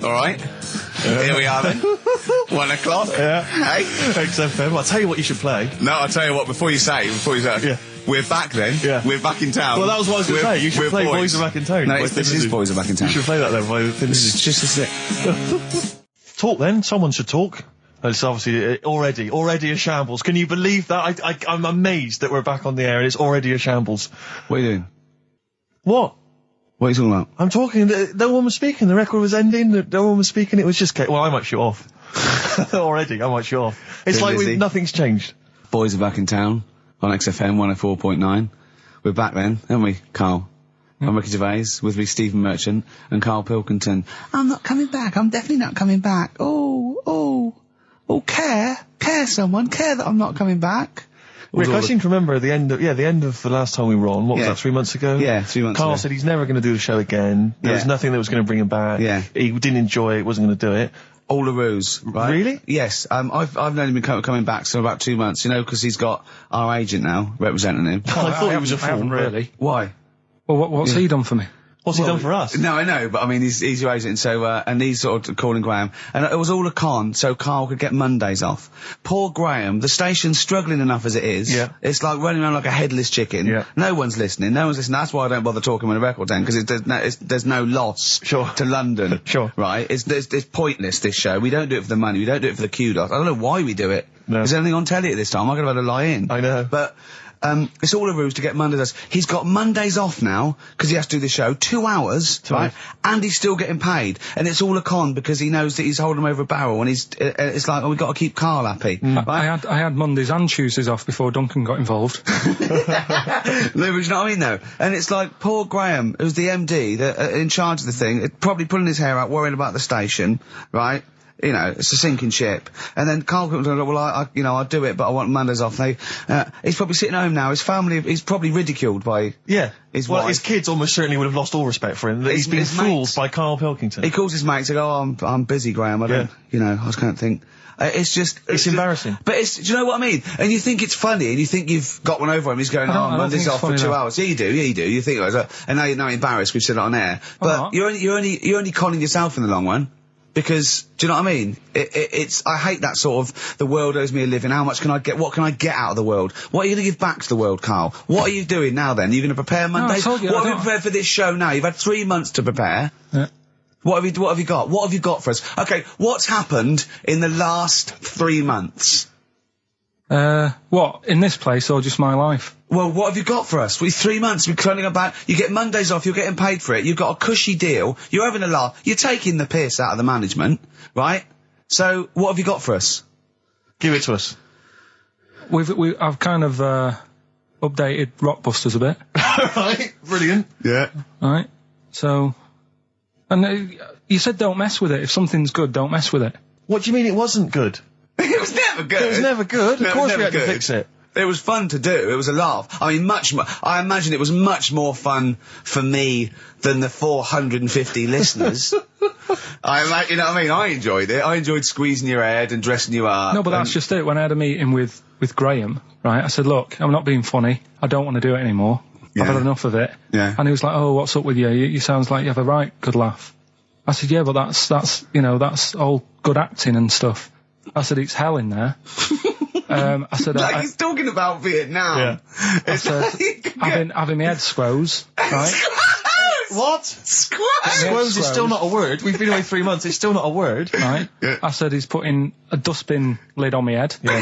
Alright? Here we are then. 1 o'clock. Yeah. Hey? XFM. I'll tell you what you should play. No, I'll tell you what, before you say, Yeah. we're back then. Yeah. We're back in town. Well, that was what I was going to say. You should play Boys Are Back in Town. No, this is Boys Are Back in Town. You should play that then. It's just a sec. Talk then. Someone should talk. It's obviously already a shambles. Can you believe that? I'm amazed that we're back on the air and it's already a shambles. What are you doing? What? What are you talking about? I'm talking. No one was speaking. The record was ending. No one was speaking. It was just. Well, I might shut off. Already, I might shut off. It's like nothing's changed. Boys Are Back in Town on XFM 104.9. We're back then, aren't we, Carl? I'm Ricky Gervais, with me Stephen Merchant and Karl Pilkington. I'm not coming back. I'm definitely not coming back. Oh, care someone, care that I'm not coming back. Rick, I seem to remember the end of the last time we were on. What was that, 3 months ago? Yeah, 3 months ago. Carl said he's never going to do the show again. There was nothing that was going to bring him back. Yeah. He didn't enjoy it, wasn't going to do it. All a ruse, right? Really? Yes. I've known him coming back for about 2 months, because he's got our agent now representing him. I thought he was a fool, really. Why? Well, what's he done for me? What's he done for us? No, I know, but I mean, he's your agent, so, and he's sort of calling Graham. And it was all a con, so Carl could get Mondays off. Poor Graham, the station's struggling enough as it is. Yeah. It's like running around like a headless chicken. Yeah. No one's listening. That's why I don't bother talking on the record then, because there's no loss to London. Sure. Right? It's pointless, this show. We don't do it for the money. We don't do it for the kudos. I don't know why we do it. No. Is there anything on telly at this time? I could have had a lie in. I know. But, it's all a ruse to get Mondays. He's got Mondays off now, because he has to do the show, 2 hours, right? And he's still getting paid. And it's all a con, because he knows that he's holding him over a barrel, and it's like, we've got to keep Carl happy. Right? I had Mondays and Tuesdays off before Duncan got involved. No, but you know what I mean, though? And it's like, poor Graham, who's the MD, in charge of the thing, probably pulling his hair out, worrying about the station, right? It's a sinking ship. And then Karl comes and goes, well, I'll do it, but I want Mondays off. He's probably sitting home now. His family, he's probably ridiculed by his wife. His kids almost certainly would have lost all respect for him. He's been fooled by Karl Pilkington. He calls his mates and goes, I'm busy, Graham. I don't, I just can't think. It's embarrassing. But do you know what I mean? And you think it's funny, and you think you've got one over him. He's going, Monday's off for 2 hours. Yeah, you do. You think it was, and now you're embarrassed. We've said it on air. But you're only conning yourself in the long run. Because, do you know what I mean? I hate that sort of, the world owes me a living, what can I get out of the world? What are you going to give back to the world, Carl? What are you doing now then? Are you going to prepare Mondays? What have you prepared for this show now? You've had 3 months to prepare. Yeah. What have you got? What have you got for us? Okay, what's happened in the last 3 months? What? In this place or just my life? Well, what have you got for us? 3 months, we're cloning about, you get Mondays off, you're getting paid for it, you've got a cushy deal, you're having a laugh, you're taking the piss out of the management, right? So, what have you got for us? Give it to us. I've kind of, updated Rockbusters a bit. Right, brilliant. Yeah. Right, so, and you said don't mess with it. If something's good, don't mess with it. What do you mean it wasn't good? It was never good. It was never good. No, of course we had good. to fix it. It was fun to do. It was a laugh. I mean, I imagine it was much more fun for me than the 450 listeners. You know what I mean? I enjoyed it. I enjoyed squeezing your head and dressing you up. No, but that's just it. When I had a meeting with Graham, right, I said, look, I'm not being funny. I don't want to do it anymore. Yeah. I've had enough of it. Yeah. And he was like, oh, what's up with you? You sounds like you have a right good laugh. I said, yeah, but that's all good acting and stuff. I said, it's hell in there. I said, like he's talking about Vietnam. Yeah. I said, having my head squoze, right? What? Squoze is still not a word. We've been away 3 months. It's still not a word. Right. Yeah. I said, he's putting a dustbin lid on my head. Yeah.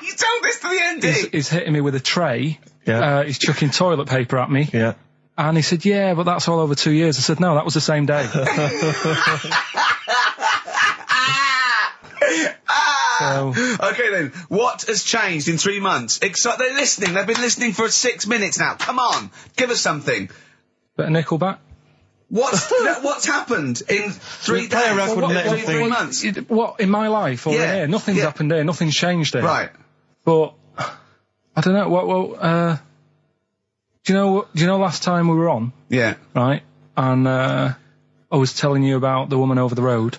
You told this to the MD. He's hitting me with a tray. Yeah. He's chucking toilet paper at me. Yeah. And he said, yeah, but that's all over 2 years. I said, no, that was the same day. Okay then, what has changed in 3 months? They're listening, they've been listening for 6 minutes now. Come on, give us something. Bit of Nickelback. What's happened in 3 days? Play a record and let him 3 months? What, in my life or in here? Nothing's happened here, nothing's changed here. Right. But, I don't know, do you know last time we were on? Yeah. Right? And, I was telling you about the woman over the road,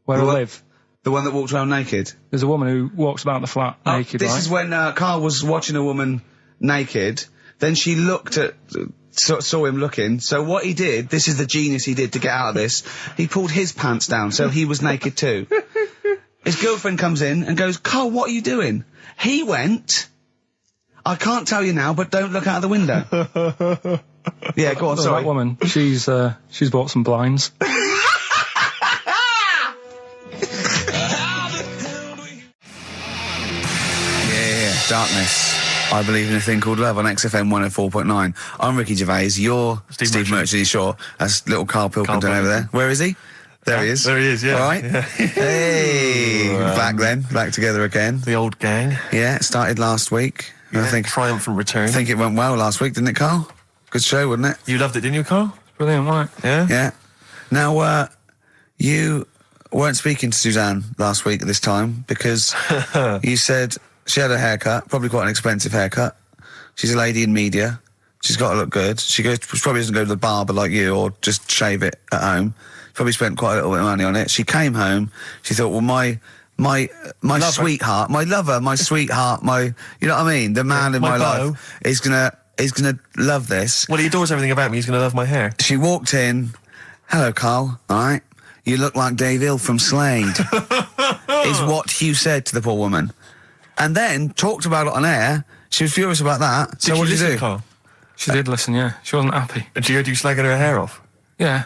where I live. The one that walked around naked? There's a woman who walks about the flat naked, This is when Carl was watching a woman naked, then she looked at saw him looking. So what he did, this is the genius he did to get out of this, he pulled his pants down so he was naked too. His girlfriend comes in and goes, Karl, what are you doing? He went, I can't tell you now, but don't look out of the window. Yeah, go on, sorry. That woman, she's bought some blinds. Darkness. I believe in a thing called love on XFM 104.9. I'm Ricky Gervais. You're Steve Merchant. Sure. That's little Karl Pilkington over there. Where is he? There he is. There he is, yeah. All right. Yeah. Hey. Back together again. The old gang. Yeah, it started last week. Yeah, I think triumphant return. I think it went well last week, didn't it, Karl? Good show, wasn't it? You loved it, didn't you, Karl? Brilliant, right? Yeah? Yeah. Now, you weren't speaking to Suzanne last week at this time because you said she had a haircut, probably quite an expensive haircut. She's a lady in media. She's got to look good. She probably doesn't go to the barber like you or just shave it at home. Probably spent quite a little bit of money on it. She came home. She thought, well, my sweetheart, my lover, my sweetheart, you know what I mean? The man in my life is gonna love this. Well, he adores everything about me. He's gonna love my hair. She walked in. Hello, Karl. All right. You look like Dave Hill from Slade. Is what Hugh said to the poor woman. And then talked about it on air. She was furious about that. So what did you do? Karl? She did listen, yeah. She wasn't happy. And she heard you slagging her hair off? Yeah.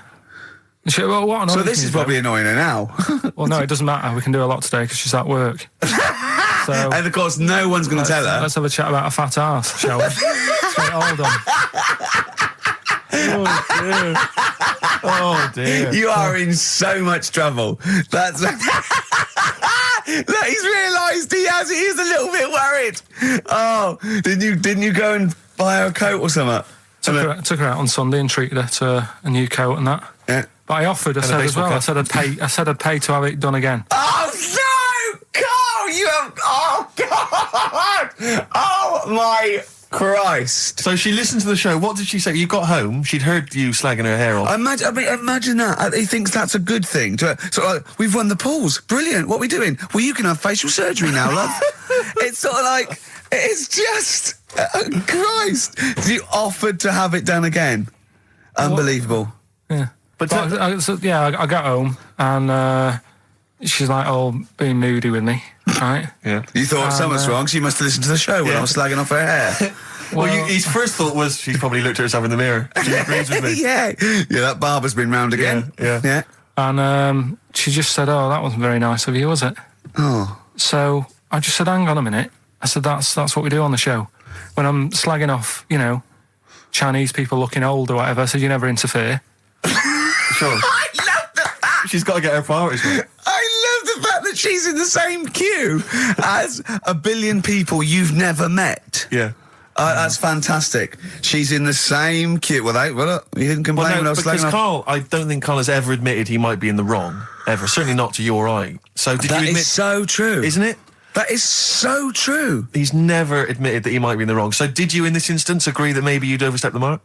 What so this is probably annoying her now. Well, no, it doesn't matter. We can do a lot today because she's at work. So, and of course, no one's going to tell her. Let's have a chat about a fat arse, shall we? Hold on. Oh, dear. Oh, dear. You are in so much trouble. That's... Look, he's realised he is a little bit worried. Oh, didn't you go and buy her a coat or something? Took her out on Sunday and treated her to a new coat and that. Yeah. But I offered, I said as well, I said I'd pay to have it done again. Oh, no! Karl, you have... Oh, God! Oh, my Christ. So she listened to the show. What did she say? You got home, she'd heard you slagging her hair off. Imagine that. He thinks that's a good thing. We've won the pools. Brilliant. What are we doing? Well, you can have facial surgery now, love. It's sort of like... It's just... Christ. You offered to have it done again. Unbelievable. Yeah. But I got home and she's like, being moody with me, right? Yeah. You thought something's wrong, she must have listened to the show when I was slagging off her hair. Well, his first thought was she's probably looked at herself in the mirror. She agrees with me. Yeah, that barber's been round again. Yeah. And she just said, that wasn't very nice of you, was it? Oh. So I just said, hang on a minute. I said, that's what we do on the show. When I'm slagging off, Chinese people looking old or whatever, I said, you never interfere. Sure. I love the fact. She's got to get her priorities right. I love the fact that she's in the same queue as a billion people you've never met. Yeah. That's fantastic. She's in the same queue. Well, you didn't complain when I was slagging off. Karl, I don't think Karl has ever admitted he might be in the wrong. Ever. Certainly not to your eye. So did you admit... That is so true. Isn't it? That is so true. He's never admitted that he might be in the wrong. So did you, in this instance, agree that maybe you'd overstepped the mark?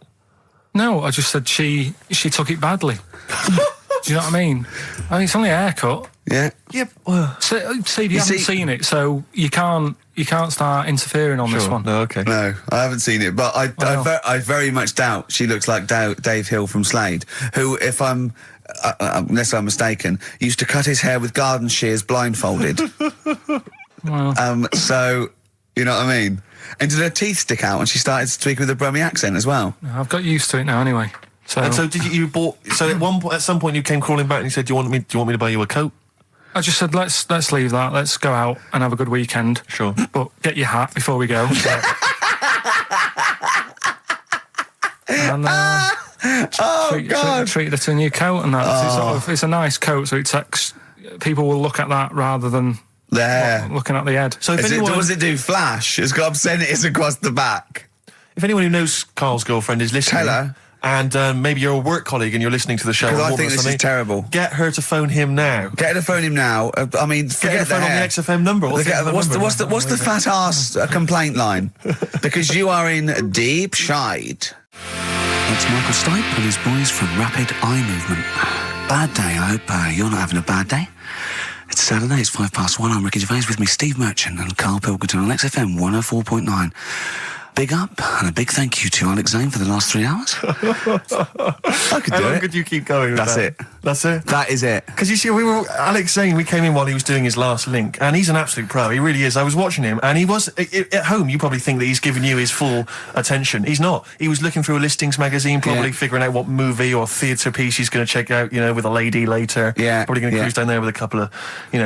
No, I just said she took it badly. Do you know what I mean? It's only a haircut. Yeah. Yeah. Well, Steve, you haven't seen it, so you can't start interfering on this one. No, okay. No, I haven't seen it, but I very much doubt she looks like Dave Hill from Slade, who, if I'm unless I'm mistaken, used to cut his hair with garden shears blindfolded. Well. So, you know what I mean? And did her teeth stick out and she started speaking with a Brummie accent as well? I've got used to it now anyway. So, and so did you bought? So at some point you came crawling back and you said, "Do you want me to buy you a coat?" I just said, "Let's leave that. Let's go out and have a good weekend." Sure, but get your hat before we go. And treated her to a new coat and that. It's a nice coat, so people will look at that rather than looking at the head. So does it do flash? It's got obscenities across the back. If anyone who knows Karl's girlfriend is listening, tell her. And maybe you're a work colleague and you're listening to the show. Because I think this is terrible. Get her to phone him now. Get her to phone him now. I mean, forget the phone on the XFM number. What's the fat arse complaint line? Because you are in deep shade. That's Michael Stipe and his boys from Rapid Eye Movement. Bad day. I hope you're not having a bad day. It's Saturday. It's 1:05. I'm Ricky Gervais with me, Steve Merchant and Karl Pilkington on XFM 104.9. Big up and a big thank you to Alex Zane for the last 3 hours. I could do it. How long could you keep going with That's that? it. That's it? That is it. Because you see, Alex Zane, we came in while he was doing his last link, and he's an absolute pro. He really is. I was watching him, and he was, at home, you probably think that he's giving you his full attention. He's not. He was looking through a listings magazine, probably figuring out what movie or theatre piece he's going to check out, with a lady later. Yeah. Probably going to cruise down there with a couple of,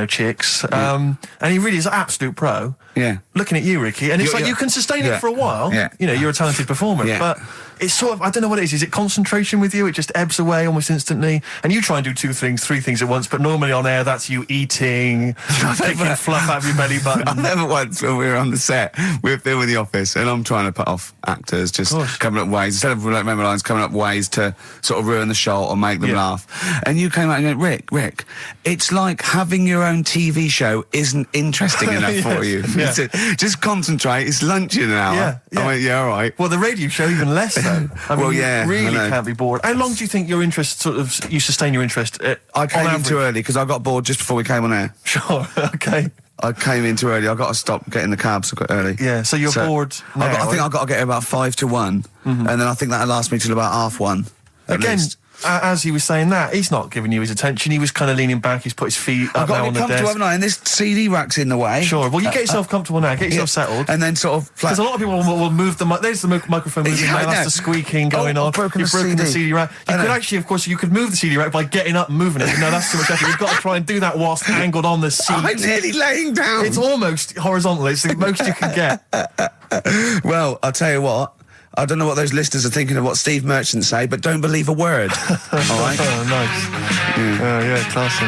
chicks. And he really is an absolute pro. Yeah. Looking at you, Ricky, and it's you can sustain it for a while. Yeah. You're a talented performer, but it's sort of, I don't know what it is. Is it concentration with you? It just ebbs away almost instantly. And you try and do 2 things, 3 things at once, but normally on air, that's you eating, picking fluff out of your belly button. I never once, when we were on the set, we were filming The Office, and I'm trying to put off actors, just coming up ways, instead of remember lines, coming up ways to sort of ruin the shot or make them laugh. And you came out and went, Rick, it's like having your own TV show isn't interesting enough for you. Yeah. Just concentrate, it's lunch in an hour. Yeah. I went, all right. Well, the radio show, even less so. I mean, you really can't be bored. How long do you think your interest you sustain your interest? I came in too early because I got bored just before we came on air. Sure, okay. I came in too early. I got to stop getting the cabs early. Yeah, so you're bored now. I think I've got to get about 5 to 1, and then I think that'll last me till about 1:30. Again, as he was saying that, he's not giving you his attention. He was kind of leaning back. He's put his feet up now on the desk. Haven't I? And this CD rack's in the way. Sure. Well, you get yourself comfortable now. Get yourself settled. And then sort of... Because a lot of people will move the... There's the microphone moving now. That's the squeaking going on. You've broken the CD rack. You could actually, of course, you could move the CD rack by getting up and moving it. No, that's too much effort. You've got to try and do that whilst angled on the seat. I'm nearly laying down. It's almost horizontal. It's the most you can get. Well, I'll tell you what. I don't know what those listeners are thinking of what Steve Merchant say, but don't believe a word. All right? Oh, nice. Classy.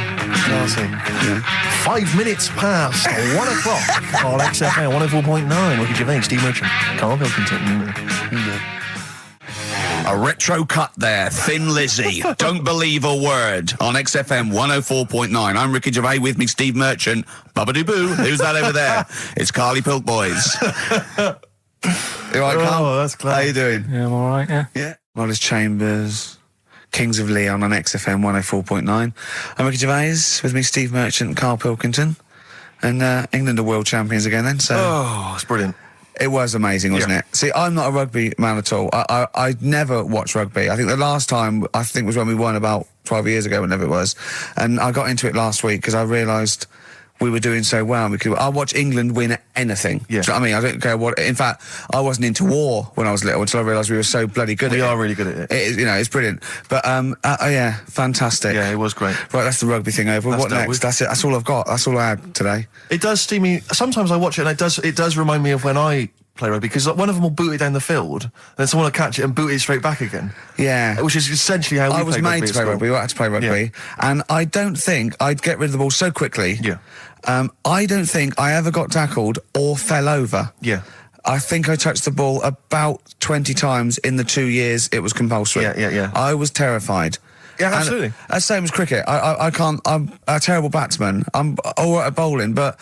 Yeah. 5 minutes past 1 o'clock on XFM 104.9. Ricky Gervais, Steve Merchant, Karl Pilkington. A retro cut there, Thin Lizzy. Don't believe a word on XFM 104.9. I'm Ricky Gervais, with me Steve Merchant. Bubba-doo-boo. Who's that over there? It's Carly Pilk Boys. You all right, Carl? Oh, that's clever. How you doing? Yeah, I'm all right, yeah. Yeah. Wallace Chambers, Kings of Leon on XFM 104.9. I'm Ricky Gervais, with me Steve Merchant and Karl Pilkington. And England are world champions again then, so... Oh, it's brilliant. It was amazing, wasn't it? See, I'm not a rugby man at all. I never watched rugby. I think the last time, was when we won about 12 years ago, whenever it was. And I got into it last week because I realised we were doing so well. I'll watch England win anything. Yeah. Do you know what I mean? I don't care what... In fact, I wasn't into war when I was little until I realised we were so bloody good at it. We are really good at it. It is, it's brilliant. But, yeah, fantastic. Yeah, it was great. Right, that's the rugby thing over. What next? That's it. That's all I've got. That's all I had today. It does steam me... Sometimes I watch it and it does remind me of when I play rugby, because one of them will boot it down the field, and then someone will catch it and boot it straight back again. Yeah. Which is essentially how we play rugby. I was made to play rugby. I had to play rugby. And I don't think I'd get rid of the ball so quickly. Yeah. I don't think I ever got tackled or fell over. Yeah. I think I touched the ball about 20 times in the 2 years it was compulsory. Yeah. I was terrified. Yeah, absolutely. And same as cricket. I can't... I'm a terrible batsman. I'm all right at bowling, but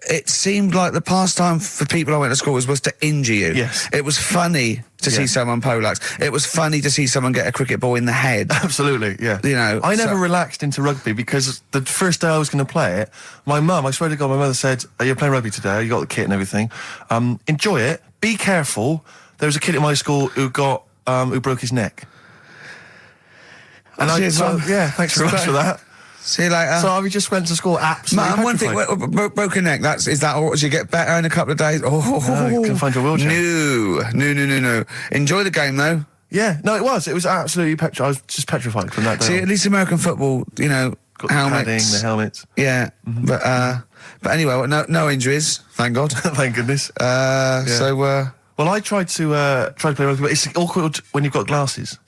it seemed like the pastime for people I went to school was to injure you. Yes. It was funny to see someone poleaxe. It was funny to see someone get a cricket ball in the head. Absolutely, yeah. I never relaxed into rugby because the first day I was going to play it, my mum, I swear to God, my mother said, "You're playing rugby today, you got the kit and everything. Enjoy it, be careful." There was a kid at my school who broke his neck. And thanks very much for that. See you later. So I just went to school absolutely petrified. One thing, broken neck, is that or you get better in a couple of days? Oh, you can find your wheelchair. No. Enjoy the game, though. Yeah, no, it was absolutely petrified. I was just petrified from that day. See, at least American football, got helmets. The helmets. Yeah, but anyway, no injuries, thank God. Thank goodness. So, well, I tried to play rugby, but it's awkward when you've got glasses.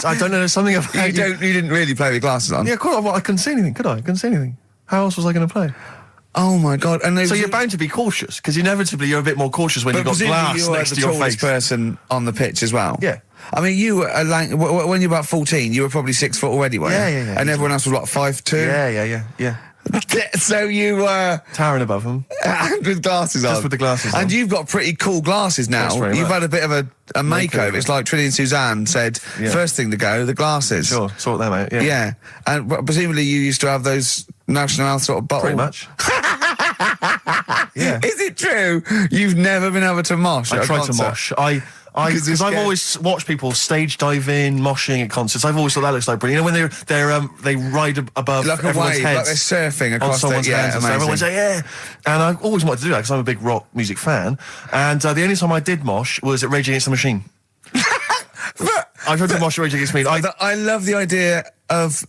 I don't know, there's something about you didn't really play with glasses on? Yeah, of course. Well, I couldn't see anything, could I? I couldn't see anything. How else was I going to play? Oh, my God. And so you're bound to be cautious, because inevitably you're a bit more cautious when you've got glass next to your face. But you were the tallest person on the pitch as well. Yeah. I mean, you were, when you were about 14, you were probably 6 foot already, weren't you? Yeah. And everyone else was, what, 5'2"? Yeah. So you were... towering above them. And with glasses on. Just with the glasses on. And you've got pretty cool glasses now. You've had a bit of a makeover. It's like Trinity and Suzanne said, first thing to go, the glasses. Sure, sort them out, yeah. And presumably you used to have those National Health sort of bottle... Pretty much. Yeah. Is it true you've never been able to mosh? I tried to mosh. Because I've always watched people stage dive in, moshing at concerts. I've always thought that looks like brilliant. You know, when they ride above like everyone's a wave, heads, like they're surfing across someone's hands. Yeah, And everyone's like, yeah. And I've always wanted to do that because I'm a big rock music fan. And the only time I did mosh was at Rage Against the Machine. I tried to mosh at Rage Against the Machine. I love the idea of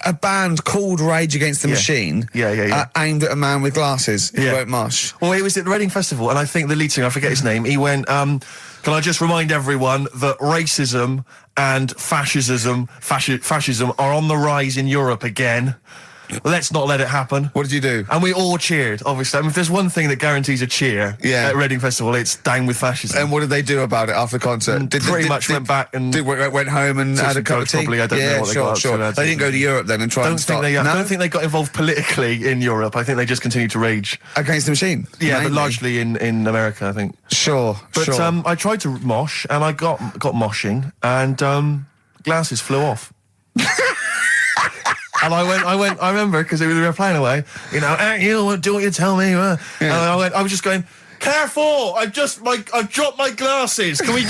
a band called Rage Against the Machine, aimed at a man with glasses who won't mosh. Well, it was at the Reading Festival, and I think the lead singer, I forget his name, he went, can I just remind everyone that racism and fascism are on the rise in Europe again. Let's not let it happen. What did you do? And we all cheered, obviously. I mean, if there's one thing that guarantees a cheer at Reading Festival, it's down with fascism. And what did they do about it after the concert? Pretty much went back and... went home and had a cup of tea? Probably, I don't know what they got up to. They didn't go to Europe then and try and start... I don't think they got involved politically in Europe. I think they just continued to rage. Against the Machine? Yeah, but largely in America, I think. Sure. I tried to mosh, and I got moshing, and glasses flew off. And I remember, because we were playing away, you know, you do what you tell me. And I was just going, careful! I've dropped my glasses. Can we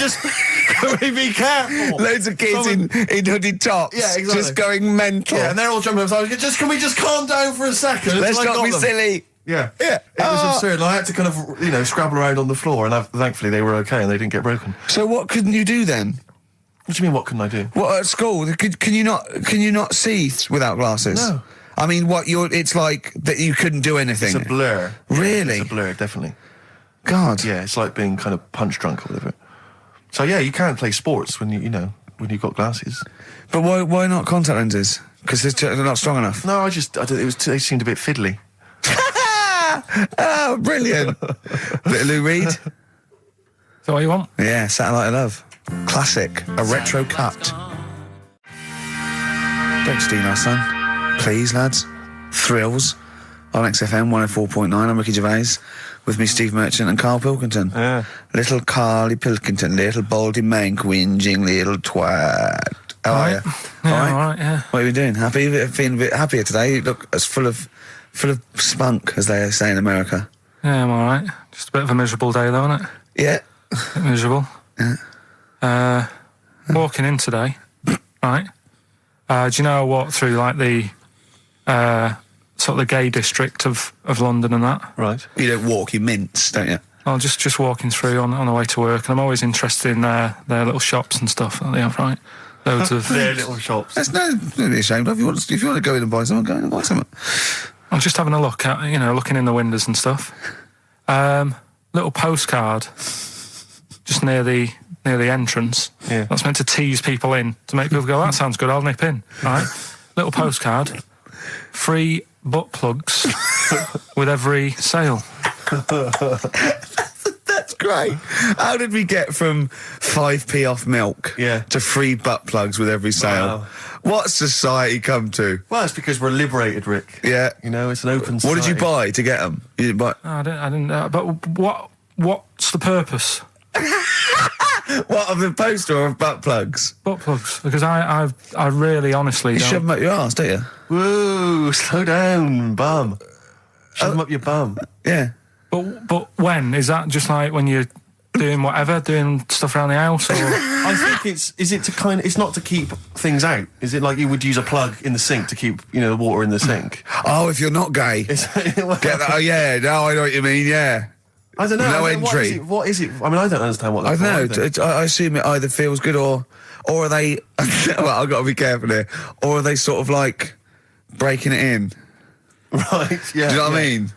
be careful? Loads of kids in hooded tops. Yeah, exactly. Just going mental. Yeah, and they're all jumping up. So can we just calm down for a second? Let's not be silly. Yeah. It was absurd. And I had to kind of, scrabble around on the floor, and thankfully they were okay and they didn't get broken. So what couldn't you do then? What do you mean, what couldn't I do? What, at school? Can you not see without glasses? No. I mean, it's like that you couldn't do anything. It's a blur. Really? It's a blur, definitely. God. Yeah, it's like being kind of punch drunk or whatever. So yeah, you can't play sports when when you've got glasses. But why not contact lenses? Because they're not strong enough. No, they seemed a bit fiddly. Oh, brilliant. Bit of Lou Reed. Is that what you want? Yeah, Satellite of Love. Classic. A retro cut. Don't steal our son. Please, lads. Thrills. On XFM 104.9. I'm Ricky Gervais. With me, Steve Merchant and Karl Pilkington. Yeah. Little Carly Pilkington. Little baldy mank whinging little twat. How are you? Yeah, all right, yeah. What are you doing? Happy? Feeling a bit happier today? You look as full of spunk, as they say in America. Yeah, I'm all right. Just a bit of a miserable day, though, isn't it? Yeah. A bit miserable. Yeah. Walking in today, right? Do you know I walked through like the sort of the gay district of London and that? Right. You don't walk, you mince, don't you? Well, just walking through on the way to work, and I'm always interested in their little shops and stuff that they have, right? Loads of their little shops. That's no be ashamed of. If you want to go in and buy something, go in and buy something. I'm just having a look at, looking in the windows and stuff. Little postcard just near the entrance. Yeah. That's meant to tease people in, to make people go, that sounds good, I'll nip in. Right? Little postcard. Free butt plugs with every sale. That's great. How did we get from 5p off milk to free butt plugs with every sale? Wow. What society come to? Well, it's because we're liberated, Rick. Yeah. It's an open society. What did you buy to get them? You didn't buy... No, I didn't. But what's the purpose? What, of the poster or of butt plugs? Butt plugs. Because I really honestly You don't... shove them up your arse, don't you? Whoa, slow down, bum. Shove them up your bum. Yeah. But when? Is that just like when you're doing whatever, doing stuff around the house? Or? I think it's not to keep things out. Is it like you would use a plug in the sink to keep, the water in the sink? Oh, if you're not gay. Get that? Oh, yeah. No, I know what you mean, yeah. I don't know. No entry. What is it? I mean, I don't understand what that's for. I don't know. I assume it either feels good or are they... well, I've got to be careful here. Or are they sort of like breaking it in? Right, yeah. Do you know what I mean?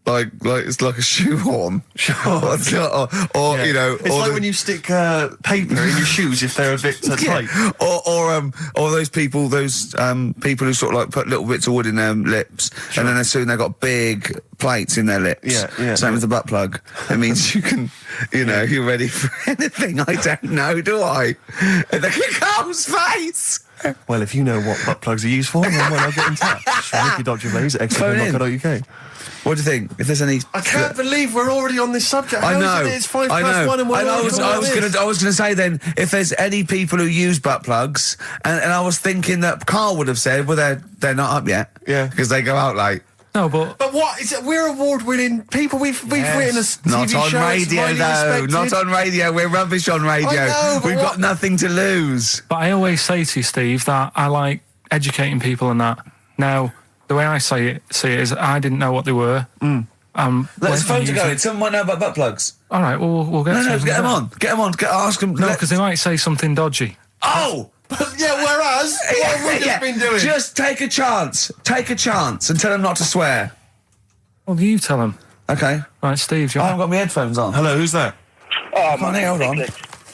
Like it's like a shoehorn. Sure. or It's like when you stick paper in your shoes if they're a bit tight. Or those people who sort of like put little bits of wood in their lips, and then as soon they've got big plates in their lips. Yeah. Same as the butt plug. It means you can, you're ready for anything. I don't know, do I? And the Carl's face. Well, if you know what butt plugs are used for, then I'll get in touch. Ricky.Gervais at XFM.co.uk. What do you think? If there's any... I can't believe we're already on this subject. I know. It's 1:05 and we're I was going to say then, if there's any people who use butt plugs, and I was thinking that Karl would have said, well, they're not up yet. Yeah. Because they go out late. No, but what is it? We're award-winning people. We've written a TV not on show. radio though. Not on radio. We're rubbish on radio. I know, We've got nothing to lose. But I always say to you, Steve, that I like educating people and that. Now, the way I see it is I didn't know what they were. Let's phone to go. Someone might know about butt plugs. All right, we'll get. No, get them on. Get them on. Ask them. No, because they might say something dodgy. Oh. Yeah, whereas what have we just been doing? Just take a chance. Take a chance and tell them not to swear. Well, you tell them. Okay. Right, Steve. I haven't got my headphones on. Hello, who's that? Hold on.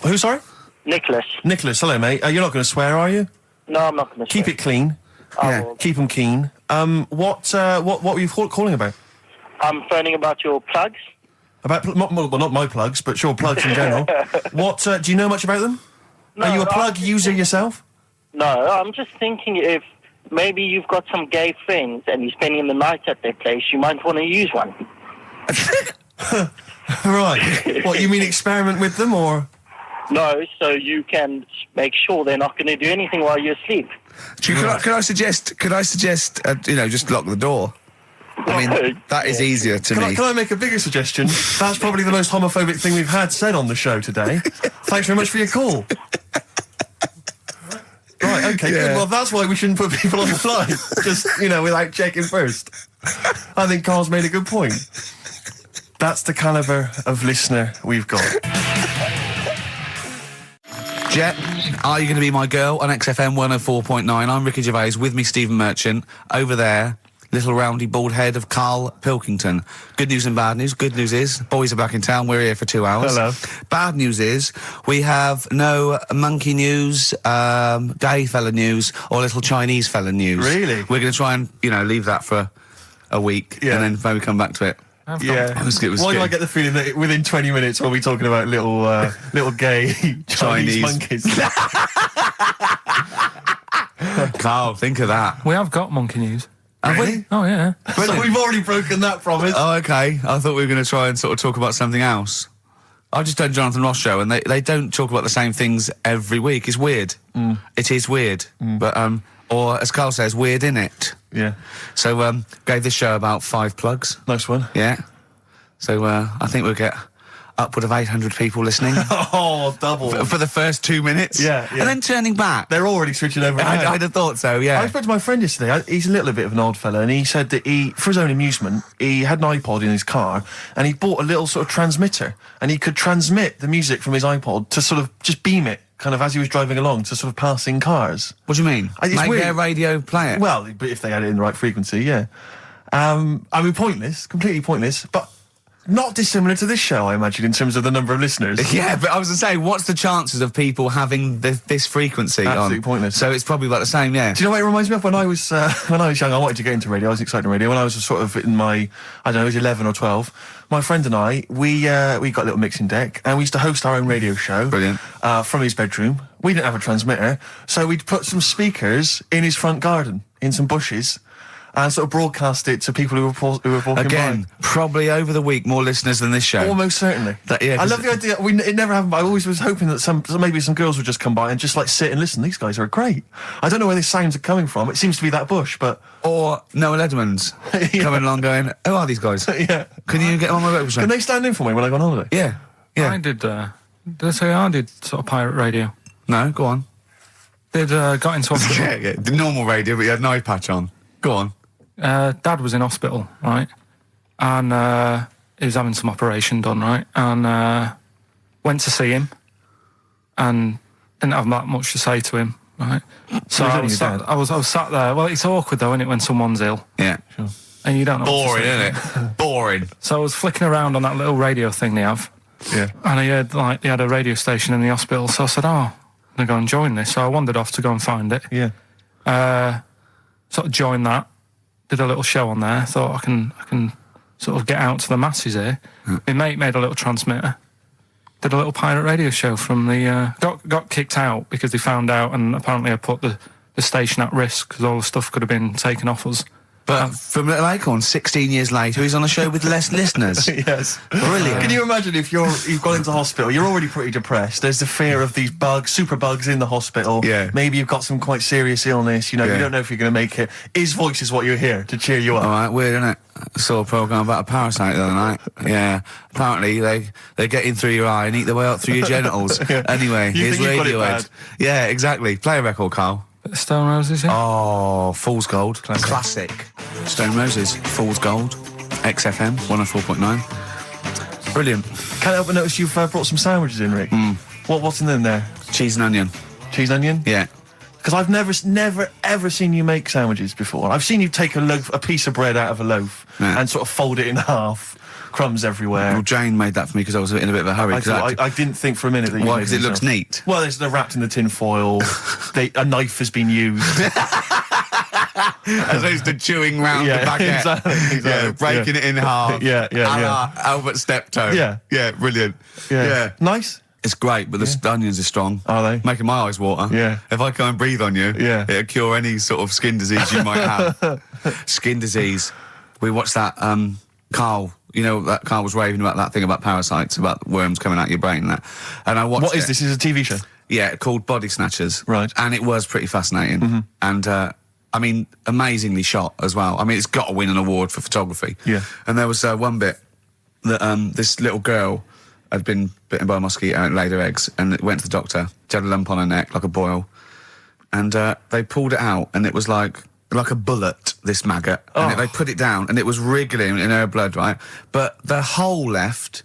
Who, sorry? Nicholas. Nicholas, hello, mate. You're not going to swear, are you? No, I'm not going to swear. Keep it clean. Yeah. Keep them keen. What were you calling about? I'm phoning about your plugs. About, not my plugs, but sure, plugs in general. What, do you know much about them? No, are you a plug user yourself? No, I'm just thinking if maybe you've got some gay friends and you're spending the night at their place, you might want to use one. Right. What, you mean experiment with them, or...? No, so you can make sure they're not going to do anything while you're asleep. Could I suggest, just lock the door? I mean, that is easier to me. Can I make a bigger suggestion? That's probably the most homophobic thing we've had said on the show today. Thanks very much for your call. Right, okay, good. Well, that's why we shouldn't put people on the fly. Just, without checking first. I think Carl's made a good point. That's the calibre of listener we've got. Jet, are you going to be my girl on XFM 104.9? I'm Ricky Gervais, with me Stephen Merchant. Over there, little roundy bald head of Karl Pilkington. Good news and bad news. Good news is, boys are back in town, we're here for 2 hours. Hello. Bad news is, we have no monkey news, gay fella news, or little Chinese fella news. Really? We're going to try and, leave that for a week, and then maybe come back to it. Yeah. Why do I get the feeling that within 20 minutes we'll be talking about little gay Chinese monkeys? Carl, think of that. We have got monkey news. Have we? Oh, yeah. So we've already broken that promise. Oh, okay. I thought we were going to try and sort of talk about something else. I just done Jonathan Ross show, and they don't talk about the same things every week. It's weird. It is weird. But, or as Carl says, weird innit? Yeah. So, gave this show about 5 plugs. Nice one. Yeah. So, I think we'll get upward of 800 people listening. Oh, double. For the first 2 minutes. Yeah. And then turning back. They're already switching over. I'd have thought so, yeah. I spoke to my friend yesterday. He's a little bit of an old fella, and he said that for his own amusement, he had an iPod in his car, and he bought a little sort of transmitter, and he could transmit the music from his iPod to sort of just beam it, kind of as he was driving along, to sort of passing cars. What do you mean? Make their radio play it? Well, but if they had it in the right frequency, yeah. I mean, pointless, completely pointless, but not dissimilar to this show, I imagine, in terms of the number of listeners. Yeah, but I was going to say, what's the chances of people having this frequency Absolutely pointless. So it's probably about the same, yeah. Do you know what it reminds me of? When I was young, I wanted to get into radio. I was excited in radio. When I was sort of in my, I don't know, it was 11 or 12, my friend and I, we got a little mixing deck, and we used to host our own radio show. Brilliant. From his bedroom. We didn't have a transmitter, so we'd put some speakers in his front garden, in some bushes, and sort of broadcast it to people who were walking Again, by. probably over the week more listeners than this show. Almost certainly. I love the idea. It never happened, but I always was hoping that maybe some girls would just come by and just like sit and listen. These guys are great. I don't know where these sounds are coming from. It seems to be that bush, but... Or Noel Edmonds coming along going, who are these guys? Yeah. Can you get on my breakfast show? Can they stand in for me when I go on holiday? Yeah. Yeah. I did I did sort of pirate radio. No, go on. Got into hospital. yeah, the normal radio, but you had an eye patch on. Go on. Dad was in hospital, right? And he was having some operation done, right? And went to see him and didn't have that much to say to him, right? So I was sat there. Well, it's awkward, though, isn't it, when someone's ill? Yeah. Sure. And you don't know Boring, isn't it? Boring. So I was flicking around on that little radio thing they have. Yeah. And he had a radio station in the hospital, so I said, I'm going to go and join this. So I wandered off to go and find it. Yeah. Sort of joined that. Did a little show on there. Thought I can sort of get out to the masses here. My mate made a little transmitter. Did a little pirate radio show from the... got kicked out because they found out, and apparently I put the station at risk because all the stuff could have been taken off us. But from Little Acorn, 16 years later, he's on a show with less listeners. Yes. Brilliant. Can you imagine if you've gone into hospital, you're already pretty depressed, there's the fear of these bugs, super bugs in the hospital. Yeah. Maybe you've got some quite serious illness, you know, you don't know if you're going to make it. His voice is what you hear to cheer you up. All right, weird, isn't it? I saw a programme about a parasite the other night. Yeah. Apparently, they get in through your eye and eat their way up through your genitals. Anyway, here's Radiohead. Yeah, exactly. Play a record, Carl. Stone Roses, yeah? Oh, Fool's Gold. Classic. Stone Roses, Fool's Gold. XFM, 104.9. Brilliant. Can't help but notice you've brought some sandwiches in, Rick. What's in them there? Cheese and onion. Cheese and onion? Yeah. Because I've never, ever seen you make sandwiches before. I've seen you take a piece of bread out of a loaf and sort of fold it in half. Crumbs everywhere. Well, Jane made that for me because I was in a bit of a hurry. I didn't think for a minute that you Why? Because it looks neat. Well, they're wrapped in the tin foil. A knife has been used. As opposed to chewing round the baguette. Exactly. Yeah, breaking it in half. Yeah. Albert Steptoe. Yeah, brilliant. Yeah. Nice. It's great, but the onions are strong. Are they? Making my eyes water. Yeah. If I can't breathe on you, it'll cure any sort of skin disease you might have. Skin disease. We watched that, Karl. You know, that Karl was raving about that thing about parasites, about worms coming out your brain and that. And I watched What is this? Is it a TV show? Yeah, called Body Snatchers. Right. And it was pretty fascinating. And, I mean, amazingly shot as well. I mean, it's got to win an award for photography. Yeah. And there was one bit that this little girl had been bitten by a mosquito and laid her eggs, and it went to the doctor. She had a lump on her neck, like a boil. And they pulled it out, and it was like a bullet, this maggot. And they put it down, and it was wriggling in her blood, right? But the hole left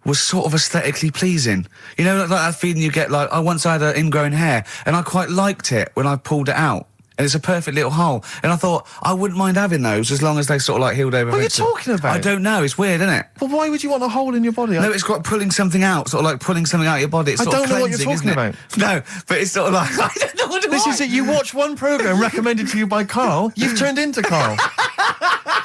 was sort of aesthetically pleasing. You know, like that feeling you get, like, I once had an ingrown hair, and I quite liked it when I pulled it out. And it's a perfect little hole. And I thought, I wouldn't mind having those as long as they sort of, like, healed over. What are you talking about? I don't know. It's weird, isn't it? But why would you want a hole in your body? No, it's got pulling something out, sort of like pulling something out of your body. It's sort of cleansing, I don't know what you're talking about. No, but it's sort of like, I don't know what This is it. You watch one programme recommended to you by Karl, you've turned into Karl.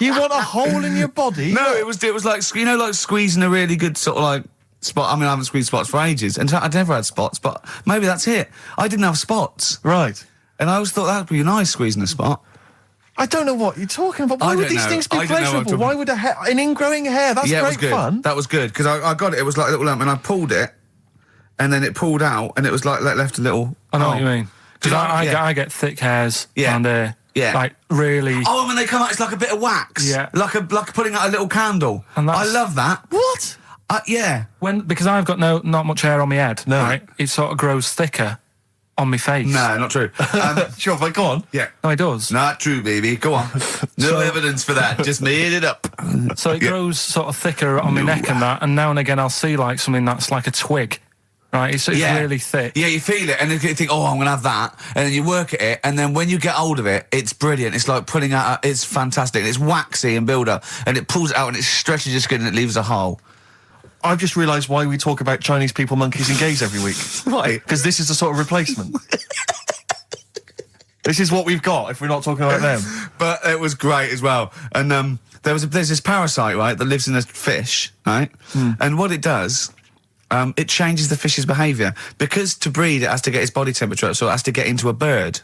You want a hole in your body? No, it was like, you know, like squeezing a really good sort of like spot. I mean, I haven't squeezed spots for ages, and I'd never had spots, but maybe that's it. I didn't have spots. Right. And I always thought that would be nice, squeezing a spot. I don't know what you're talking about. Why would these things be pleasurable? Why would an ingrowing hair? That's great fun. That was good, because I got it. It was like a little lump, and I pulled it, and then it pulled out, and it was like left a little... I know what you mean. Because I get thick hairs and like really... Oh, when they come out, it's like a bit of wax. Yeah. Like putting out a little candle. And I love that. What? Yeah. Because I've got not much hair on my head, no. Right? It sort of grows thicker on my face. No, not true. Sure, but go on. Yeah. No, it does. Not true, baby. Go on. No evidence for that. Just made it up. So it grows sort of thicker on my neck and that, and now and again I'll see like something that's like a twig. Right, it's really thick. Yeah, you feel it, and then you think, oh, I'm going to have that, and then you work at it, and then when you get hold of it, it's brilliant. It's like pulling out, it's fantastic. It's waxy and build up, and it pulls it out, and it stretches your skin, and it leaves a hole. I've just realised why we talk about Chinese people, monkeys and gays every week. Why? Because this is the sort of replacement. This is what we've got if we're not talking about them. But it was great as well. And there's this parasite, right, that lives in a fish, right? And what it does... it changes the fish's behaviour. Because to breed, it has to get its body temperature up, so it has to get into a bird.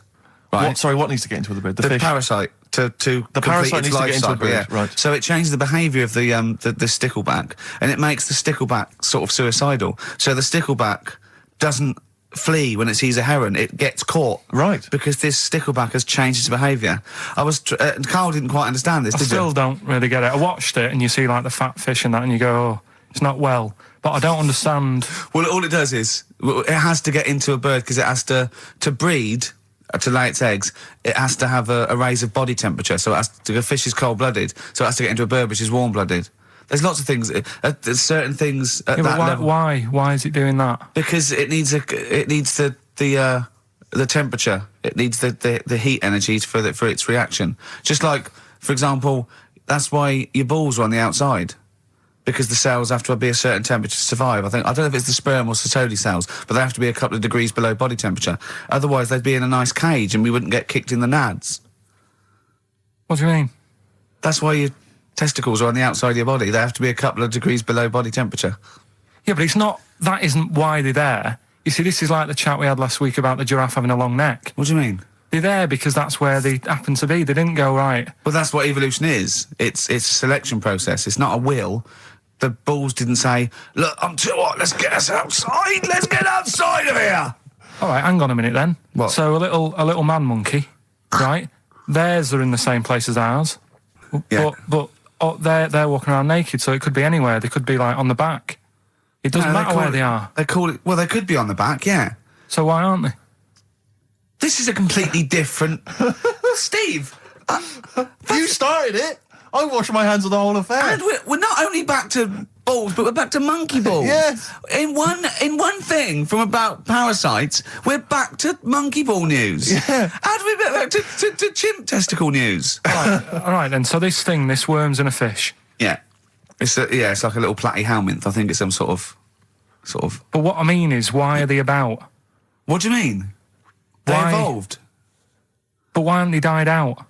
Right? What needs to get into the bird? The fish? Parasite. To the parasite needs to get into a bird, yeah. Right. So it changes the behaviour of the stickleback, and it makes the stickleback sort of suicidal. So the stickleback doesn't flee when it sees a heron, it gets caught. Right. Because this stickleback has changed its behaviour. Karl didn't quite understand this, I still don't really get it. I watched it, and you see like the fat fish and that, and you go, oh, it's not well. But I don't understand. Well, all it does is, it has to get into a bird because it has to breed, to lay its eggs, it has to have a raise of body temperature. So a fish is cold-blooded, so it has to get into a bird which is warm-blooded. There's lots of things, there's certain things at that level. Why is it doing that? Because it needs the temperature. It needs the heat energy for its reaction. Just like, for example, that's why your balls are on the outside. Because the cells have to be a certain temperature to survive. I don't know if it's the sperm or Sertoli cells, but they have to be a couple of degrees below body temperature. Otherwise, they'd be in a nice cage and we wouldn't get kicked in the nads. What do you mean? That's why your testicles are on the outside of your body. They have to be a couple of degrees below body temperature. Yeah, but that isn't why they're there. You see, this is like the chat we had last week about the giraffe having a long neck. What do you mean? They're there because that's where they happen to be. They didn't go right. Well, that's what evolution is. It's a selection process. It's not a will. The balls didn't say, look, I'm too hot, let's get us outside, let's get outside of here. All right, hang on a minute then. What? So a little man monkey, right? Theirs are in the same place as ours. Yeah. But they're walking around naked, so it could be anywhere. They could be, like, on the back. It doesn't matter where they are. They call it... Well, they could be on the back, yeah. So why aren't they? This is a completely different... Steve! You started it! I wash my hands of the whole affair. And we're not only back to balls, but we're back to monkey balls. Yes. In one thing from about parasites, we're back to monkey ball news. Yeah. And we're back to chimp testicle news. All right then. So this worms in a fish. Yeah. It's like a little platyhelminth. I think it's some sort of. But what I mean is, why are they about? What do you mean? They evolved. But why haven't they died out?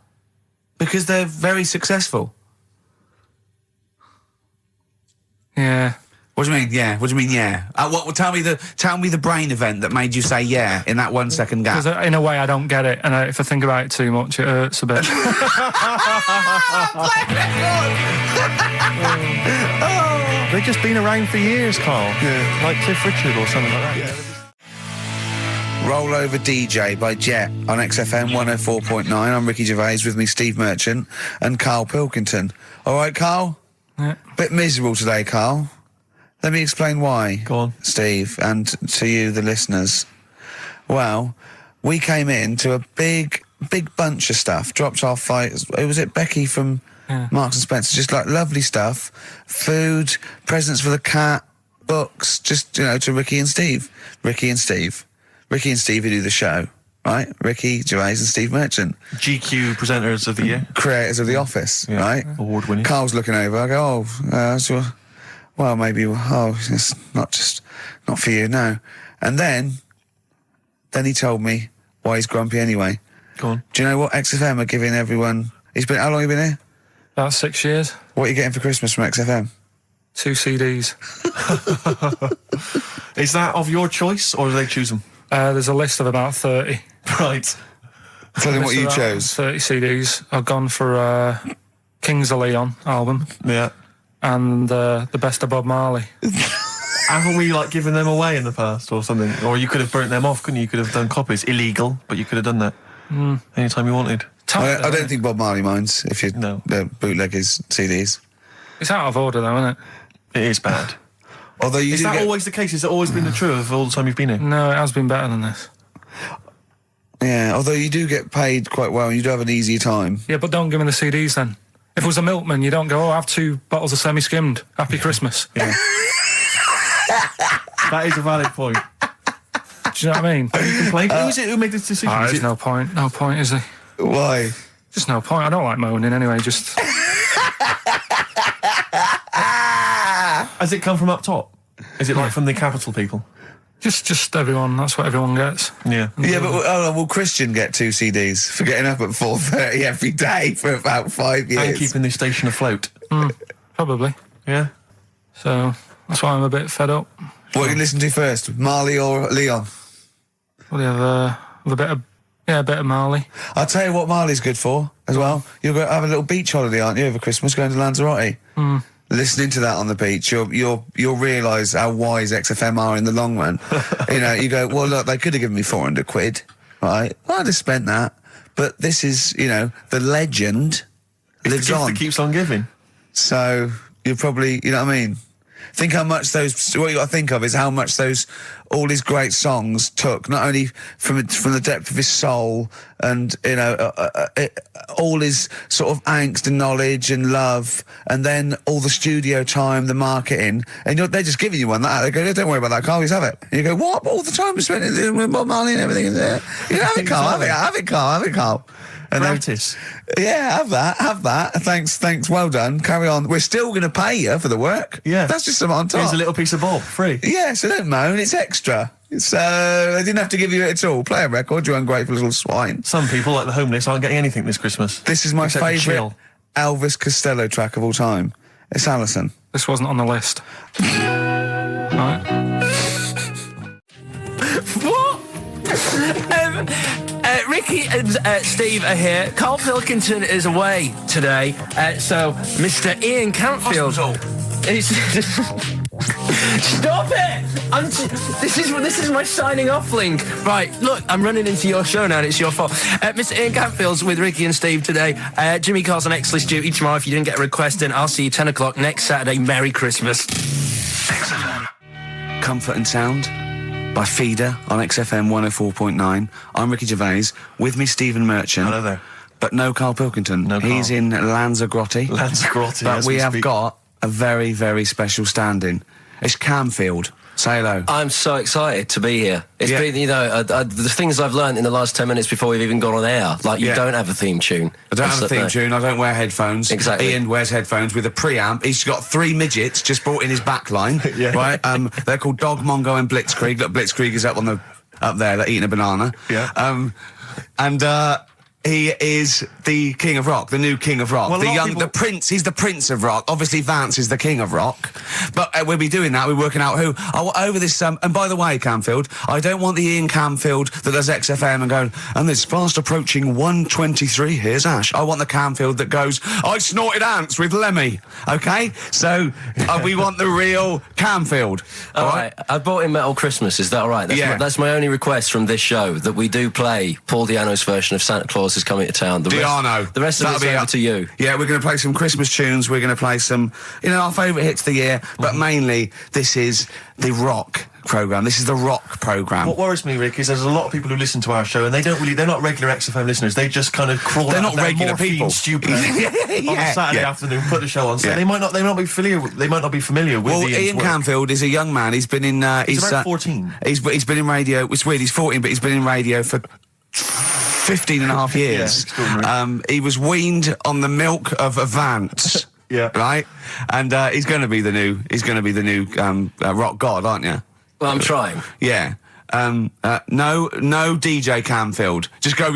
Because they're very successful. Yeah. What do you mean? Yeah. What do you mean? Yeah. Tell me the brain event that made you say yeah in that 1 second gap. Because in a way I don't get it, and if I think about it too much, it hurts a bit. They've just been around for years, Carl. Yeah. Like Cliff Richard or something like that. Yeah. Roll Over DJ by Jet on XFM 104.9. I'm Ricky Gervais, with me Steve Merchant and Karl Pilkington. All right, Karl? Yeah. Bit miserable today, Karl. Let me explain why. Go on. Steve, and to you, the listeners. Well, we came in to a big bunch of stuff. Dropped off, was it Becky from Marks and Spencer? Just like lovely stuff. Food, presents for the cat, books, just, to Ricky and Steve who do the show, right? Ricky Gervais and Steve Merchant. GQ presenters of the year. Creators of The Office, right? Award winning. Carl's looking over, I go, maybe, it's not for you, no. And then he told me why he's grumpy anyway. Go on. Do you know what XFM are giving everyone? How long have you been here? About 6 years. What are you getting for Christmas from XFM? 2 CDs. Is that of your choice, or do they choose them? There's a list of about 30. Right. Tell them what you chose. 30 CDs. I've gone for Kings of Leon album. Yeah. And the best of Bob Marley. Haven't we given them away in the past or something? Or you could have burnt them off, couldn't you? You could have done copies. Illegal, but you could have done that anytime you wanted. I don't think Bob Marley minds if you bootleg his CDs. It's out of order though, isn't it? It is bad. Although is that always the case? Has it always been the truth of all the time you've been here? No, it has been better than this. Yeah, although you do get paid quite well and you do have an easier time. Yeah, but don't give me the CDs then. If it was a milkman, you don't go, I have 2 bottles of semi-skimmed. Happy Christmas. Yeah. That is a valid point. Do you know what I mean? You complain? Who is it who made this decision? There's no point. No point, is there? Why? Just no point. I don't like moaning anyway, just... Has it come from up top? Is it from the capital people? Just everyone. That's what everyone gets. Yeah. Yeah, but will Christian get 2 CDs for getting up at 4:30 every day for about 5 years? And keeping this station afloat. Probably. Yeah. So that's why I'm a bit fed up. What do you listen to first, Marley or Leon? Well, you have a bit of Marley. I'll tell you what Marley's good for as well. You'll go have a little beach holiday, aren't you, over Christmas, going to Lanzarote? Listening to that on the beach, you'll realise how wise XFM are in the long run. You go, well, look, they could have given me 400 quid, right? I'd have spent that. But this is, the legend lives on. That keeps on giving. So you're probably, you know what I mean? Think how much what you got to think of is how much all his great songs took, not only from the depth of his soul and, all his sort of angst and knowledge and love, and then all the studio time, the marketing, and they're just giving you one like that. They go, don't worry about that, Carl, just have it. And you go, what? All the time we spent with Bob Marley and everything. You go, have it, Carl, have it, Carl. And Practice. Have that. Thanks, well done. Carry on. We're still going to pay you for the work. Yeah. That's just something on top. Here's a little piece of Bob, free. Yeah, so don't moan, it's extra. So, they didn't have to give you it at all. Play a record, you ungrateful little swine. Some people, like the homeless, aren't getting anything this Christmas. This is my favourite Elvis Costello track of all time. It's Alison. This wasn't on the list. Right. What? Ricky and Steve are here. Karl Pilkington is away today, so Mr. Ian Camfield is... Stop it! This is my signing off link. Right, look, I'm running into your show now and it's your fault. Mr. Ian Camfield's with Ricky and Steve today. Jimmy Carr's on X-List duty tomorrow. If you didn't get a request in, I'll see you 10 o'clock next Saturday. Merry Christmas. XFM. Comfort and Sound by Feeder on XFM 104.9. I'm Ricky Gervais. With me, Stephen Merchant. Hello there. But no Karl Pilkington. No He's in Lanzarote. Lanzarote, but we have got a very, very special stand-in. It's Camfield. Say hello. I'm so excited to be here. It's been, you know, the things I've learned in the last 10 minutes before we've even gone on air. Like, you don't have a theme tune. I don't have a theme tune. I don't wear headphones. Exactly. Ian wears headphones with a preamp. He's got 3 midgets just brought in his back line. Right? They're called Dog, Mongo and Blitzkrieg. Look, Blitzkrieg is up there. They're eating a banana. Yeah. He is the king of rock, the new king of rock. Well, the prince, he's the prince of rock. Obviously, Vance is the king of rock. But we'll be doing that, we're working out who. Over this, and by the way, Camfield, I don't want the Ian Camfield that does XFM and going, and there's fast approaching 1:23, here's Ash. I want the Camfield that goes, I snorted ants with Lemmy. Okay? So, we want the real Camfield. All right. I bought in Metal Christmas, is that all right? That's my only request from this show, that we do play Paul Di'Anno's version of Santa Claus is Coming to Town. The rest of it's over to you. Yeah, we're going to play some Christmas tunes. We're going to play some, our favourite hits of the year. But mainly, this is the rock programme. This is the rock programme. What worries me, Rick, is there's a lot of people who listen to our show and they're not regular XFM listeners. They just kind of crawl They're out not regular people. Stupid on a Saturday afternoon, put the show on. So they might not be familiar with Ian Camfield is a young man. He's been in... he's about 14. He's been in radio. It's weird, he's 14, but he's been in radio for 15 and a half years. He was weaned on the milk of a Vance. Right? And he's going to be the new rock god, aren't you? Well, I'm trying. Yeah. No DJ Camfield. Just go,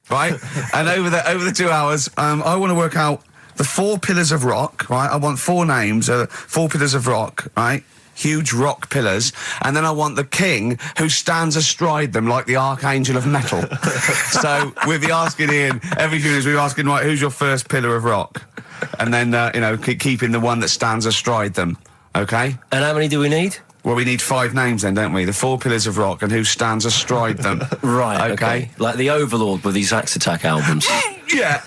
right? And over the 2 hours, I want to work out the 4 pillars of rock, right? I want 4 names, 4 pillars of rock, right? Huge rock pillars, and then I want the king who stands astride them like the archangel of metal. So we'll be asking Ian every few minutes. We're asking, right, who's your first pillar of rock, and then keeping the one that stands astride them. Okay. And how many do we need? Well, we need 5 names then, don't we? The 4 pillars of rock and who stands astride them. Right. Okay. Like the Overlord with these Axe Attack albums. Yeah.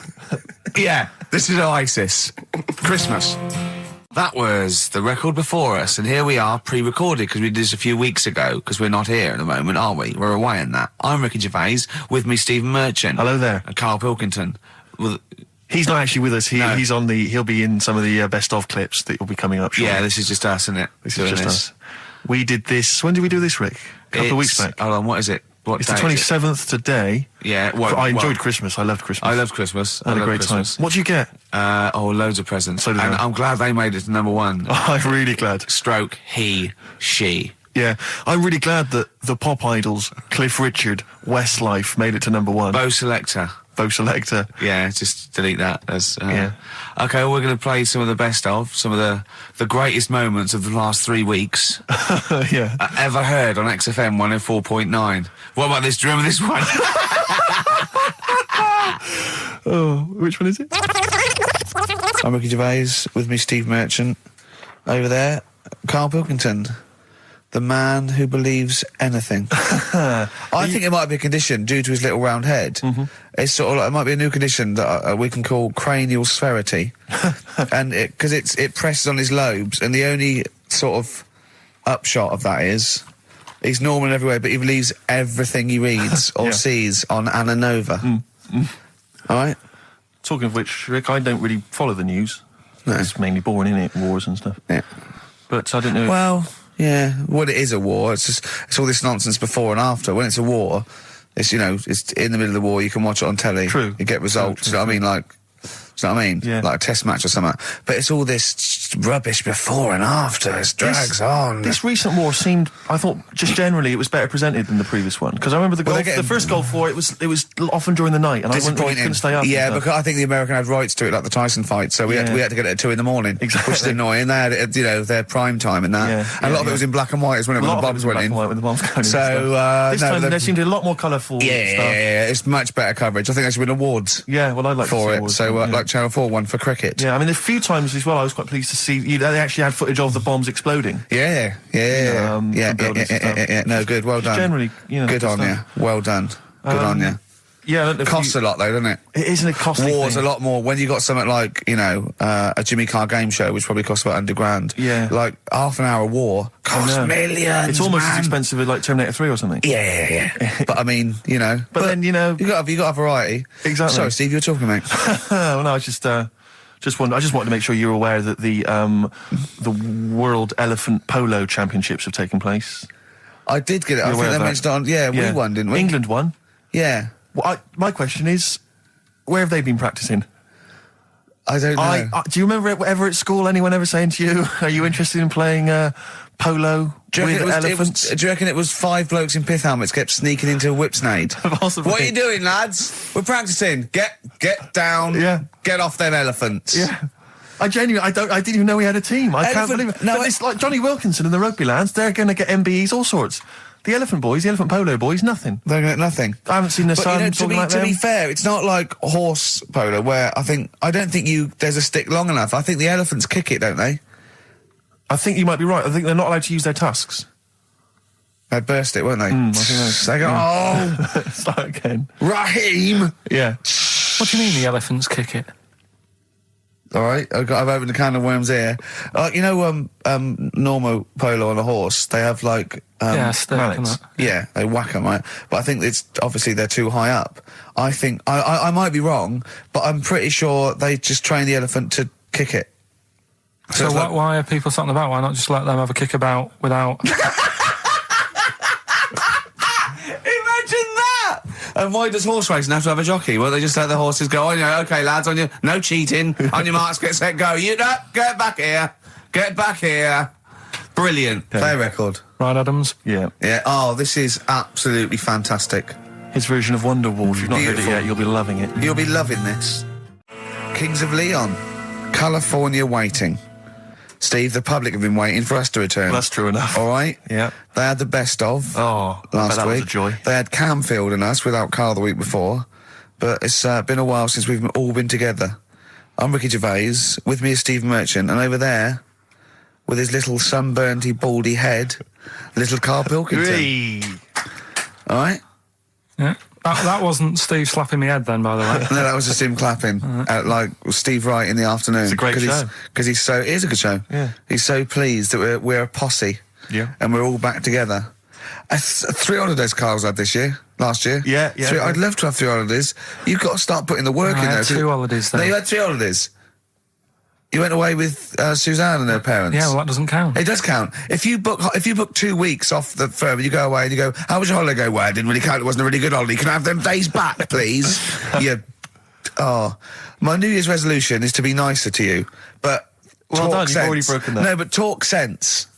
This is Oasis. Christmas. That was the record before us, and here we are, pre-recorded, because we did this a few weeks ago, because we're not here at the moment, are we? We're away in that. I'm Ricky Gervais, with me Stephen Merchant. Hello there. And Karl Pilkington. He's not actually with us. He'll be in some of the best of clips that will be coming up shortly. Yeah, this is just us, isn't it? This is just us. We did this, when did we do this, Rick? A couple of weeks back. Hold on, what is it? It's the 27th today. Yeah. I enjoyed Christmas. I loved Christmas. I loved Christmas. I had a great time. What did you get? Loads of presents. So did I. I'm glad they made it to number 1. Oh, I'm really glad. Stroke, he, she. Yeah. I'm really glad that the pop idols, Cliff Richard, Westlife, made it to number 1. Bo Selector. Yeah, just delete that. Okay, well, we're going to play some of the best of, some of the greatest moments of the last 3 weeks. Yeah. Ever heard on XFM 104.9. What about this? Do you remember this one? Oh, which one is it? I'm Ricky Gervais, with me Steve Merchant. Over there, Karl Pilkington. The man who believes anything. I think it might be a condition due to his little round head. Mm-hmm. It's sort of like, it might be a new condition that we can call cranial spherity, and because it presses on his lobes, and the only sort of upshot of that is he's normal in every way, but he believes everything he reads or sees on Anna Nova. All right. Talking of which, Rick, I don't really follow the news. No. It's mainly boring, isn't it? Wars and stuff. Yeah. But I don't know. Well. Yeah, well, it is a war. It's all this nonsense before and after. When it's a war, it's it's in the middle of the war. You can watch it on telly. True. You get results. True. You know what I mean? Like, you know what I mean? Yeah. Like a test match or something. But it's all this just rubbish before and after. It drags on. This recent war seemed, I thought, just generally it was better presented than the previous one. Because I remember the first Gulf War, it was often during the night, and I couldn't stay up. Yeah, because I think the American had rights to it, like the Tyson fight, so we had to get it at 2 in the morning, exactly. Which is annoying. They had it at, their prime time and that. And a lot of it was in black and white as well, when the bombs went in. When the bombs going in. So, this time there seemed to be a lot more colourful stuff. Yeah, it's much better coverage. I think they should win awards. Yeah, well, I'd like for to see it. awards, So, like Channel 4 won for cricket. Yeah, I mean, a few times as well, I was quite pleased to see they actually had footage of the bombs exploding. Yeah. No, good. Well done. Generally, good on you. Well done. Good on you. Yeah, it costs a lot though, doesn't it? It isn't a costly War's thing. a lot more when you got something like a Jimmy Carr game show, which probably costs about $100,000. Yeah, like half an hour war costs millions. It's almost as expensive as like Terminator 3 or something. Yeah. But I mean, But then you got to have variety. Exactly. Sorry, Steve, you were talking, mate. Well, no, I just wanted to make sure you were aware that the World Elephant Polo Championships have taken place. I did get it. I think they mentioned it on. Yeah, we won, didn't we? England won. Yeah. Well, my question is, where have they been practicing? I don't know. Do you remember ever at school anyone ever saying to you, "Are you interested in playing polo with elephants?" Do you reckon it was 5 blokes in pith helmets kept sneaking into a whipsnade? Possibly. What are you doing, lads? We're practicing. Get down. Yeah. Get off them elephants. Yeah. I didn't even know we had a team. I can't believe it. No, but it's like Johnny Wilkinson and the rugby lads. They're going to get MBEs, all sorts. The elephant polo boys, nothing. They're going to get nothing. I haven't seen the sun talking like them. To be fair, it's not like horse polo where I don't think there's a stick long enough. I think the elephants kick it, don't they? I think you might be right. I think they're not allowed to use their tusks. They burst it, weren't they? I think they go, start again. Raheem! Yeah. What do you mean the elephants kick it? All right, I've opened a can of worms here. Normal polo on a horse, they have like mallets. Yeah, they whack them, right? But I think it's obviously they're too high up. I think I might be wrong, but I'm pretty sure they just train the elephant to kick it. So why are people something about? Why not just let them have a kick about without? And why does horse racing have to have a jockey? Well, they just let the horses go, okay, lads, on you, no cheating, on your marks, get set, go. Get back here. Get back here. Brilliant. Yeah. Play record. Right, Adams? Yeah. Yeah. Oh, this is absolutely fantastic. His version of Wonderwall. If you've not heard it yet, you'll be loving it. You'll be loving this. Kings of Leon. California Waiting. Steve, the public have been waiting for us to return. Well, that's true enough. All right? Yeah. They had the best of last that week. Was a joy. They had Camfield and us without Karl the week before. But it's been a while since we've all been together. I'm Ricky Gervais. With me is Steve Merchant. And over there, with his little sunburnt-y, baldy head, little Karl Pilkington. All right? Yeah. That wasn't Steve slapping me head then, by the way. No, that was just him clapping at, like, Steve Wright in the afternoon. It's a great show. Because it is a good show. Yeah. He's so pleased that we're a posse. Yeah. And we're all back together. 3 holidays Carl's had last year. Yeah. I'd love to have 3 holidays. You've got to start putting the work in there. I had 2 holidays though. No, you had 3 holidays. You went away with Suzanne and her parents. Yeah, well, that doesn't count. It does count. If you book 2 weeks off the firm, you go away and you go, how was your holiday? Go, well, it didn't really count. It wasn't a really good holiday. Can I have them days back, please? My New Year's resolution is to be nicer to you, but well done, you've already broken that. No, but talk sense.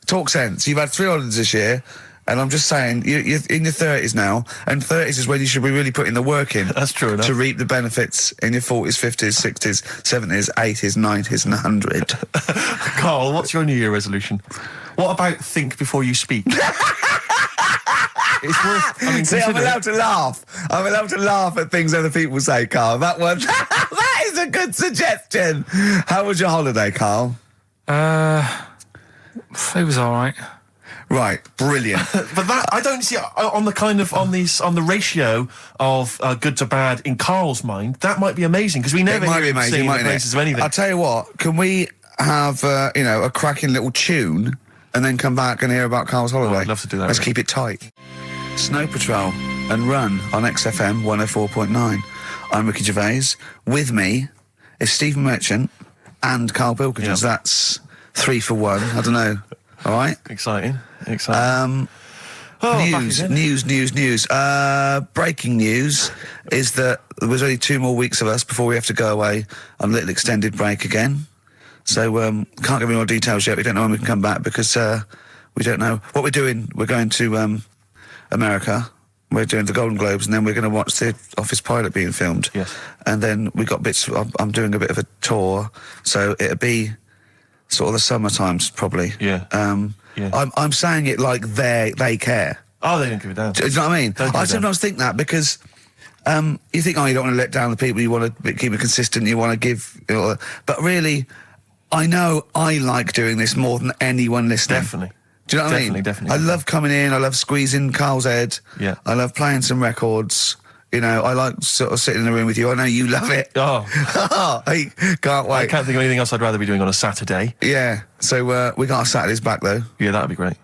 Talk sense. You've had 3 holidays this year. And I'm just saying, you're in your 30s now, and 30s is when you should be really putting the work in. That's true enough. To reap the benefits in your 40s, 50s, 60s, 70s, 80s, 90s, and 100. Karl, what's your New Year resolution? What about think before you speak? It's worth... See, I'm allowed to laugh. I'm allowed to laugh at things other people say, Karl. That is a good suggestion. How was your holiday, Karl? It was all right. Right, brilliant. But that I don't see on the ratio of good to bad in Karl's mind. That might be amazing because we never hear him sing the praises of anything. I'll tell you what. Can we have a cracking little tune and then come back and hear about Karl's holiday? I'd love to do that. Let's keep it tight. Snow Patrol and Run on XFM 104.9. I'm Ricky Gervais. With me is Steve Merchant and Karl Pilkington. Yep. That's 3 for 1. I don't know. All right. Exciting. News. Breaking news is that there was only 2 more weeks of us before we have to go away on a little extended break again. So, can't give any more details yet. We don't know when we can come back because, we don't know what we're doing. We're going to, America. We're doing the Golden Globes, and then we're going to watch the Office pilot being filmed. Yes. And then we got bits. I'm doing a bit of a tour, so it'll be sort of the summer times probably. Yeah. I'm saying it like they care. Oh, they don't give a damn. Do you know what I mean? I sometimes think that because you think, oh, you don't want to let down the people. You want to keep it consistent. You want to give, but really, I know I like doing this more than anyone listening. Definitely. Do you know what I mean? Definitely. I love coming in. I love squeezing Carl's head. Yeah. I love playing some records. You know, I like sort of sitting in the room with you. I know you love it. Oh. I can't wait. I can't think of anything else I'd rather be doing on a Saturday. Yeah. So we got our Saturdays back though. Yeah, that'd be great.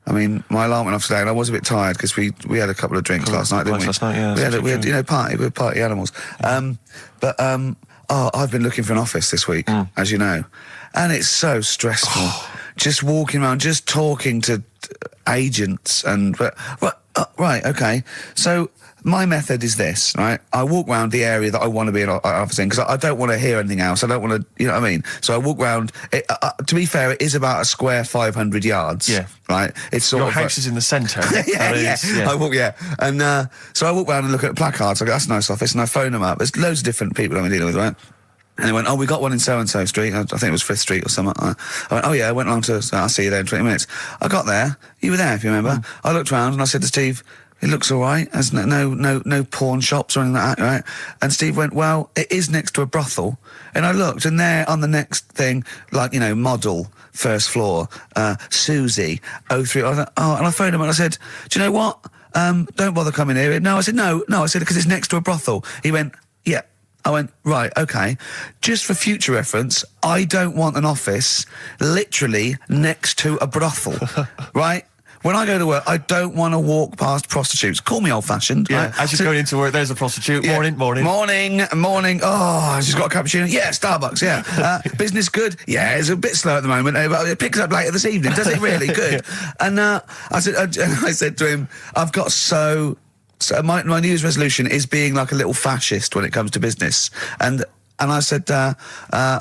I mean, my alarm went off today, and I was a bit tired because we had a couple of drinks last night, didn't we? Last night, yeah. We had party. We were party animals. I've been looking for an office this week, as you know, and it's so stressful. Just walking around, just talking to agents and... right, okay. So my method is this, right? I walk around the area that I want to be in office in, because I don't want to hear anything else. I don't want to... You know what I mean? So I walk around... to be fair, it is about a square 500 yards. Yeah. Right? It's sort Your of... house is in the centre. yeah. I walk, And so I walk around and look at placards. I go, that's a nice office. And I phone them up. There's loads of different people I'm dealing with, right? And they went, oh, we got one in so-and-so street. I think it was 5th Street or something. I went, oh, yeah, I went along to... I'll see you there in 20 minutes. I got there. You were there, if you remember. I looked around and I said to Steve, it looks all right. There's no pawn shops or anything like that, right? And Steve went, well, it is next to a brothel. And I looked, and there on the next thing, like, you know, model, first floor, Susie, 03. I thought, and I phoned him and I said, do you know what? Don't bother coming here. No, I said, no. I said, because it's next to a brothel. He went, yeah. I went, right, okay. Just for future reference, I don't want an office literally next to a brothel, right? When I go to work, I don't want to walk past prostitutes. Call me old-fashioned. Yeah, right? as you're going into work, there's a prostitute. Yeah. Morning. Oh, she's got a cappuccino. Yeah, Starbucks, yeah. Business good? Yeah, it's a bit slow at the moment, but it picks up later this evening. Does it really? Good. And I said to him, I've got So my New Year's resolution is being like a little fascist when it comes to business. And I said,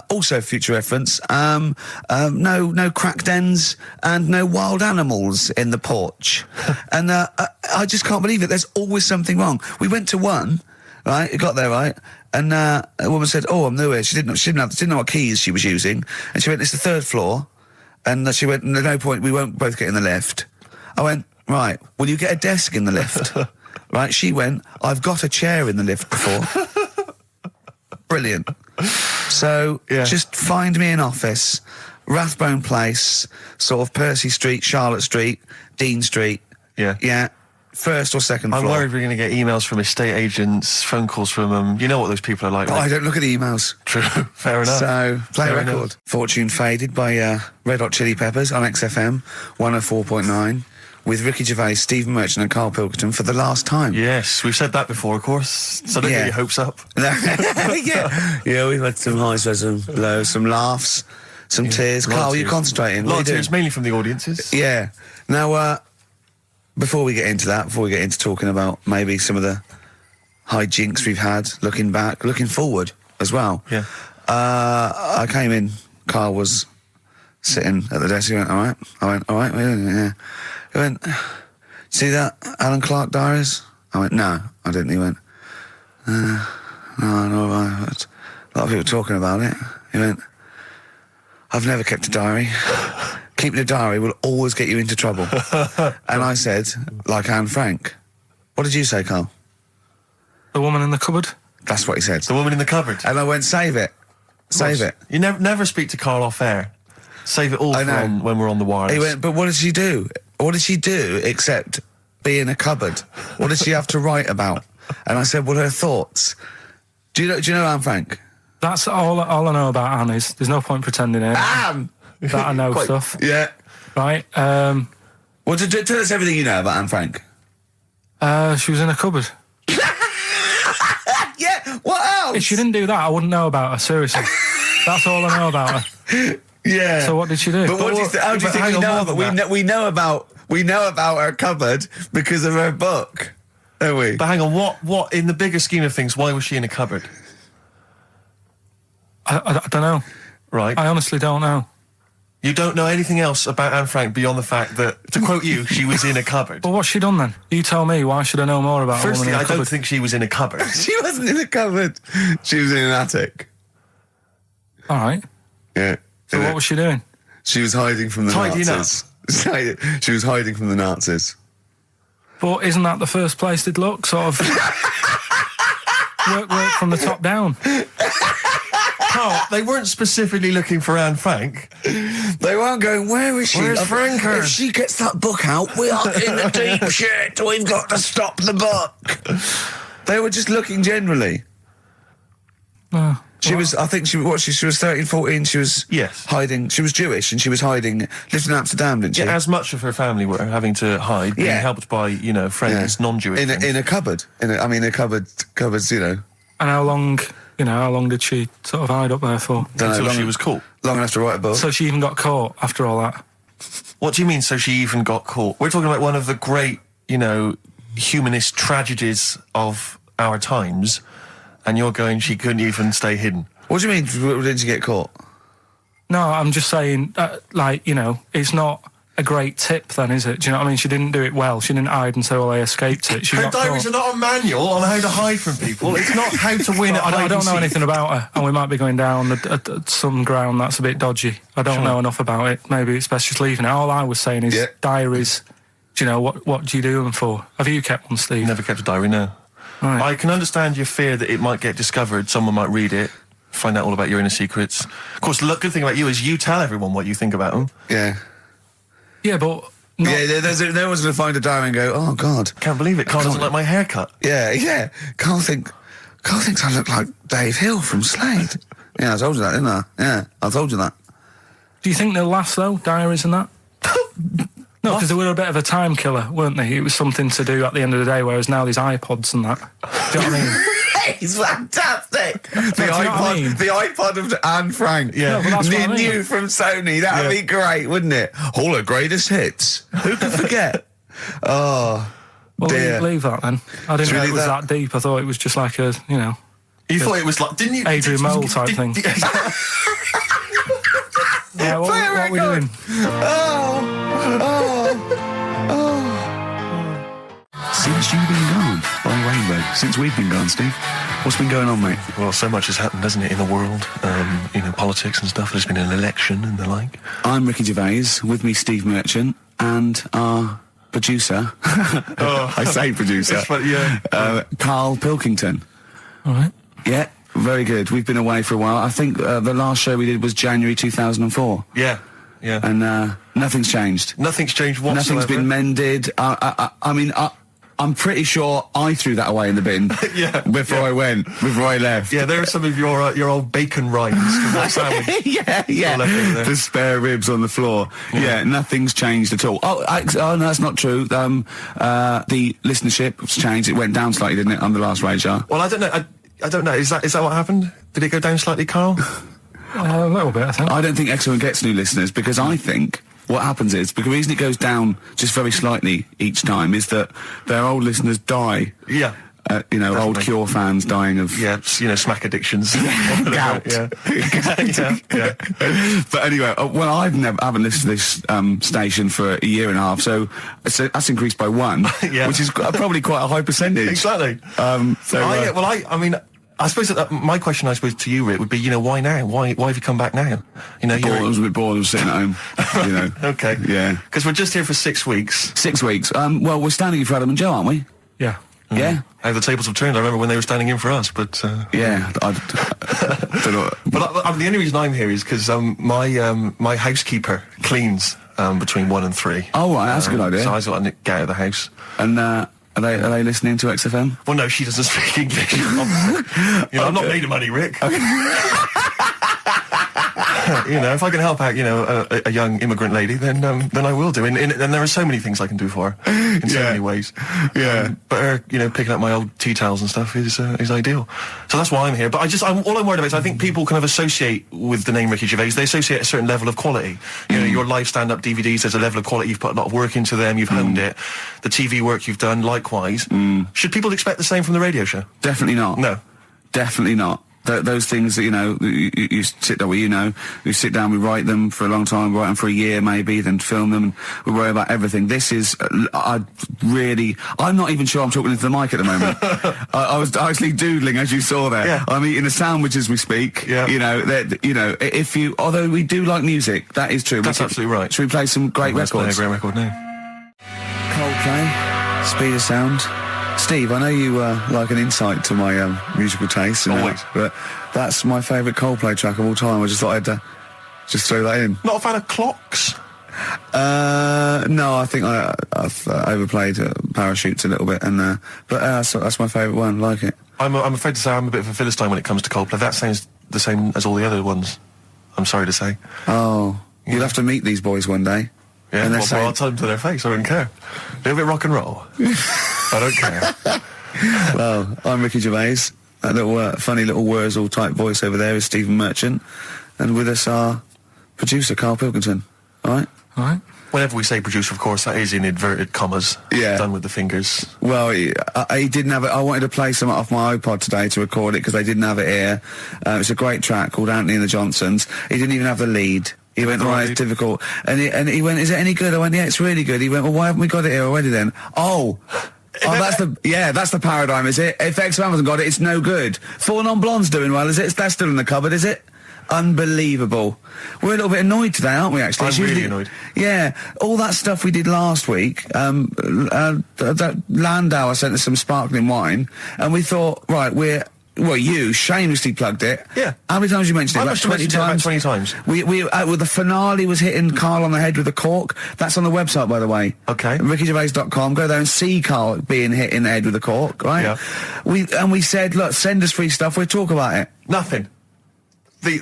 also future reference, no crack dens and no wild animals in the porch. And I just can't believe it. There's always something wrong. We went to one, right? It got there, right? And a woman said, oh, I'm new here. She didn't know what keys she was using. And she went, it's the 3rd floor. And she went, no point, we won't both get in the lift. I went, right, will you get a desk in the lift? Right, she went, I've got a chair in the lift before. Brilliant. So, just find me an office, Rathbone Place, sort of Percy Street, Charlotte Street, Dean Street. Yeah. Yeah. 1st or 2nd floor. I'm worried we're going to get emails from estate agents, phone calls from them. You know what those people are like. Oh, I don't look at the emails. True. Fair enough. So, play a record. Enough. Fortune Faded by Red Hot Chili Peppers on XFM 104.9. With Ricky Gervais, Stephen Merchant and Karl Pilkington for the last time. Yes, we've said that before, of course, so don't get your hopes up. Yeah, we've had some highs, some lows, some laughs, some tears. Karl, you concentrating? A lot of tears, mainly from the audiences. Yeah. Now, before we get into talking about maybe some of the hijinks we've had, looking back, looking forward as well. Yeah. I came in, Karl was sitting at the desk, he went, all right? I went, all right, yeah. He went, see that Alan Clark diaries? I went, no, I didn't. He went, no, a lot of people talking about it. He went, I've never kept a diary. Keeping a diary will always get you into trouble. And I said, like Anne Frank. What did you say, Karl? The woman in the cupboard? That's what he said. The woman in the cupboard. And I went, save it. Save it. You never speak to Karl off air. Save it all from when we're on the wireless. He went, but what did she do? What did she do except be in a cupboard? What did she have to write about? And I said, well, her thoughts. Do you know Anne Frank? That's all I know about Anne is there's no point pretending it. Anne! That I know stuff. Yeah. Right. Well, tell us everything you know about Anne Frank. She was in a cupboard. Yeah, what else? If she didn't do that, I wouldn't know about her, seriously. That's all I know about her. Yeah. So what did she do? But how do you think we know about we know about her cupboard because of her book, don't we? But hang on, what in the bigger scheme of things, why was she in a cupboard? I don't know. Right. I honestly don't know. You don't know anything else about Anne Frank beyond the fact that, to quote you, she was in a cupboard. Well, what's she done then? You tell me. Why should I know more about Firstly, a woman in a cupboard? I don't think she was in a cupboard. She wasn't in a cupboard. She was in an attic. All right. Yeah. So what was she doing? She was hiding from the Nazis. She was hiding from the Nazis. But isn't that the first place they'd look? Sort of work from the top down. Carl, they weren't specifically looking for Anne Frank. They weren't going, where is she? Where's Franker? If she gets that book out, we are in the deep shit. We've got to stop the book. They were just looking generally. She was 13, 14, she was hiding, she was Jewish and she was hiding, lived in Amsterdam, didn't she? Yeah, as much of her family were having to hide, being helped by, friends, non-Jewish friends. In a cupboard. Cupboards, And how long did she sort of hide up there for? Until she was caught. Long enough to write a book. So she even got caught after all that? What do you mean, so she even got caught? We're talking about one of the great, humanist tragedies of our times, and you're going, she couldn't even stay hidden. What do you mean, didn't she get caught? No, I'm just saying, it's not a great tip then, is it? Do you know what I mean? She didn't do it well. She didn't hide and say, well, I escaped it. Her diaries are not a manual on how to hide from people. It's not how to win at I don't know anything about her, and we might be going down some ground that's a bit dodgy. I don't know enough about it. Maybe it's best just leaving it. All I was saying is diaries, what do you do them for? Have you kept one, Steve? Never kept a diary, no. Right. I can understand your fear that it might get discovered, someone might read it, find out all about your inner secrets. Of course, the good thing about you is you tell everyone what you think about them. Yeah. Yeah, but... There was going to find a diary and go, oh, God. Can't believe it. Carl doesn't like my haircut. Yeah. Carl thinks I look like Dave Hill from Slade. Yeah, I told you that, didn't I? Yeah, I told you that. Do you think they'll last, though, diaries and that? No, because they were a bit of a time killer, weren't they? It was something to do at the end of the day, whereas now there's iPods and that. Do you know what I mean? It's fantastic. The iPod of Anne Frank. Yeah, no, that's what I mean. New from Sony. That'd be great, wouldn't it? All her greatest hits. Who could forget? Oh, well, dear. Leave that then. I didn't know it was that deep. I thought it was just like a, You thought it was like, didn't you? Adrian Mole type thing. Yeah, what are we doing? Since you've been gone, Rainbow. Since we've been gone, Steve. What's been going on, mate? Well, so much has happened, hasn't it, in the world? Politics and stuff. There's been an election and the like. I'm Ricky Gervais. With me, Steve Merchant, and our producer. I say producer. Karl Pilkington. All right. Yeah. Very good. We've been away for a while. I think the last show we did was January 2004. Yeah. And nothing's changed. Nothing's changed whatsoever. Nothing's been mended. I'm pretty sure I threw that away in the bin before I left. Yeah, there are some of your old bacon rinds from that sandwich. Yeah. The spare ribs on the floor. Yeah, nothing's changed at all. Oh, no, that's not true. The listenership's changed. It went down slightly, didn't it, on the last radio show? Well, I don't know. I don't know. Is that what happened? Did it go down slightly, Carl? A little bit, I think. I don't think XFM gets new listeners because I think what happens is, because the reason it goes down just very slightly each time is that their old listeners die. Yeah. Definitely. Old Cure fans dying of... Yeah, smack addictions. Gout. Yeah. But anyway, I haven't listened to this station for a year and a half, so that's increased by 1, which is probably quite a high percentage. Exactly. I suppose that my question, to you, Rick, would be, why now? Why have you come back now? I was a bit bored of sitting at home. Okay. Yeah. Because we're just here for 6 weeks. 6 weeks. Well, we're standing in for Adam and Joe, aren't we? Yeah. Yeah. How the tables have turned. I remember when they were standing in for us, but... Yeah. I don't know. But the only reason I'm here is because my housekeeper cleans between 1 and 3. Oh, right, that's a good idea. So I just got to get out of the house. And, Are they listening to XFM? Well, no, she doesn't speak English. I'm not made of money, Rick. Okay. If I can help out, a young immigrant lady, then I will do. And there are so many things I can do for her in so many ways. Yeah. But her, picking up my old tea towels and stuff is ideal. So that's why I'm here. But all I'm worried about is I think people kind of associate with the name Ricky Gervais. They associate a certain level of quality. Your live stand-up DVDs, there's a level of quality. You've put a lot of work into them. You've honed it. The TV work you've done, likewise. Should people expect the same from the radio show? Definitely not. No. Definitely not. Those things that, you sit down, we sit down, we write them for a long time, write them for a year maybe, then film them, and we worry about everything. This is, I'm not even sure I'm talking into the mic at the moment. I was actually doodling, as you saw there. Yeah. I'm eating a sandwich as we speak. Yeah. Although we do like music, that is true. That's absolutely right. Should we play some great records? Let's play a great record now. Coldplay, Speed of Sound. Steve, I know you like an insight to my musical taste, but that's my favourite Coldplay track of all time. I just thought I'd just throw that in. Not a fan of clocks? No, I think I've overplayed Parachutes a little bit, and but that's my favourite one. Like it. I'm afraid to say I'm a bit of a Philistine when it comes to Coldplay. That sounds the same as all the other ones. I'm sorry to say. Oh, you'll have to meet these boys one day. Yeah, well, I'll tell them to their face. I don't care. A little bit rock and roll. I don't care. Well, I'm Ricky Gervais. That little funny little Wurzel type voice over there is Stephen Merchant, and with us our producer Karl Pilkington. All right. All right. Whenever we say producer, of course, that is in inverted commas. Yeah. Done with the fingers. Well, he didn't have it. I wanted to play some off my iPod today to record it because they didn't have it here. It's a great track called Anthony and the Johnsons. He didn't even have the lead. He went, right, it's difficult. And he went, is it any good? I went, yeah, it's really good. He went, well, why haven't we got it here already then? That's the paradigm, is it? If XFM hasn't got it, it's no good. Four Non-Blondes doing well, is it? That's still in the cupboard, is it? Unbelievable. We're a little bit annoyed today, aren't we, actually? I'm really annoyed. Yeah. All that stuff we did last week, that Landau sent us some sparkling wine, and we thought, right, you shamelessly plugged it. Yeah. How many times you mentioned it? About 20 times. About 20 times. The finale was hitting Karl on the head with a cork. That's on the website, by the way. Okay. RickyGervais.com. Go there and see Karl being hit in the head with a cork, right? Yeah. We said, look, send us free stuff. We'll talk about it. Nothing. The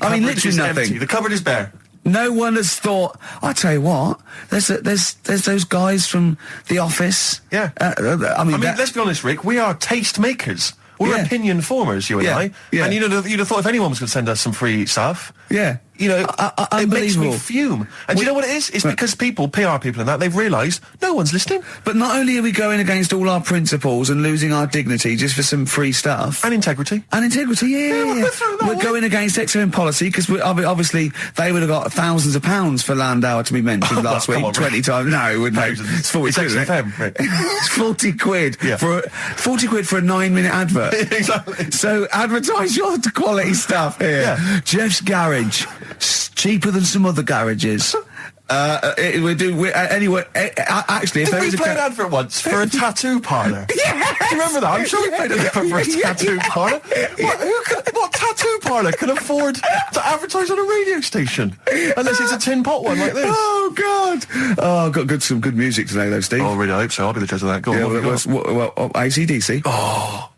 cupboard literally is nothing. empty. The cupboard is bare. No one has thought. I tell you what, there's those guys from The Office. Yeah. Let's be honest, Rick. We are taste makers. We're opinion formers, you and I. Yeah. And you'd have thought if anyone was going to send us some free stuff. Yeah. It makes me fume. And do you know what it is? It's because PR people and that, they've realised no one's listening. But not only are we going against all our principles and losing our dignity just for some free stuff. And integrity. Yeah. We're going against XFM policy because obviously they would have got thousands of pounds for Landau to be mentioned last week. 20 times. No, it wouldn't. It's 40 quid, isn't it? Right? It's 40 quid. Yeah. 40 quid for a 9-minute advert. Exactly. So advertise your quality stuff here. Yeah. Jeff's Garage. Cheaper than some other garages. Anyway, actually, if there is we play an advert once for a tattoo parlour? Yeah. Do you remember that? I'm sure we played an advert for a tattoo parlour. What tattoo parlour can afford to advertise on a radio station? Unless it's a tin pot one like this. Oh, God. Oh, got some good music today, though, Steve. Oh, really? I hope so. I'll be the judge of that. Go on. AC/DC. Oh.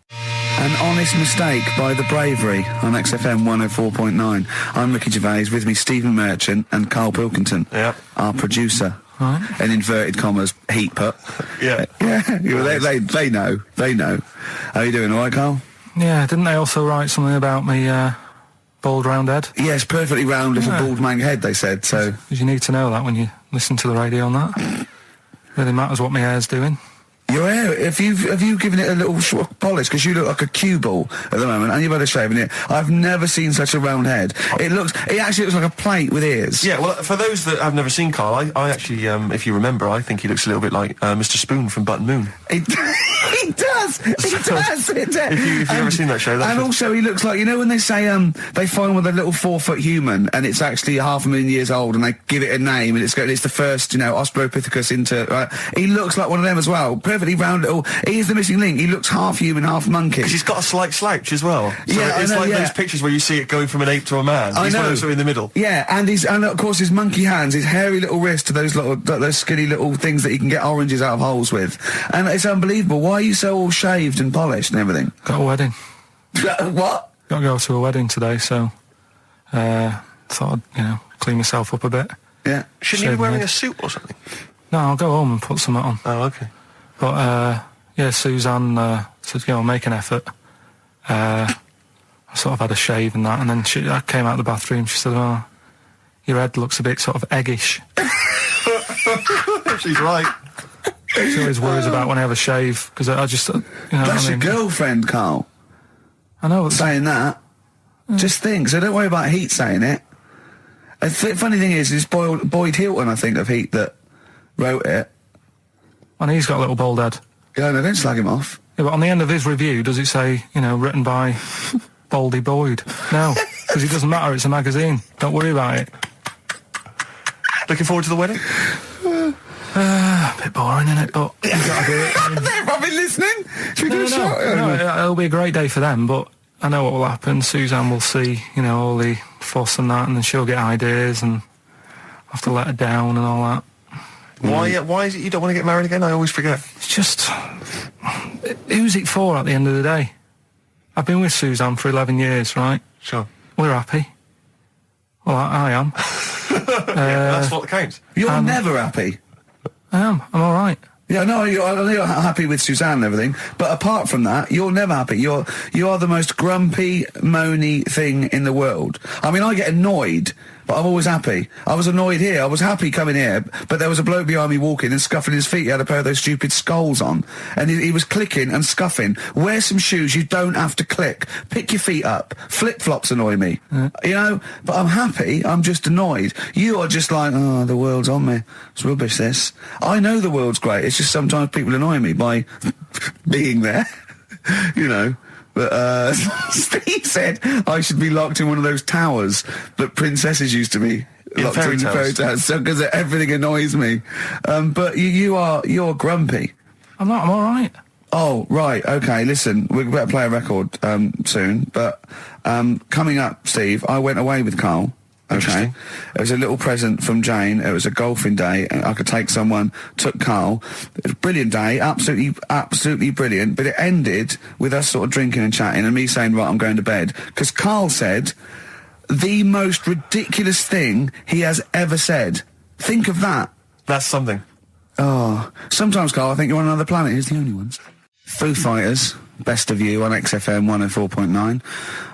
An Honest Mistake by The Bravery on XFM 104.9. I'm Ricky Gervais, with me Stephen Merchant and Karl Pilkington, our producer. In inverted commas, heat put. Yeah. They know. How are you doing, all right, Karl? Yeah, didn't they also write something about me, bald round head? Yes, perfectly round little bald man head, they said, so... Because you need to know that when you listen to the radio on that. Really matters what my hair's doing. Your hair, have you given it a little polish? Because you look like a cue ball at the moment, and you've had a shave in it. I've never seen such a round head. It actually looks like a plate with ears. Yeah, well, for those that have never seen Karl, I actually, if you remember, I think he looks a little bit like Mr. Spoon from Button Moon. He does. If you've never seen that show, and also he looks like, when they say they find with a little 4-foot human, and it's actually 500,000 years old, and they give it a name, and it's the first, Australopithecus into. Right? He looks like one of them as well. Perfectly round little. He is the missing link. He looks half human, half monkey. Because he's got a slight slouch as well. So it's those pictures where you see it going from an ape to a man. He's one of those in the middle. Yeah, and of course his monkey hands, his hairy little wrist to those skinny little things that you can get oranges out of holes with. And it's unbelievable. Why are you so all shaved and polished and everything? Got a wedding. What? Got to go to a wedding today, so thought I'd, clean myself up a bit. Yeah. Shouldn't you be wearing a suit or something? No, I'll go home and put something on. Oh, okay. But, Suzanne said, make an effort. I sort of had a shave and that, and then I came out of the bathroom, she said, oh, your head looks a bit sort of eggish. She's right. She always worries about when I have a shave, because I just, That's your girlfriend, Karl. I know. Saying that. Just think. So don't worry about Heat saying it. The funny thing is, it's Boyd Hilton, I think, of Heat that wrote it. And he's got a little bald head. Yeah, no, don't slag him off. Yeah, but on the end of his review, does it say, you know, written by Baldy Boyd? No, because it doesn't matter, it's a magazine. Don't worry about it. Looking forward to the wedding? A bit boring, isn't it? But you gotta do it. They've probably listening. Should we do a shot? No, it'll be a great day for them, but I know what will happen. Suzanne will see, you know, all the fuss and that, and then she'll get ideas and have to let her down and all that. Why is it you don't want to get married again? I always forget. It's just... who's it for at the end of the day? I've been with Suzanne for 11 years, right? Sure. We're happy. Well, I am. That's what counts. You're never happy. I am. I'm all right. Yeah, no, I know you're happy with Suzanne and everything, but apart from that, you're never happy. You are the most grumpy, moany thing in the world. I mean, I get annoyed, but I'm always happy. I was annoyed here. I was happy coming here, but there was a bloke behind me walking and scuffing his feet. He had a pair of those stupid skulls on, and he was clicking and scuffing. Wear some shoes. You don't have to click. Pick your feet up. Flip-flops annoy me. You know, but I'm happy. I'm just annoyed. You are just like, oh, the world's on me. It's rubbish, this. I know the world's great. It's just sometimes people annoy me by being there, you know. But Steve said I should be locked in one of those towers that princesses used to be locked in fairy tales, so because everything annoys me. But you're grumpy. I'm not. I'm all right. Oh, right. Okay. Listen, we better play a record soon. But coming up, Steve, I went away with Karl. Okay, it was a little present from Jane. It was a golfing day, and I could take someone. Took Karl. It was a brilliant day, absolutely brilliant. But it ended with us sort of drinking and chatting, and me saying, "Right, I'm going to bed," because Karl said the most ridiculous thing he has ever said. Think of that. That's something. Oh, sometimes, Karl, I think you're on another planet. Here's the only ones. Foo Fighters, Best of You on XFM 104.9.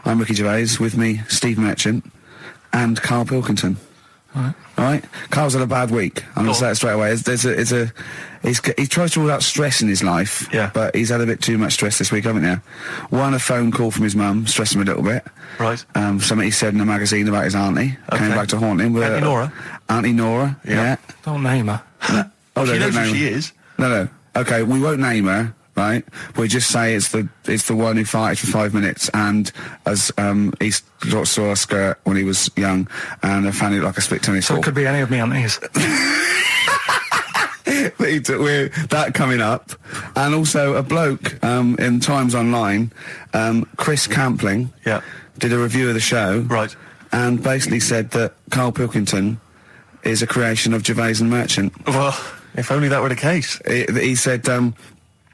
I'm Ricky Gervais. With me, Steve Merchant. And Karl Pilkington. All right. Karl's had a bad week. I'm going to say it straight away. He tries to rule out stress in his life. Yeah. But he's had a bit too much stress this week, haven't you? One, a phone call from his mum, stressed him a little bit. Right. Something he said in a magazine about his auntie. Okay. Came back to haunt him. Auntie Nora? Auntie Nora, yeah. Don't name her. No. Oh, she knows who she is. No. Okay, we won't name her. Right, we just say it's the one who farted for 5 minutes, and as he saw a skirt when he was young, and I found it like a split tennis ball. So it could be any of me aunties. We're that coming up, and also a bloke in Times Online, Chris Campling, did a review of the show, right, and basically said that Karl Pilkington is a creation of Gervais and Merchant. Well, if only that were the case. He said.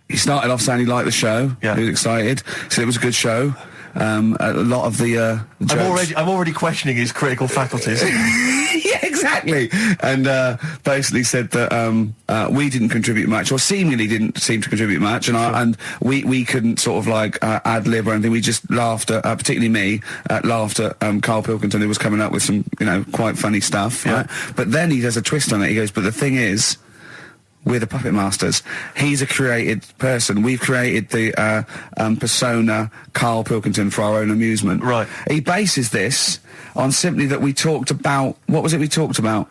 He started off saying he liked the show. Yeah. He was excited. Said it was a good show. A lot of the jokes. I'm already questioning his critical faculties. Yeah, exactly. And basically said that we didn't contribute much, or seemingly didn't seem to contribute much, and we couldn't sort of like ad lib or anything. We just laughed at, particularly me, laughed at Karl Pilkington, who was coming up with some, you know, quite funny stuff. Yeah. Right? But then he does a twist on it. He goes, but the thing is, we're the puppet masters. He's a created person. We've created the persona Karl Pilkington for our own amusement. Right. He bases this on simply that we talked about... What was it we talked about?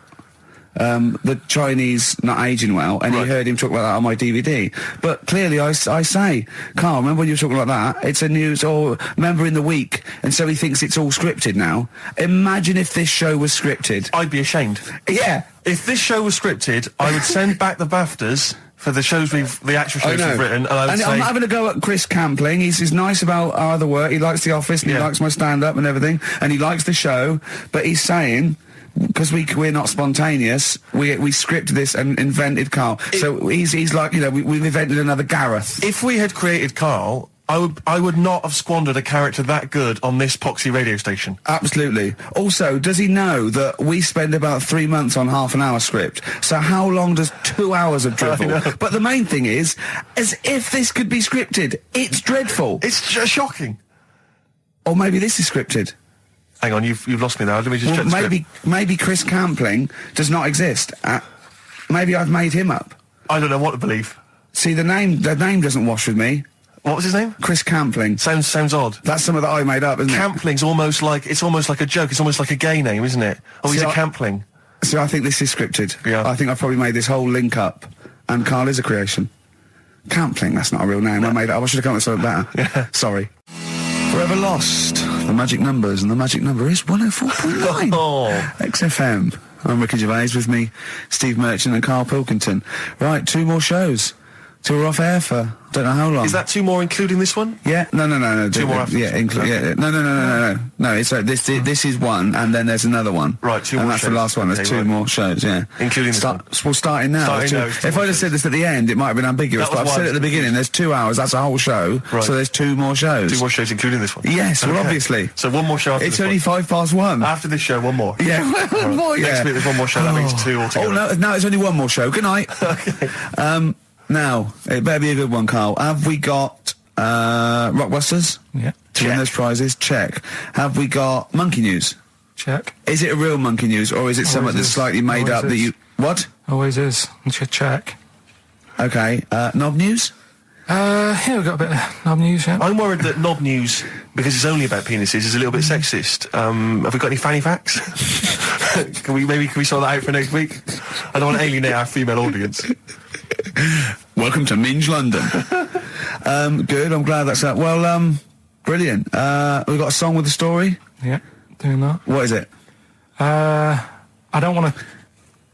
The Chinese not aging well, and he heard him talk about that on my DVD. But clearly I say, Karl, remember when you were talking about that? It's a news, or remember in the week, and so he thinks it's all scripted now. Imagine if this show was scripted. I'd be ashamed. Yeah. If this show was scripted, I would send back the BAFTAs for the shows the actual shows we've written, and I would say... I'm having a go at Chris Campling. He's nice about our other work. He likes The Office, and he likes my stand-up and everything, and he likes the show, but he's saying... Because we're not spontaneous, we scripted this and invented Karl. So he's like, you know, we've invented another Gareth. If we had created Karl, I would not have squandered a character that good on this poxy radio station. Absolutely. Also, does he know that we spend about 3 months on half an hour script? So how long does 2 hours of drivel? But the main thing is, as if this could be scripted, it's dreadful. It's shocking. Or maybe this is scripted. Hang on, you've lost me there. Let me just check the script. Maybe Chris Campling does not exist. Maybe I've made him up. I don't know what to believe. See, the name doesn't wash with me. What was his name? Chris Campling. Sounds odd. That's something that I made up, isn't Campling's almost like a joke. It's almost like a gay name, isn't it? Oh, he's a Campling. So I think this is scripted. Yeah. I think I've probably made this whole link up, and Karl is a creation. Campling, that's not a real name. No. I made it up. I should have come up with something better. Yeah. Sorry. Forever Lost. The magic numbers, and the magic number is 104.9. XFM. I'm Ricky Gervais, with me, Steve Merchant and Karl Pilkington. Right, 2 more shows. 2 are off air for don't know how long. Is that 2 more including this one? Yeah, no. 2 more after No. It's this is one, and then there's another one. Right, 2 more and that's shows. the last one. There's 2 more shows, yeah. Including this one. Well, starting now. If I'd have said this at the end, it might have been ambiguous, but I've said it at the beginning, there's 2 hours, that's a whole show, right. So there's 2 more shows. 2 more shows including this one? Yes, well, obviously. So 1 more show after it's this only one. 1:05. After this show, 1 more? Yeah, one more, yeah. Next week there's 1 more show, that means 2 altogether. Oh, no, it's only 1 more show. Good night. Okay. Now, it better be a good one, Karl. Have we got Rockbusters? Yeah. To win those prizes? Check. Have we got Monkey News? Check. Is it a real Monkey News, or is it something that's slightly made up that you... What? Always is. Check. Okay. Knob News? Yeah, we've got a bit of knob news, yeah. I'm worried that knob news, because it's only about penises, is a little bit sexist. Have we got any fanny facts? Can we sort that out for next week? I don't want to alienate our female audience. Welcome to Minge London. Good, I'm glad that's that. Well, brilliant. We've got a song with a story? Yeah, doing that. What is it? I don't want to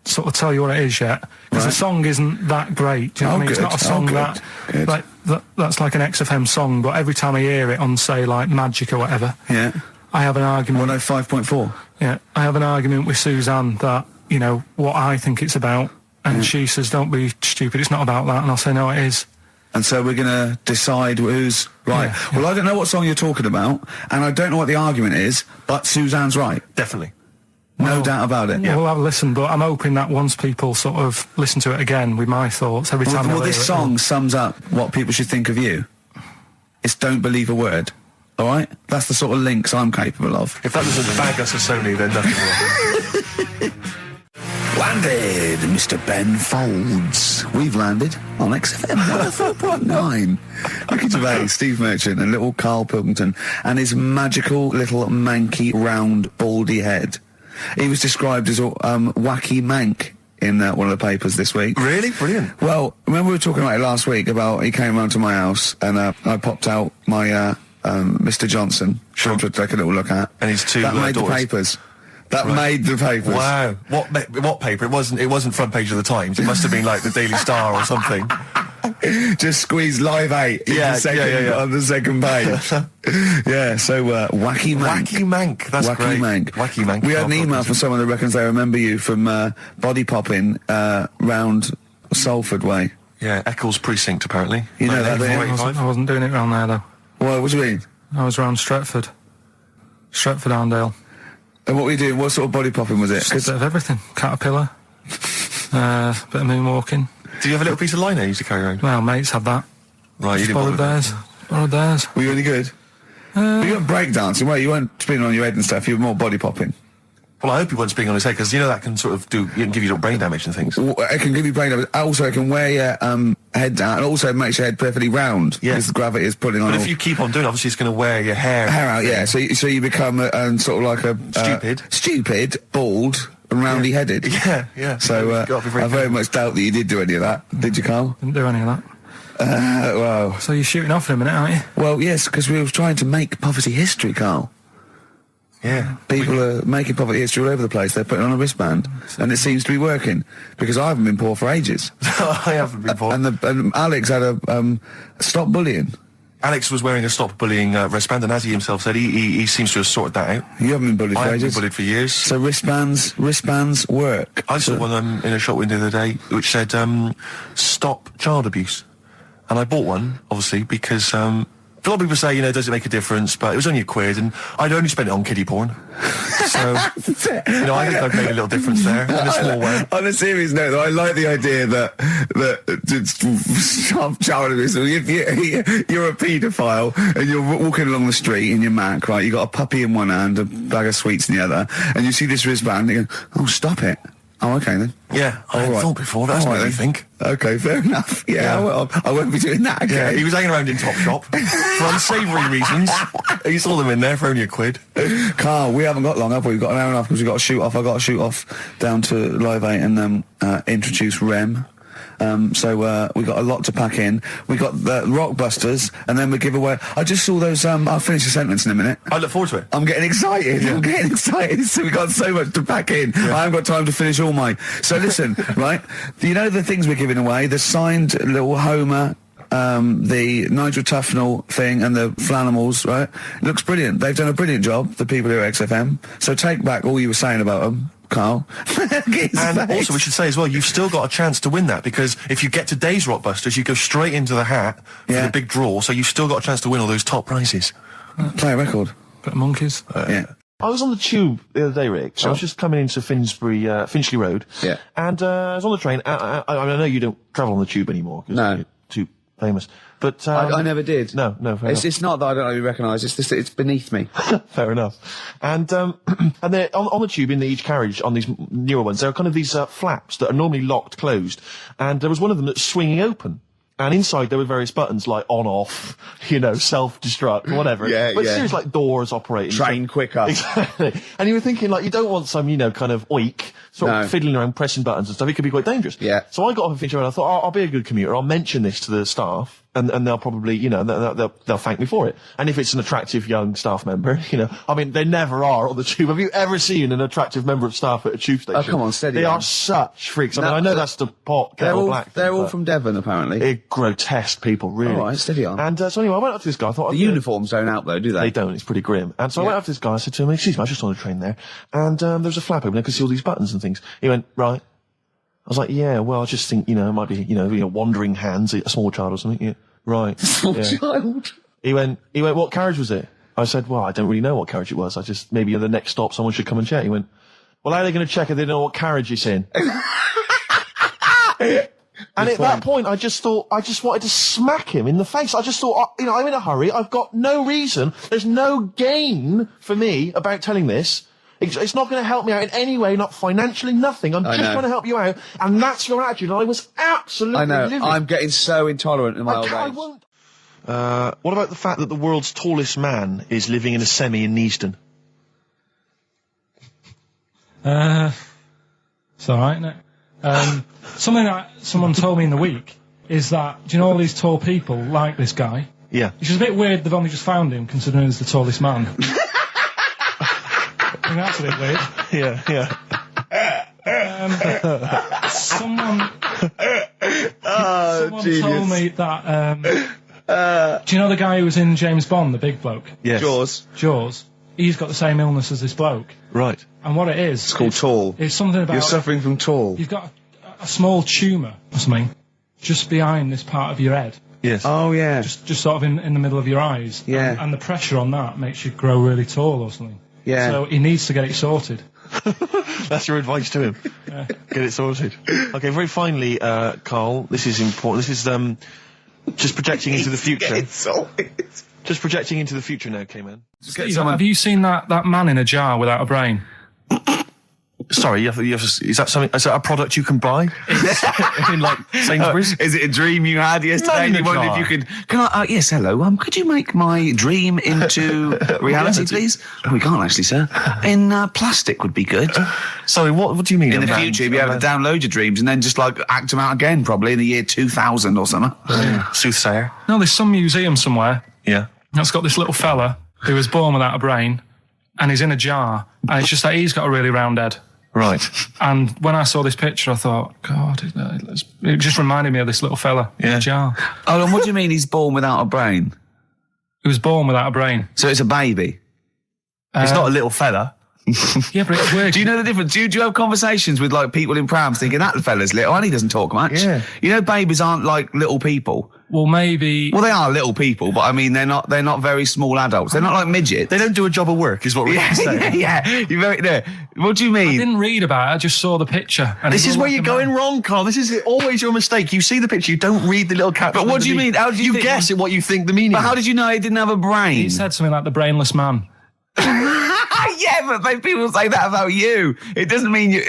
sort of tell you what it is yet, because the song isn't that great. Do you know what I mean? Good. It's not a song that's like an XFM song, but every time I hear it on, say, like Magic or whatever, yeah, I have an argument. 105.4. Yeah, I have an argument with Suzanne that, you know, what I think it's about, and she says, don't be stupid, it's not about that, and I'll say, no, it is. And so we're going to decide who's right. Yeah. Well, I don't know what song you're talking about, and I don't know what the argument is, but Suzanne's right. Definitely. No doubt about it. Yeah, we'll have a listen, but I'm hoping that once people sort of listen to it again with my thoughts, every time well, this song sums up what people should think of you. It's don't believe a word. All right? That's the sort of links I'm capable of. If that doesn't bag us as Sony, then nothing will. Landed, Mr. Ben Folds. We've landed on XFM 104.9. Ricky Gervais, Steve Merchant, and little Karl Pilkington, and his magical little manky, round, baldy head. He was described as a wacky mank in one of the papers this week. Really? Brilliant. Well, remember we were talking about it last week, about he came round to my house, and I popped out my Mr. Johnson, sure, to take a little look at. And his 2 That made daughters. the papers. That made the papers. Wow. What paper? It wasn't front page of the Times. It must have been like the Daily Star or something. Just squeeze Live 8 on the second page. Yeah, so Wacky Mank. Wacky Mank, that's Wacky great. Mank. Wacky Mank. We had an email from someone that reckons they remember you from body popping round Salford way. Yeah, Eccles Precinct, apparently. You know that, I wasn't doing it round there, though. What do you mean? I was round Stretford. Stretford-Arndale. And what were you doing? What sort of body popping was it? Just a bit of everything. Caterpillar. Bit of moonwalking. Do you have a little piece of line you used to carry around? Well, mates had that. Right, you didn't borrowed theirs. Borrowed theirs. Were you any good? But you weren't breakdancing, were you? You weren't spinning on your head and stuff. You were more body popping. Well, I hope he wasn't spinning on his head, because, you know, that can sort of give you little brain damage and things. Well, it can give you brain damage. Also, it can wear your head down, and also makes your head perfectly round. Yeah. Because the gravity is pulling on. But if you keep on doing it, obviously it's going to wear your hair out, yeah. So you become sort of like a... Stupid, bald, and roundy-headed. Yeah. So I very much doubt that you did do any of that. Did you, Karl? Didn't do any of that. Well... So you're shooting off in a minute, aren't you? Well, yes, because we were trying to make poverty history, Karl. Yeah. People are making poverty history all over the place. They're putting on a wristband, and it seems to be working, because I haven't been poor for ages. I haven't been poor. And Alex had a stop bullying. Alex was wearing a stop bullying wristband, and as he himself said, he seems to have sorted that out. You haven't been bullied for ages? I haven't been bullied for years. So wristbands work. I saw one in a shop window the other day which said, stop child abuse. And I bought one, obviously, because... a lot of people say, you know, does it make a difference? But it was only £1, and I'd only spent it on kiddie porn. So, you know, I think I've made a little difference there, in a small way. On a serious note, though, I like the idea that child abuse, if you're a paedophile and you're walking along the street in your Mac, right, you got a puppy in one hand, a bag of sweets in the other, and you see this wristband, and you go, oh, stop it. Oh, okay then. Yeah, I thought before. That's what I think. Okay, fair enough. Yeah. I won't be doing that again. Yeah, he was hanging around in Topshop for unsavoury reasons. You saw them in there for only £1. Carl, we haven't got long, have we? We've got an hour and a half because we've got to shoot off. I've got to shoot off down to Live 8 and introduce Rem. So we got a lot to pack in. We got the Rockbusters, and then we give away. I just saw those. I'll finish the sentence in a minute. I look forward to it. I'm getting excited. Yeah. I'm getting excited. So we got so much to pack in. Yeah. I haven't got time to finish all my. So listen, right? You know the things we're giving away: the signed little Homer. The Nigel Tufnell thing and the Flanimals, right? It looks brilliant. They've done a brilliant job, the people here at XFM. So take back all you were saying about them, Carl. And also we should say as well, you've still got a chance to win that, because if you get today's Rockbusters, you go straight into the hat for the big draw, so you've still got a chance to win all those top prizes. Play a record. Bit of monkeys. Yeah. I was on the tube the other day, Rick. So I was just coming into Finchley Road. Yeah. And I was on the train. I know you don't travel on the tube anymore. No. You're too famous. But I never did. No, fair enough. It's not that I don't really recognise. It's just it's beneath me. Fair enough. And they're on the tube in each carriage on these newer ones. There are kind of these flaps that are normally locked closed, and there was one of them that's swinging open. And inside there were various buttons like on, off, self-destruct, whatever. But seriously, like doors operating. Train quicker. Exactly. And you were thinking, like, you don't want some, kind of oik, sort of fiddling around pressing buttons and stuff. It could be quite dangerous. Yeah. So I got off of Finchley Road and I thought, I'll be a good commuter. I'll mention this to the staff. And they'll probably, they'll thank me for it. And if it's an attractive young staff member, they never are on the tube. Have you ever seen an attractive member of staff at a tube station? Oh, come on, steady. They are such freaks. I know that's the pot kettle black. They're all from Devon, apparently. They're grotesque people, really. All right, steady on. And so anyway, I went up to this guy. I thought the uniforms don't help, though, do they? They don't. It's pretty grim. And so I went up to this guy. I said to him, "Excuse me, I was just on a train there, and there was a flap open. I could see all these buttons and things." He went, "Right." I was like, "Yeah, well, I just think, it might be, wandering hands, a small child or something." Yeah. Right. Small child. He went, what carriage was it? I said, well, I don't really know what carriage it was. I just, maybe at the next stop someone should come and check. He went, well, how are they going to check if they don't know what carriage it's in? And at that point, I just wanted to smack him in the face. I just thought, I'm in a hurry. I've got no reason. There's no gain for me about telling this. It's not going to help me out in any way, not financially, nothing. I'm just trying to help you out, and that's your attitude. And I was absolutely livid. I'm getting so intolerant in my old age. I won't. What about the fact that the world's tallest man is living in a semi in Neasden? It's all right, isn't it? Something that someone told me in the week is that, do you know all these tall people like this guy? Yeah. Which is a bit weird they've only just found him, considering he's the tallest man. I mean, that's a bit weird. Yeah. Someone genius. told me that, do you know the guy who was in James Bond, the big bloke? Yes. Jaws. He's got the same illness as this bloke. Right. And what it is... It's called tall. It's something about... You're suffering from tall. You've got a small tumour or something just behind this part of your head. Yes. Oh, yeah. Just sort of in the middle of your eyes. Yeah. And the pressure on that makes you grow really tall or something. Yeah. So he needs to get it sorted. That's your advice to him. Yeah. Get it sorted. Okay, very finally, Carl, this is important. This is just projecting into the future. Get it sorted. Just projecting into the future now, K-Man. Have you seen that man in a jar without a brain? Sorry, is that something? Is that a product you can buy in like Sainsbury's? Is it a dream you had yesterday? And you wondered if you could. Can I? Yes, hello. Could you make my dream into reality, please? Oh, we can't actually, sir. In plastic would be good. Sorry, what do you mean? In the future, you'll be able to download your dreams and then just like act them out again, probably in the year 2000 or something. Soothsayer. No, there's some museum somewhere. Yeah. That's got this little fella who was born without a brain, and he's in a jar, and it's just that he's got a really round head. Right. And when I saw this picture, I thought, God, it just reminded me of this little fella in a jar. Oh, and what do you mean he's born without a brain? He was born without a brain. So it's a baby? It's not a little fella. Yeah, but it's weird. Do you know the difference? Do you have conversations with like people in prams thinking that fella's little and he doesn't talk much? Yeah. You know, babies aren't like little people. Well, maybe. Well, they are little people, but I mean, they're not very small adults. They're not like midgets. They don't do a job of work, is what we're saying. Yeah. You're very. No. What do you mean? I didn't read about it. I just saw the picture. And this is where you're going wrong, Carl. This is always your mistake. You see the picture, you don't read the little caption. But what do you mean? How did you think? Guess at what you think the meaning. But how did you know he didn't have a brain? He said something like the brainless man. Yeah, but people say that about you. It doesn't mean you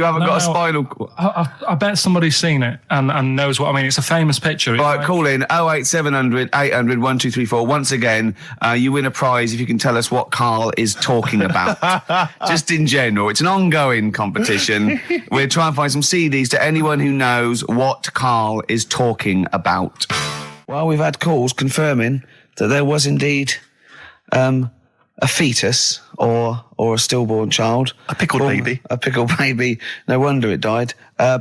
haven't got a spinal cord. I bet somebody's seen it and knows what I mean. It's a famous picture. Right, call in 08700 800 1234. Once again, you win a prize if you can tell us what Karl is talking about. Just in general. It's an ongoing competition. We're trying to find some CDs to anyone who knows what Karl is talking about. Well, we've had calls confirming that there was indeed a fetus or a stillborn child. A pickled baby. A pickled baby. No wonder it died.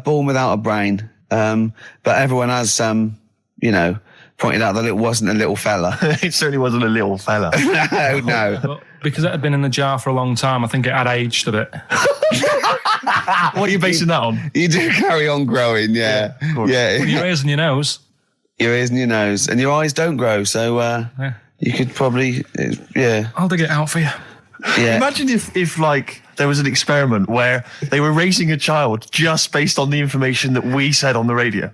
Born without a brain. But everyone has, pointed out that it wasn't a little fella. It certainly wasn't a little fella. No. Because it had been in the jar for a long time, I think it had aged a bit. What are you basing that on? You do carry on growing, yeah. Well, your ears and your nose. Your ears and your nose. And your eyes don't grow, so you could probably, I'll dig it out for you. Yeah. Imagine if like, there was an experiment where they were raising a child just based on the information that we said on the radio.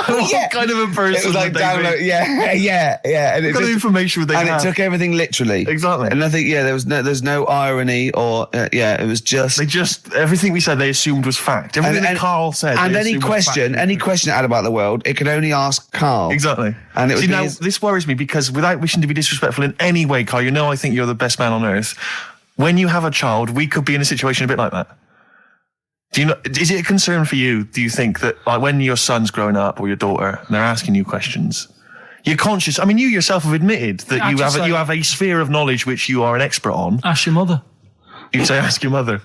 What kind of a person it was like download, yeah. And what kind of information would they have? And it took everything literally. Exactly. And I think, there's no irony or, it was just... everything we said they assumed was fact. Everything that Karl said. And any question it had about the world, it could only ask Karl. Exactly. And it now, this worries me because without wishing to be disrespectful in any way, Karl, I think you're the best man on earth. When you have a child, we could be in a situation a bit like that. Is it a concern for you? Do you think that, like, when your son's growing up or your daughter, and they're asking you questions, you're conscious? I mean, you yourself have admitted that you have a sphere of knowledge which you are an expert on. Ask your mother. You'd say, ask your mother.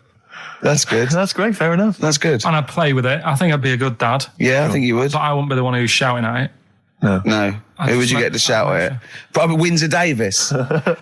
That's good. That's great. Fair enough. That's good. And I'd play with it. I think I'd be a good dad. Yeah, I think you would. But I wouldn't be the one who's shouting at it. No. Who would you get to shout at? Probably Windsor Davis.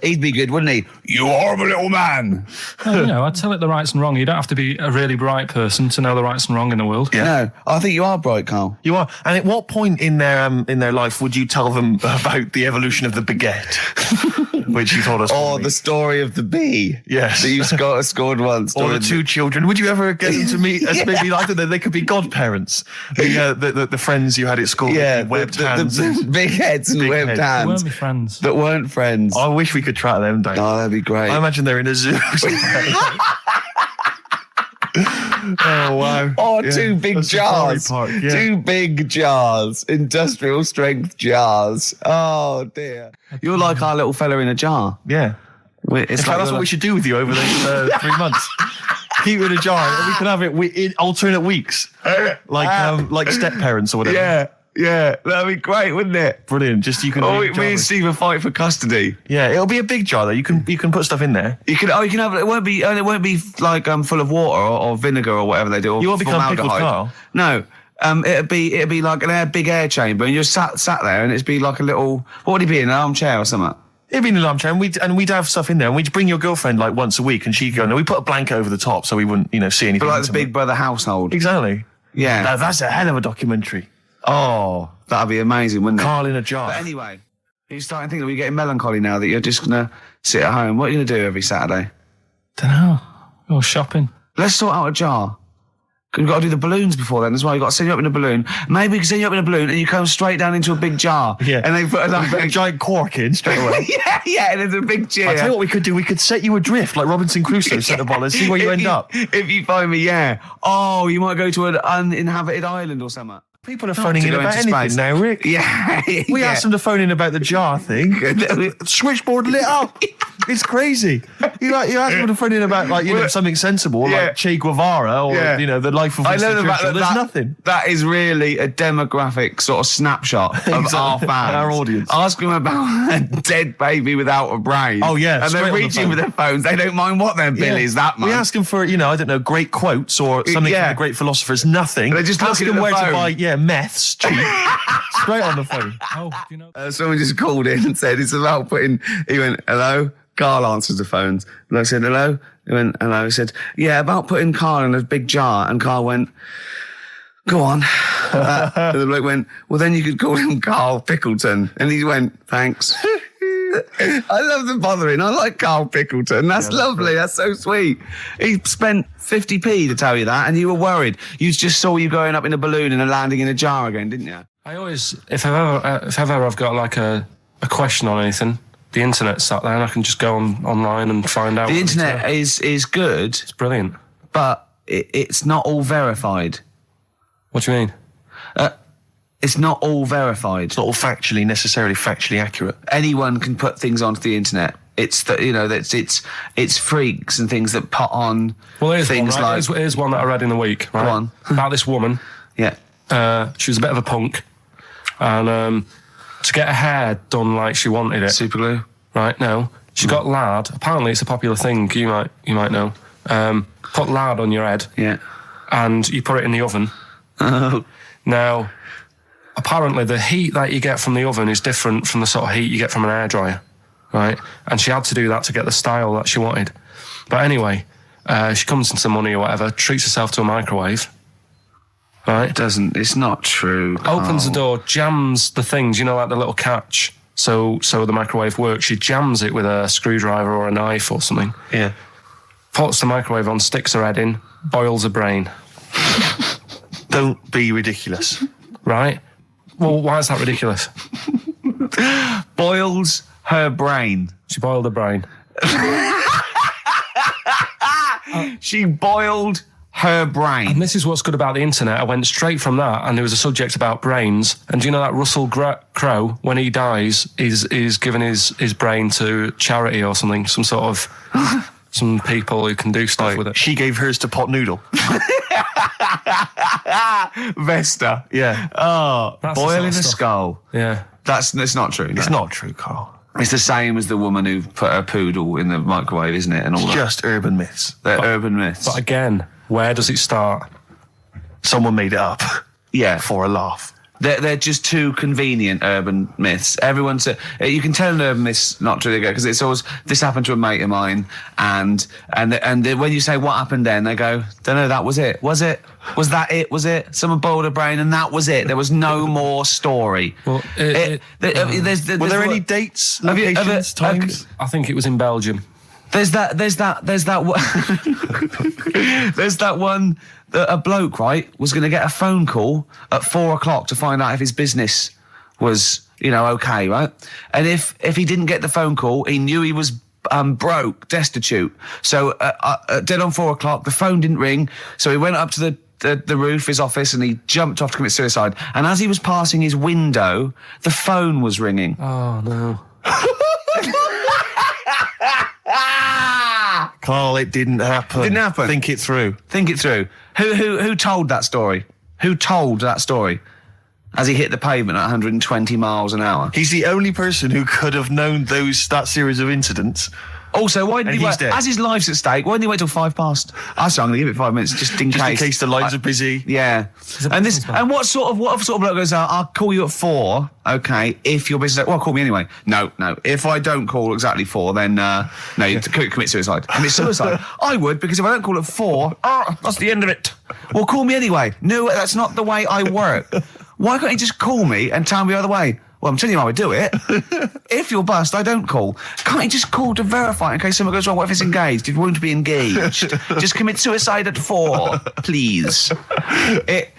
He'd be good, wouldn't he? You horrible little man. Well, I'd tell it the rights and wrong. You don't have to be a really bright person to know the rights and wrong in the world. Yeah. No, I think you are bright, Karl. You are. And at what point in their life would you tell them about the evolution of the baguette, which you told us? Or the story of the bee. Yes. That you scored once. Or the two children. Would you ever get them to meet as maybe like that? They could be godparents. The friends you had at school. Yeah. Webbed hands. The big heads and webbed hands. They weren't my friends. That weren't friends. I wish we could track them down. Oh, that'd be great. I imagine they're in a zoo. Oh, wow. Oh, two big jars. Two big jars. Industrial strength jars. Oh, dear. You're like our little fella in a jar. Yeah. That's what we should do with you over the 3 months. Keep it in a jar. And we can have it in alternate weeks. Like step parents or whatever. Yeah, that'd be great, wouldn't it? Brilliant. Just you can. Oh, me and Steve will fight for custody. Yeah, it'll be a big jar though. You can put stuff in there. You can have it. Won't be like full of water or vinegar or whatever they do. Or you won't become Pickled, Karl. No. It'd be like an big air chamber, and you're sat there, and it'd be like a little. What would it be, an armchair or something? It'd be in an armchair, and we'd have stuff in there, and we'd bring your girlfriend like once a week, and she'd go. No, we put a blanket over the top so we wouldn't see anything. But like the Big Brother household. Exactly. Yeah. Now, that's a hell of a documentary. Oh, that'd be amazing, wouldn't it? Karl in a jar. But anyway, you're starting to think that we're getting melancholy now that you're just going to sit at home. What are you going to do every Saturday? Dunno. Go shopping. Let's sort out a jar. We've got to do the balloons before then as well. You've got to send you up in a balloon. Maybe we can send you up in a balloon and you come straight down into a big jar. Yeah. And they put a giant cork in straight away. yeah, and there's a big chair. I'll tell you what we could do. We could set you adrift like Robinson Crusoe, set the ball and see where you end up. If you find me, yeah. Oh, you might go to an uninhabited island or something. People are phoning in about anything space now, Rick. Yeah. We asked them to phone in about the jar thing. Switchboard lit up. It's crazy. You asked them to phone in about something sensible, like Che Guevara or the life of Winston Churchill. There's nothing. That is really a demographic sort of snapshot of our fans, our audience. Ask them about a dead baby without a brain. Oh yeah, and they're reaching with their phones. They don't mind what their bill is that much. We ask them for great quotes or something from the great philosophers. Nothing. They're just ask looking them at the where phone. to buy meths cheap. Straight on the phone. Oh, do you know? Someone just called in and said it's about putting. He went, "Hello." Karl answers the phones. And I said, "Hello." He went, "Hello." He said, "Yeah, about putting Karl in a big jar." And Karl went, "Go on." And the bloke went, "Well, then you could call him Karl Pilkington." And he went, "Thanks." I love the bothering. I like Karl Pilkington. That's lovely. That's so sweet. He spent 50p to tell you that, and you were worried. You just saw you going up in a balloon and landing in a jar again, didn't you? I always, if ever I've got like a question on anything, the internet's sat there and I can just go online and find out. The internet is good. It's brilliant. But it's not all verified. What do you mean? It's not all verified. It's not all necessarily factually accurate. Anyone can put things onto the internet. It's it's freaks and things that put on things one, right? Here's one that I read in the week, right? Go on. About this woman. Yeah. She was a bit of a punk. And to get her hair done like she wanted it. Super glue? Right, no. She got lard. Apparently it's a popular thing, you might know. Put lard on your head. Yeah. And you put it in the oven. Oh. Now, apparently the heat that you get from the oven is different from the sort of heat you get from an hairdryer, right? And she had to do that to get the style that she wanted. But anyway, she comes into money or whatever, treats herself to a microwave, right? It's not true. Opens the door, jams the things, like the little catch, so the microwave works. She jams it with a screwdriver or a knife or something. Yeah. Puts the microwave on, sticks her head in, boils her brain. Don't be ridiculous. Right? Well, why is that ridiculous? Boils her brain. She boiled her brain. She boiled her brain. And this is what's good about the internet. I went straight from that, and there was a subject about brains. And do you know that Russell Crowe, when he dies, is given his brain to charity or something, some sort of... some people who can do stuff with it. She gave hers to Pot Noodle. Vesta. Yeah. Oh, boiling a skull. Yeah. It's not true. It's not true, Carl. It's the same as the woman who put her poodle in the microwave, isn't it? And all it's just urban myths. They're urban myths. But again, where does it start? Someone made it up. Yeah. For a laugh. They're just too convenient urban myths. Everyone's you can tell an urban myth's not true because it's always this happened to a mate of mine, and when you say what happened then, they go, don't know, that was it. Was it? Was that it? Was it? Someone boiled a brain and that was it. There was no more story. Well, were there any dates, locations, times? I think it was in Belgium. There's that one that a bloke, right, was going to get a phone call at 4:00 to find out if his business was, okay, right? And if he didn't get the phone call, he knew he was broke, destitute. So dead on 4:00, the phone didn't ring. So he went up to the roof, his office, and he jumped off to commit suicide. And as he was passing his window, the phone was ringing. Oh, no. Carl, it didn't happen. Didn't happen. Think it through. Who told that story? Who told that story? As he hit the pavement at 120 miles an hour. He's the only person who could have known that series of incidents. Also, why didn't he wait? As his life's at stake, why didn't he wait till 5:00? I'm going to give it 5 minutes just in case. Just in case the lines are busy. Yeah. And what sort of bloke goes, I'll call you at 4, okay, if your business... Well, call me anyway. No. If I don't call exactly 4, then, no, you commit suicide. Commit suicide. I would, because if I don't call at 4, that's the end of it. Well, call me anyway. No, that's not the way I work. Why can't you just call me and tell me the other way? Well, I'm telling you how I do it. If you're bust, I don't call. Can't you just call to verify in case something goes wrong? What if it's engaged? It won't be engaged. Just commit suicide at 4, please. It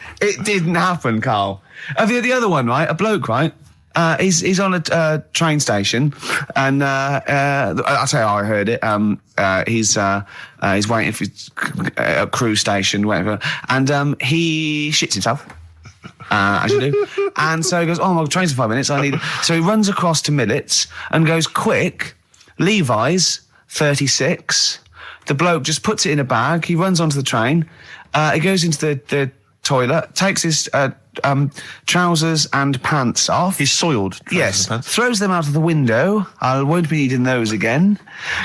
didn't happen, Carl. The other one, right? A bloke, right? He's on a train station, and I'll tell you how I heard it. He's waiting for a cruise station, whatever, and he shits himself. As you do. And so he goes, my train's in 5 minutes, So he runs across to Millets and goes, quick, Levi's, 36. The bloke just puts it in a bag, he runs onto the train, he goes into the toilet, takes his trousers and pants off. He's soiled. Yes. Throws them out of the window. I won't be needing those again.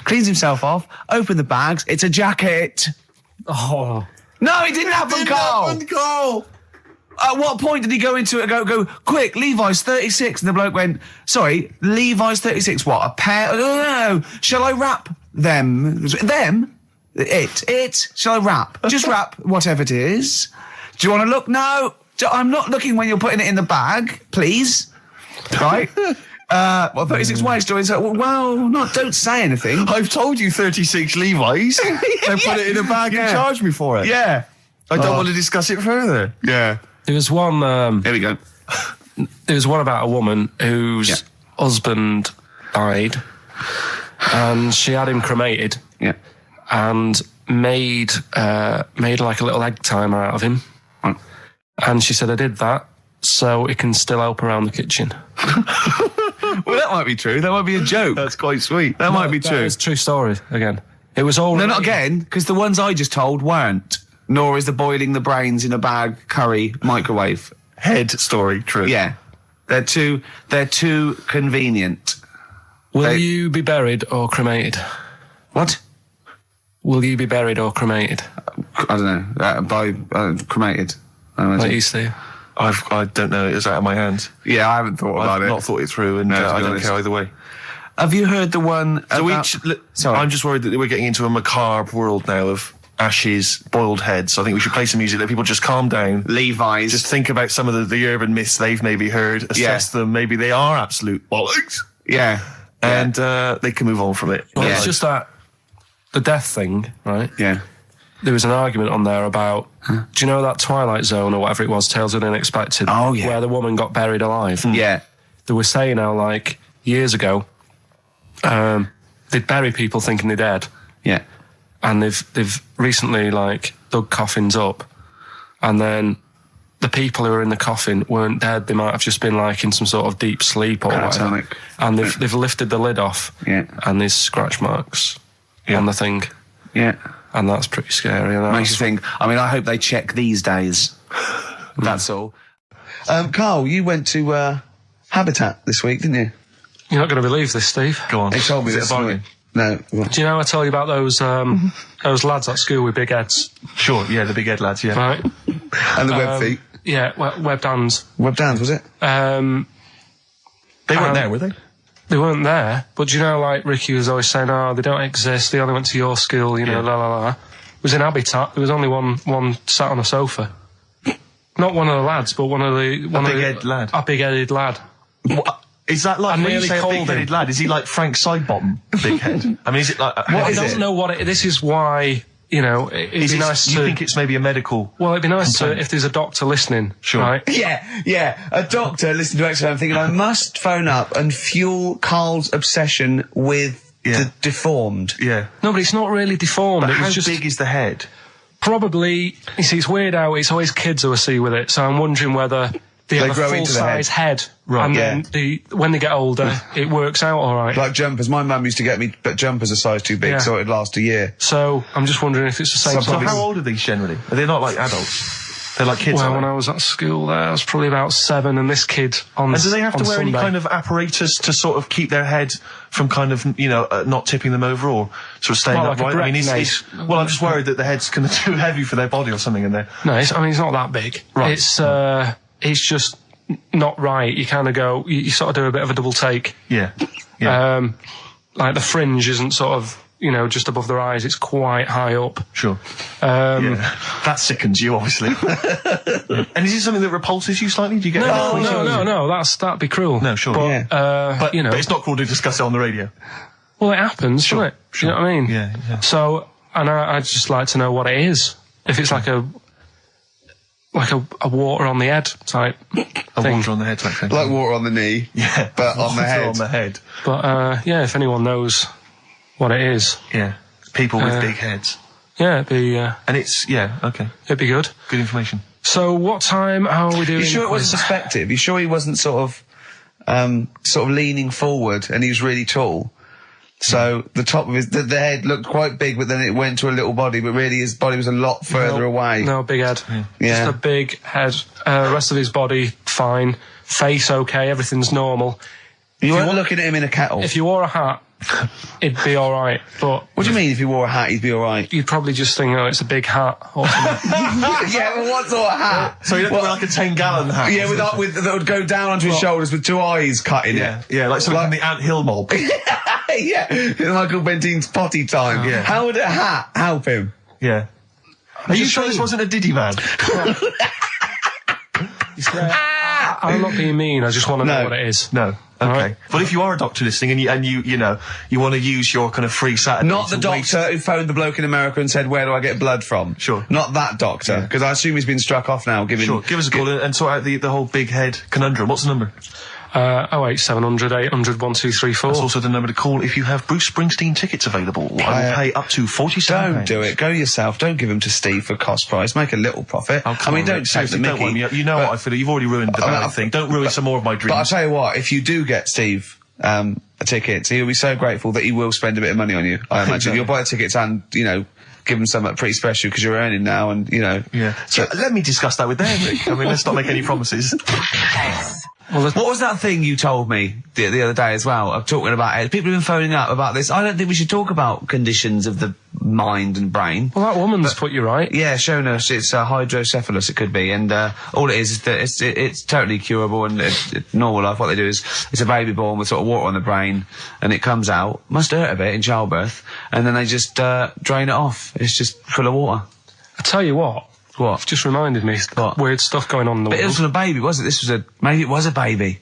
Cleans himself off, open the bags, it's a jacket. Oh. No, it didn't happen, Carl. At what point did he go into it and go, quick, Levi's 36? And the bloke went, sorry, Levi's 36, what, a pair? No. Shall I wrap them? Them? It? Shall I wrap? Just wrap whatever it is. Do you want to look? No. I'm not looking when you're putting it in the bag, please. Right? 36 ways to it. Don't say anything. I've told you 36 Levi's. They put it in a bag and charged me for it. Yeah. I don't want to discuss it further. Yeah. There was one... Here we go. There was one about a woman whose husband died, and she had him cremated. Yeah. And made like a little egg timer out of him. Mm. And she said, I did that so it can still help around the kitchen. Well, that might be true. That might be a joke. That's quite sweet. That might be true. It's a true story, again. It was all... No, not again, because the ones I just told weren't. Nor is the boiling the brains in a bag curry microwave head story true. Yeah. They're too convenient. Will you be buried or cremated? What? Will you be buried or cremated? I don't know. Cremated. Like you, Steve? I don't know. It's out of my hands. Yeah, I haven't thought about it. I've not thought it through, and I don't care either way. Have you heard the one about... Sorry. I'm just worried that we're getting into a macabre world now of ashes, boiled heads. So I think we should play some music that people just calm down. Levi's. Just think about some of the urban myths they've maybe heard, assess them. Maybe they are absolute bollocks. Yeah. And they can move on from it. Well, it's just that the death thing, right? Yeah. There was an argument on there about, do you know that Twilight Zone or whatever it was, Tales of the Unexpected? Oh, yeah. Where the woman got buried alive. Yeah. They were saying how, like, years ago, they'd bury people thinking they're dead. Yeah. And they've recently, like, dug coffins up, and then the people who were in the coffin weren't dead. They might have just been, like, in some sort of deep sleep or whatever. And they've lifted the lid off. Yeah. And there's scratch marks on the thing. Yeah. And that's pretty scary. Makes you think, I mean, I hope they check these days. That's all. Carl, you went to Habitat this week, didn't you? You're not going to believe this, Steve. Go on. He told me this morning. No. Do you know I tell you about those lads at school with big heads? Sure, yeah, the big head lads, yeah. Right. And the web feet. Yeah, webbed hands. Webbed hands, was it? They weren't there, were they? They weren't there, but you know, like Ricky was always saying, oh, they don't exist, they only went to your school, you know, la la la. It was in Habitat, there was only one sat on a sofa. Not one of the lads, but one of the... big-headed lad? A big-headed lad. What? Is that like, when you say a big-headed lad, is he like Frank Sidebottom, big head? I mean, is it like... I don't know what this is why, you know, it'd be nice to... You think it's maybe a medical... Well, it'd be nice to, if there's a doctor listening, sure. Right? Yeah, a doctor listening to XFM thinking, I must phone up and fuel Carl's obsession with the deformed. Yeah. No, but it's not really deformed. But how big is the head? Probably, you see, it's weird how it's always kids who I see with it, so I'm wondering whether they have a full-size head. Right. And then when they get older, it works out all right. Like jumpers. My mum used to get me jumpers a size too big, so it'd last a year. So I'm just wondering if it's the same. So how old are these generally? Are they not like adults? They're like kids. Well, when I was at school there, I was probably about 7, and this kid on And do they have to wear Sunday. any kind of apparatus to sort of keep their head from kind of, you know, not tipping them over or sort of staying upright? Like well, I'm just worried that the head's kind of too heavy for their body or something in there. No, it's not that big. Right. It's just not right. You kind of go, you sort of do a bit of a double take. Yeah. Like the fringe isn't sort of, you know, just above their eyes. It's quite high up. Sure. That sickens you, obviously. And is it something that repulses you slightly? Do you get No, that'd be cruel. No, sure. But, you know. But it's not cruel to discuss it on the radio. Well, it happens, doesn't it? Sure. You know what I mean? Yeah. So, and I'd just like to know what it is. If it's like a water on the head type thing. Water on the head type thing. Like water on the knee. Yeah. But on the head. On the head. But, if anyone knows what it is. Yeah. People with big heads. Yeah, it'd be... and it's... Yeah, okay. It'd be good. Good information. So, what time, how are we doing? You sure it wasn't perspective? You sure he wasn't sort of leaning forward and he was really tall? So the top of the head looked quite big, but then it went to a little body, but really his body was a lot further away. No, big head. Yeah. Just a big head. Rest of his body, fine. Face, okay, everything's normal. You weren't looking at him in a kettle? If you wore a hat, it'd be alright, but... What do you mean if you wore a hat, he'd be alright? You'd probably just think, it's a big hat or something. Yeah, well, what sort of hat? So you don't wear like a 10-gallon hat? Yeah, that would go down onto his shoulders with 2 eyes cut in it. Yeah, like something from the Ant Hill mob. Yeah, Michael Bentine's potty time. Yeah. How would a hat help him? Yeah. Are you sure this wasn't a Diddy man? I'm not being mean, I just want to know what it is. No. Okay. Right. Well, if you are a doctor listening and you want to use your kind of free Saturday... Not the doctor who phoned the bloke in America and said, where do I get blood from? Sure. Not that doctor, because I assume he's been struck off now. Sure, give us a call and sort out the whole big head conundrum. What's the number? 08700 800 1234. That's also the number to call if you have Bruce Springsteen tickets available. I will pay up to £47. Don't do it. Go yourself. Don't give them to Steve for cost price. Make a little profit. Oh, I mean, don't take the mickey. You know what I feel. You've already ruined the bad thing. Don't ruin some more of my dreams. But I'll tell you what, if you do get Steve a ticket, he'll be so grateful that he will spend a bit of money on you, I imagine. You'll buy tickets and, you know, give him something pretty special because you're earning now and, you know. Yeah. So let me discuss that with them, Rick. I mean, let's not make any promises. Well, what was that thing you told me the other day as well? I'm talking about it. People have been phoning up about this. I don't think we should talk about conditions of the mind and brain. Well, that woman's put you right. Yeah, shown us. It's hydrocephalus, it could be. And all it is that it's totally curable and normal life. What they do is it's a baby born with sort of water on the brain and it comes out. Must hurt a bit in childbirth. And then they just drain it off. It's just full of water. I tell you what. What? You've just reminded me of weird stuff going on in the world. But it wasn't a baby, was it? Maybe it was a baby.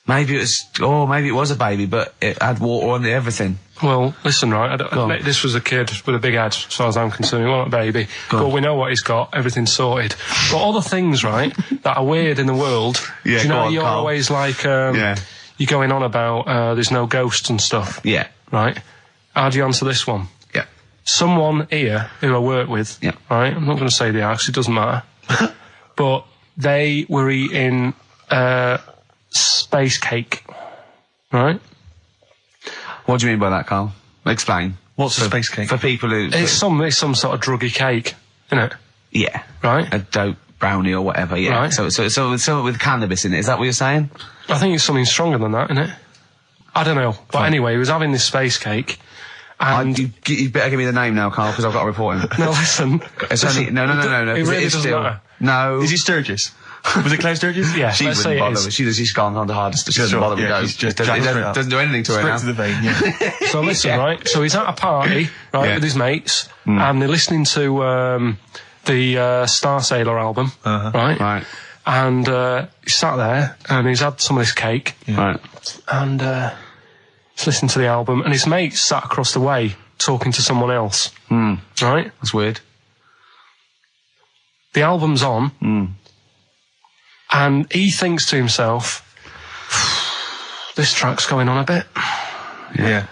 Maybe it was a baby, but it had water on it, everything. Well, listen, right, this was a kid with a big head, as far as I'm concerned. He wasn't a baby. But we know what he's got, everything's sorted. But other things, right, that are weird in the world, yeah, do you know, you're Carl. always like, you're going on about, there's no ghosts and stuff. Yeah. Right? How do you answer this one? Yeah. Someone here who I work with, right, I'm not going to say the house, it doesn't matter, but they were eating, space cake, right? What do you mean by that, Carl? Explain. What's a space cake? For people who... It's some sort of druggy cake, isn't it? Yeah. Right? A dope brownie or whatever, yeah. Right. So something with cannabis in it, is that what you're saying? I think it's something stronger than that, isn't it? I don't know. But anyway, he was having this space cake, and... You better give me the name now, Carl, because I've got to report him. No, listen. It's only... No. It really doesn't matter. No. Is he Sturgis? Was it Claire Sturgis? Yeah, she wouldn't bother. She's gone on the hardest. She doesn't bother with those. She just doesn't do anything to her now. Straight to the vein, yeah. So listen, right? So he's at a party, right, with his mates, and they're listening to the Star Sailor album, right? Right. And he's sat there, and he's had some of this cake, right? And he's listening to the album, and his mate's sat across the way talking to someone else, right? That's weird. The album's on. And he thinks to himself, this track's going on a bit. Yeah.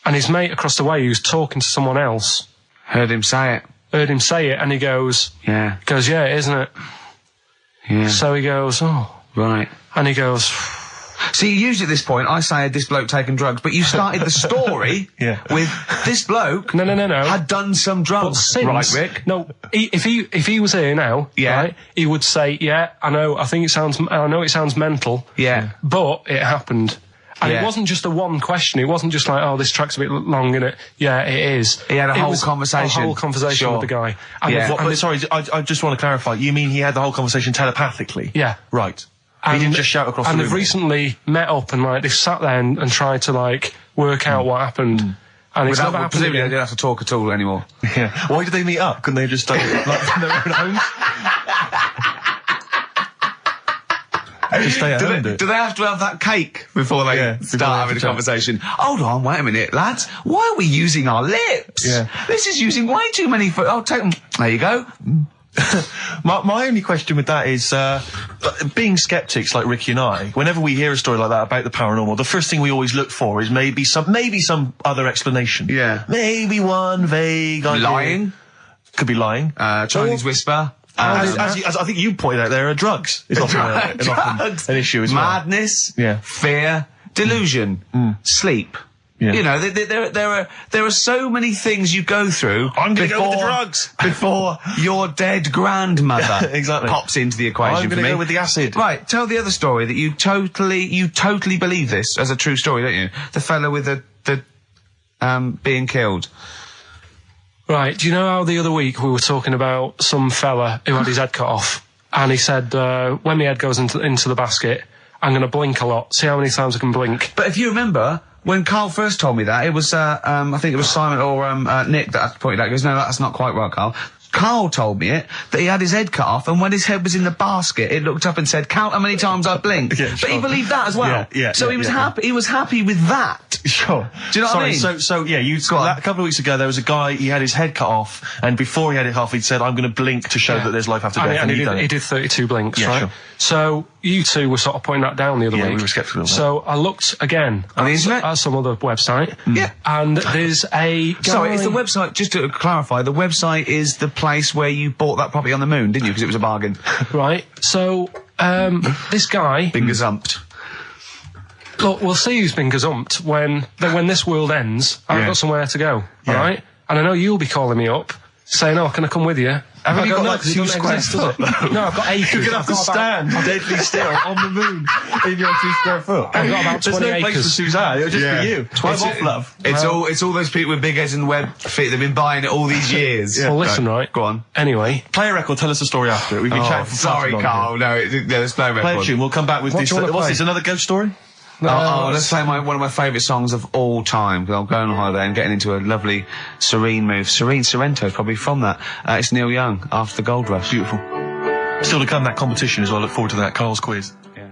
And his mate across the way, who's talking to someone else, Heard him say it, and he goes, yeah, yeah, isn't it? Yeah. So he goes, oh. Right. And he goes... See, usually at this point, I say, had this bloke taken drugs, but you started the story with this bloke No. had done some drugs. Right, Rick? No, if he was here now, right, he would say, yeah, I know it sounds mental, but it happened. And it wasn't just a one question, it wasn't just like, oh, this track's a bit long, innit? Yeah, it is. He had a whole conversation. A whole conversation with the guy. And sorry, I just want to clarify, you mean he had the whole conversation telepathically? Yeah. Right. He didn't just shout across the room. And they've recently met up and they've sat there and tried to work out what happened. And it's never happened. Presumably they didn't have to talk at all anymore. Yeah. Why did they meet up? Couldn't they just from their own homes? Just stay at home. Do they have to have that cake before they start having a conversation? Hold on, wait a minute, lads. Why are we using our lips? Yeah. This is using way too many... I'll take them. There you go. My only question with that is, being skeptics like Ricky and I, whenever we hear a story like that about the paranormal, the first thing we always look for is maybe some other explanation. Yeah. Maybe one vague idea. Lying. Could be lying. Chinese whisper. As I think you pointed out, there are drugs. It's often an issue as well. Madness. Yeah. Fear. Delusion. Sleep. Yeah. You know, there are so many things you go through. I'm going to go with the drugs before your dead grandmother pops into the equation. I'm going to go with the acid. Right. Tell the other story that you totally believe this as a true story, don't you? The fella with the being killed. Right. Do you know how the other week we were talking about some fella who had his head cut off, and he said, when my head goes into the basket, I'm going to blink a lot. See how many times I can blink. But if you remember, when Carl first told me that, it was, I think it was Simon or Nick that pointed out. He goes, no, that's not quite right, Carl. Carl told me that he had his head cut off, and when his head was in the basket, it looked up and said, count how many times I blinked. But he believed that as well. So he was happy. He was happy with that. Sure. Do you know what I mean? So yeah, a couple of weeks ago, there was a guy, he had his head cut off, and before he had it off, he'd said, I'm going to blink to show that there's life after death. And he did 32 blinks, right? Sure. So you two were sort of pointing that down the other week. Yeah, we were sceptical. So I looked again on the internet at some other website. Yeah. And there's a guy... Sorry, is the website, just to clarify, the website is the place where you bought that property on the moon, didn't you? Because it was a bargain. Right. So, this guy... Been gazumped. Look, we'll see who's been gazumped when this world ends. I've got somewhere to go, alright? And I know you'll be calling me up, saying, oh, can I come with you? Have you got like 2 square foot? No, I've got acres. You're going to have to stand deadly still on the moon in your 2 square foot. I've got about 20 acres. There's no place for Suzanne, it'll just be you. 12 off, love. It's all those people with big heads and web feet that've been buying it all these years. Well, listen, right. Go on. Anyway. Play a record, tell us the story after it. We've been chatting for sorry, Carl. No, let's play a record. Play a tune, we'll come back with this. What's this, another ghost story? Let's play one of my favourite songs of all time. I'm going on holiday and getting into a lovely Serene move. Sorrento is probably from that. It's Neil Young, After the Gold Rush. Beautiful. Still to come, that competition as well. Look forward to that, Carl's quiz. Yeah.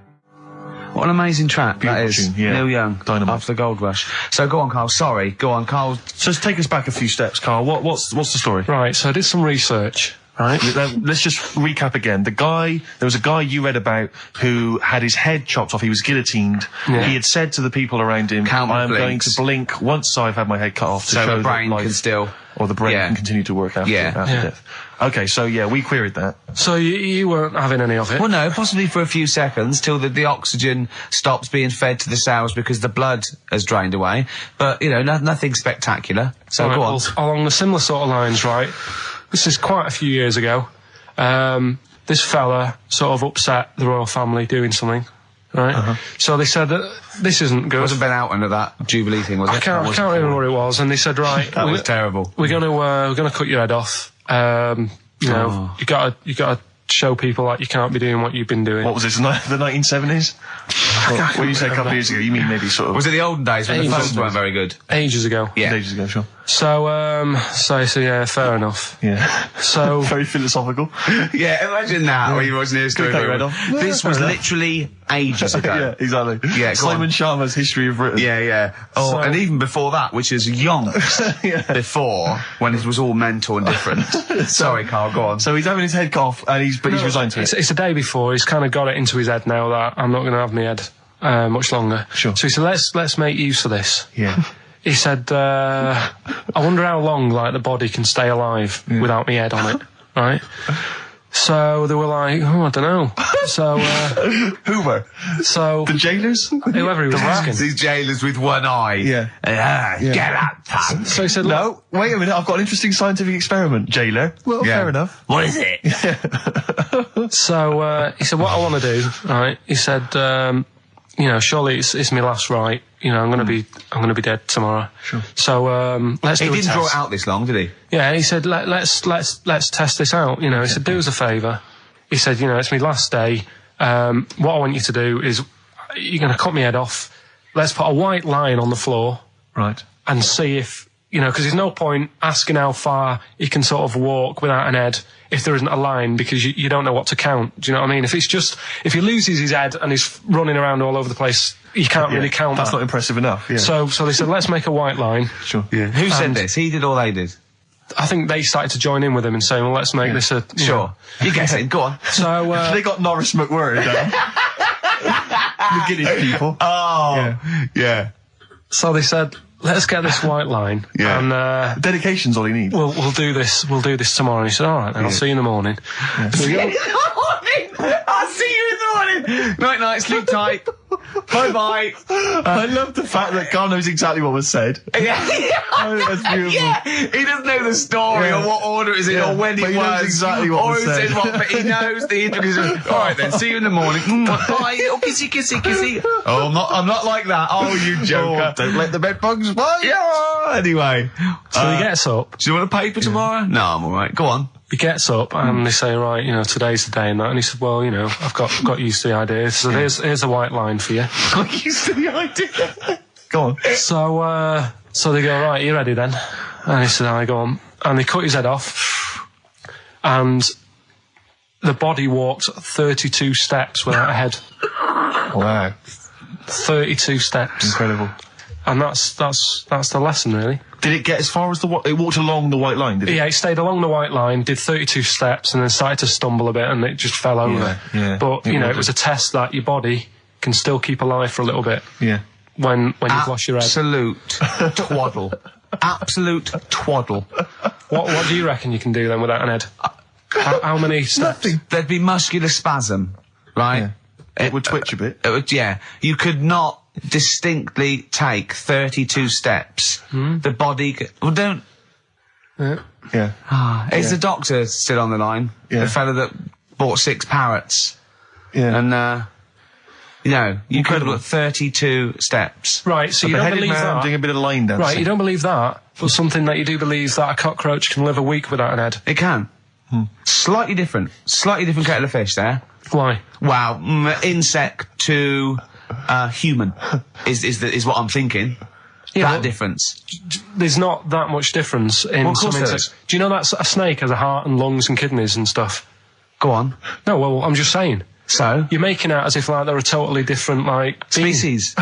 What an amazing track that is. Tune, yeah. Neil Young, Dynamite. After the Gold Rush. So go on, Carl. Sorry. Go on, Carl. So let's take us back a few steps, Carl. What's the story? Right, so I did some research. Right. Let's just recap again. There was a guy you read about who had his head chopped off. He was guillotined. Yeah. He had said to the people around him, I am going to blink once I've had my head cut off to show the brain that life can still... Or the brain can continue to work after death. Okay, so we queried that. So you weren't having any of it? Well, no, possibly for a few seconds till the oxygen stops being fed to the cells because the blood has drained away. But, nothing spectacular. So go on. Well, along the similar sort of lines, right? This is quite a few years ago. This fella sort of upset the royal family doing something, right? So they said that this isn't good. It wasn't Ben Oughton at that Jubilee thing, was it? I can't remember what it was. And they said, right, that was terrible. We're gonna cut your head off. You gotta show people like you can't be doing what you've been doing. What was this? The 1970s? When you say a couple of years ago, you mean maybe sort of... Was it the olden days when the phones weren't very good? Ages ago. Yeah. Ages ago, sure. So yeah, fair enough. Yeah. So... Very philosophical. Yeah, imagine that when you wasn't here story. This was literally ages ago. Yeah, exactly. Yeah, Simon Sharma's History of Britain. Yeah. Oh, and even before that, which is yonks before, when it was all mental and different. Sorry, Carl, go on. So he's having his head cut off, and he's resigned to it. It's the day before. He's kind of got it into his head now that I'm not going to have my head much longer. Sure. So he said, let's make use of this. Yeah. He said, I wonder how long the body can stay alive without my head on it, right? So they were like, I don't know. So who were? So the jailers, whoever he was asking. These jailers with one eye. Yeah. Get out, pal. So he said, no, wait a minute. I've got an interesting scientific experiment, jailer. Well, fair enough. What is it? So he said, what I want to do, right? He said, surely it's my last right. I'm going to be dead tomorrow. Sure. So let's do a test. He didn't draw it out this long, did he? Yeah, he said let's test this out. He said do us a favour. He said it's my last day. What I want you to do is you're going to cut my head off. Let's put a white line on the floor. Right. And see if because there's no point asking how far he can sort of walk without an head if there isn't a line, because you don't know what to count. Do you know what I mean? If he loses his head and he's running around all over the place, you can't really count That's not impressive enough. Yeah. So they said, let's make a white line. Sure. Yeah. Who said this? He did or they did? I think they started to join in with him and saying, well, let's make this a... Sure. You guess it. Go on. So... they got Norris McWhirr down. The Guinness people. Oh. Yeah. So they said... Let's get this white line. Yeah. And dedication's all he needs. We'll do this tomorrow. And he said, all right, then I'll see you in the morning. Yeah. See you in the morning. I'll see you in the morning. Night, sleep tight. Bye. I love the fact that Carl knows exactly what was said. Yeah. That's beautiful. Yeah. He doesn't know the story or what order it is in or when but he knows exactly what was said. But he knows the introduction. All right then, see you in the morning. Bye. Oh, kissy. Oh, I'm not like that. Oh, you joker. Don't let the bed bugs fly. Yeah. Anyway. So he gets up. Do you want a paper tomorrow? No, I'm all right. Go on. He gets up and they say, right, today's the day and that. And he said, well, I've got used to the idea. So here's a white line for you. Got used to the idea. Go on. So they go, right, you ready then? And he said, I go on. And they cut his head off. And the body walked 32 steps without a head. Wow. 32 steps. Incredible. And that's the lesson, really. Did it get as far as it walked along the white line, did it? Yeah, it stayed along the white line, did 32 steps, and then started to stumble a bit, and it just fell over. Yeah. But, it was a test that your body can still keep alive for a little bit. Yeah. When you've lost your head. Absolute twaddle. Absolute twaddle. What do you reckon you can do then without an head? How many steps? Nothing. There'd be muscular spasm, right? Yeah. It would twitch a bit. It would, yeah. You could not distinctly take 32 steps. The body don't... Yeah. Is the doctor still on the line? Yeah. The fella that bought 6 parrots. Yeah. And, you could have got 32 steps. Right, so you don't believe that. Doing a bit of line dancing. Right, you don't believe that, but something that you do believe is that a cockroach can live a week without an head. It can. Slightly different kettle of fish there. Why? Wow, insect to human is what I'm thinking. Yeah, that difference. There's not that much difference in some insects. Do you know that a snake has a heart and lungs and kidneys and stuff? Go on. No, well, I'm just saying. So? You're making out as if like they're a totally different species.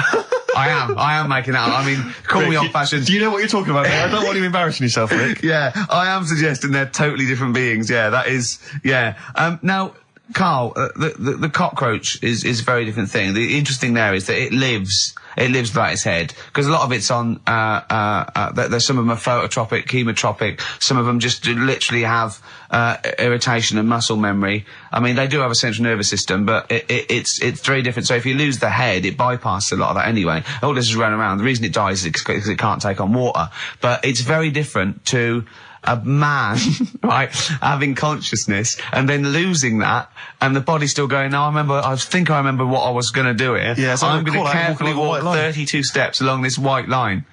I am making out. I mean, call Rick, me old-fashioned. Do you know what you're talking about, mate? I don't want you embarrassing yourself, Rick. Yeah, I am suggesting they're totally different beings. Yeah, that is. Yeah. Now, Karl, the cockroach is a very different thing. The interesting there is that it lives without its head, because a lot of it's on. There's some of them are phototropic, chemotropic. Some of them just literally have irritation and muscle memory. I mean, they do have a central nervous system, but it's very different. So if you lose the head, it bypasses a lot of that anyway. All this is running around. The reason it dies is because it can't take on water. But it's very different to a man, right, having consciousness and then losing that, and the body's still going, no, I think I remember what I was going to do here. Yeah, so I'm going to carefully walk 32 steps along this white line.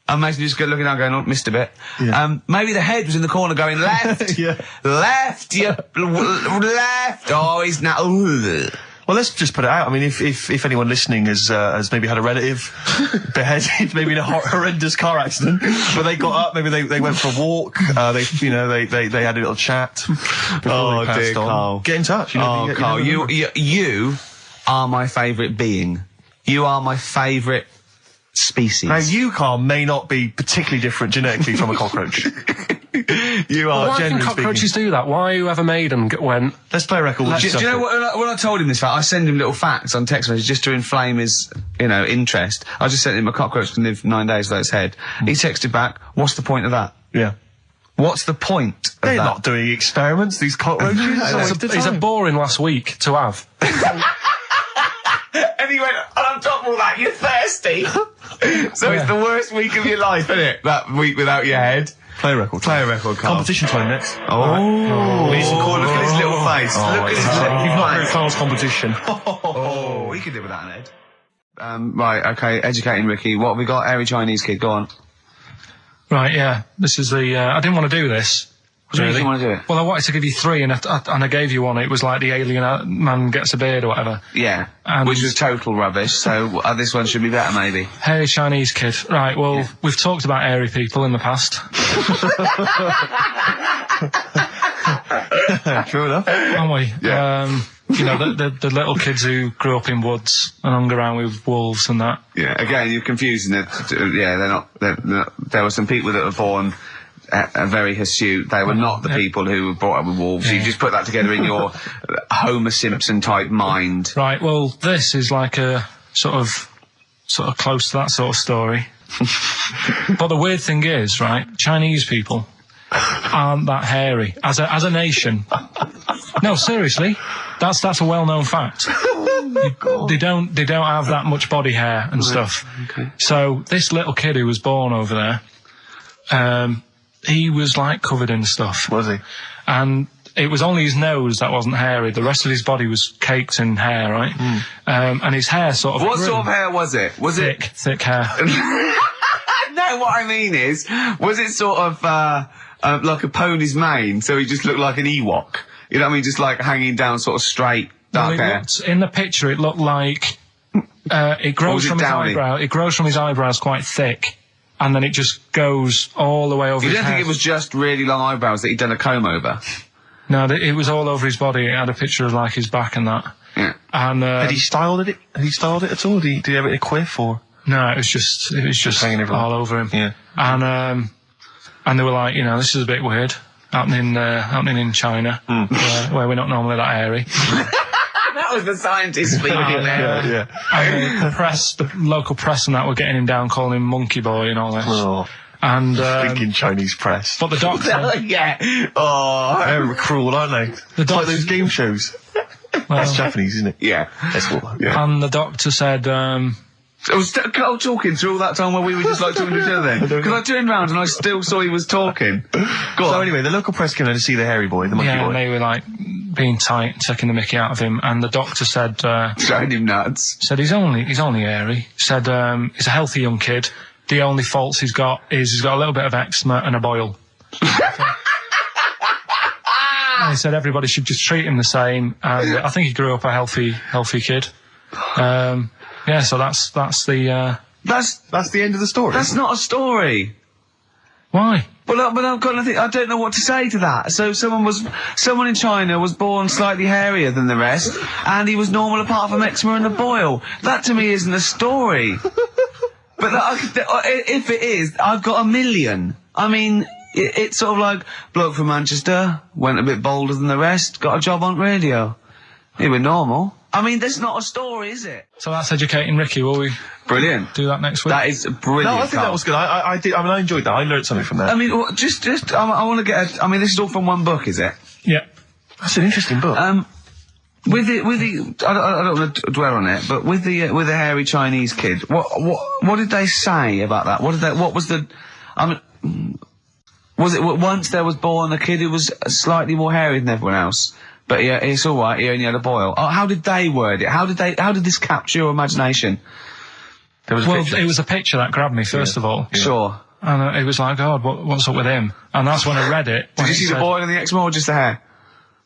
And maybe just looking down going, oh, missed a bit. Yeah. Maybe the head was in the corner going, left, left, left, oh, he's now, ooh. Well, let's just put it out. I mean, if anyone listening has maybe had a relative beheaded, maybe in a horrendous car accident, but they got up, maybe they went for a walk, they had a little chat before they passed on. Karl. Get in touch. Karl, you are my favourite being. You are my favourite species. Now, you, Karl, may not be particularly different genetically from a cockroach. You are. Why can cockroaches do that? Why whoever made them went... Let's play a record. Do you know what, when I told him this fact, I send him little facts on text messages just to inflame his, interest. I just sent him a cockroach can live 9 days without its head. He texted back, what's the point of that? Yeah. What's the point of They're that? not doing experiments, these cockroaches. It's a boring last week to have. And he went, on top of all that, you're thirsty. So it's the worst week of your life, isn't it? That week without your head. Play a record. Karl. Competition time next. Oh. Look at his little face. Look at his little face. You've not heard Karl's competition. Oh, we could live without an head. Right, okay, educating Ricky. What have we got? Airy Chinese kid, go on. Right, yeah. This is the... I didn't want to do this. Really? You didn't want to do it? Well, I wanted to give you 3, and I gave you one. It was like the alien man gets a beard or whatever. Yeah, which was total rubbish, so this one should be better, maybe. Hairy Chinese kid. Right, well, we've talked about airy people in the past. True enough. Haven't we? Yeah. The little kids who grew up in woods and hung around with wolves and that. Yeah, again, you're confusing it. Yeah, they're not, there were some people that were born... very hirsute. They were not the people who were brought up with wolves. You just put that together in your Homer Simpson type mind. Right, well, this is like a sort of close to that sort of story. But the weird thing is, right, Chinese people aren't that hairy as a nation. No, seriously, that's a well-known fact. They don't have that much body hair and stuff. Okay. So this little kid who was born over there, he was like covered in stuff. Was he? And it was only his nose that wasn't hairy. The rest of his body was caked in hair, right? And his hair sort of What sort of hair was it? Was thick hair. No, what I mean is, was it sort of like a pony's mane, so he just looked like an Ewok? You know what I mean? Just like hanging down sort of straight, dark hair. In the picture, it looked like it grows from his eyebrow. It grows from his eyebrows quite thick. And then it just goes all the way over his head. You don't think it was just really long eyebrows that he'd done a comb over? No, it was all over his body. It had a picture of, like, his back and that. Yeah. And, had he styled it? Had he styled it at all? Did he have it in a quiff, or...? No, it was just hanging all over him. Yeah. And they were like, this is a bit weird, happening in China, where we're not normally that airy. That was the scientist speaking there. Yeah. And the local press and that were getting him down, calling him monkey boy and all this. Oh. And thinking Chinese press. But the doctor, yeah. Oh, they're cruel, aren't they? It's like those game shows. That's Japanese, isn't it? Yeah. That's what. Yeah. And the doctor said, was Carl talking through all that time while we were just like talking to each other then? Because I turned round and I still saw he was talking. So anyway, the local press came in to see the hairy boy, the monkey boy. Yeah, and they were like being tight, taking the mickey out of him, and the doctor said, showing him nuts. Said he's only airy. Said he's a healthy young kid. The only faults he's got is he's got a little bit of eczema and a boil. And he said everybody should just treat him the same, and I think he grew up a healthy kid. Yeah, so that's the end of the story. That's not a story. Why? But I've got nothing. I don't know what to say to that. So someone in China was born slightly hairier than the rest, and he was normal apart from eczema and a boil. That to me isn't a story. But if it is, I've got a million. I mean, it's sort of like bloke from Manchester went a bit bolder than the rest, got a job on radio. He was normal. I mean, that's not a story, is it? So that's educating Ricky. Will we? Brilliant. Do that next week. That is brilliant. No, I think that was good. I did. I mean, I enjoyed that. I learned something from that. I mean, I want to get. I mean, this is all from one book, is it? Yeah. That's an interesting book. With the, I don't want to dwell on it, but with the hairy Chinese kid, what did they say about that? What was the, I mean, was it once there was born a kid who was slightly more hairy than everyone else? But yeah, it's all right. He only had a boil. Oh, how did they word it? How did this capture your imagination? There was it was a picture that grabbed me first of all. Yeah. Sure. And it was like, God, what's up with him? And that's when I read it. Did you see the boil and the eczema or just the hair?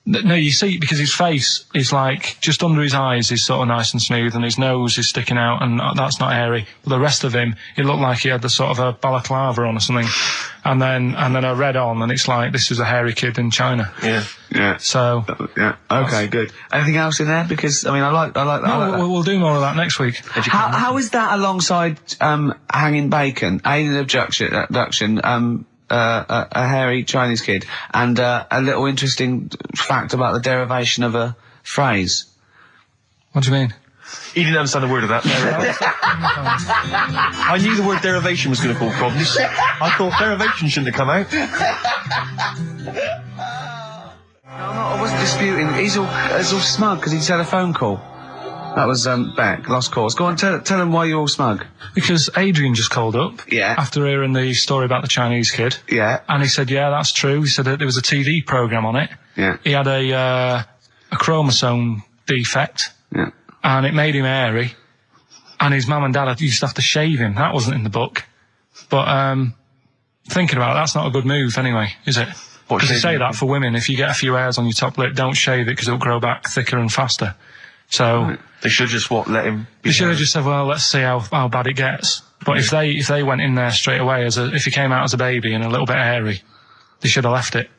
No, you see, because his face is like, just under his eyes is sort of nice and smooth, and his nose is sticking out, and that's not hairy. But the rest of him, it looked like he had the sort of a balaclava on or something. And then I read on, and it's like, this is a hairy kid in China. Yeah. Yeah. So. Yeah. Okay, good. Anything else in there? Because, I mean, I like that. No, we'll do more of that next week. How is that alongside, hanging bacon, alien abduction, a hairy Chinese kid, and a little interesting fact about the derivation of a phrase? What do you mean? He didn't understand the word of that. I knew the word derivation was going to cause problems. I thought derivation shouldn't have come out. I wasn't disputing. He's all smug because he's had a phone call. That was Beck, lost cause. Go on, tell him why you're all smug. Because Adrian just called up. Yeah. After hearing the story about the Chinese kid. Yeah. And he said, yeah, that's true. He said that there was a TV programme on it. Yeah. He had a chromosome defect. Yeah. And it made him hairy. And his mum and dad used to have to shave him. That wasn't in the book. But thinking about it, that's not a good move anyway, is it? Because they say that for women, if you get a few hairs on your top lip, don't shave it because it'll grow back thicker and faster. So right. They should just let him. They should have just said, well, let's see how bad it gets. But if they went in there straight away if he came out as a baby and a little bit hairy, they should have left it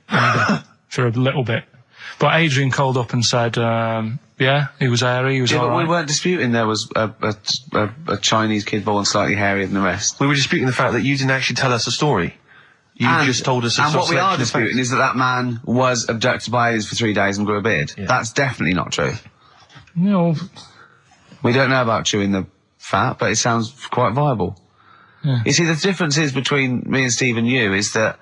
for a little bit. But Adrian called up and said, yeah, he was hairy, he was all right. But we weren't disputing there was a Chinese kid born slightly hairier than the rest. We were disputing the fact that you didn't actually tell us a story. You just told us a And what we are disputing is that man was abducted by aliens for 3 days and grew a beard. Yeah. That's definitely not true. No. We don't know about chewing the fat, but it sounds quite viable. Yeah. You see, the difference is between me and Steve and you is that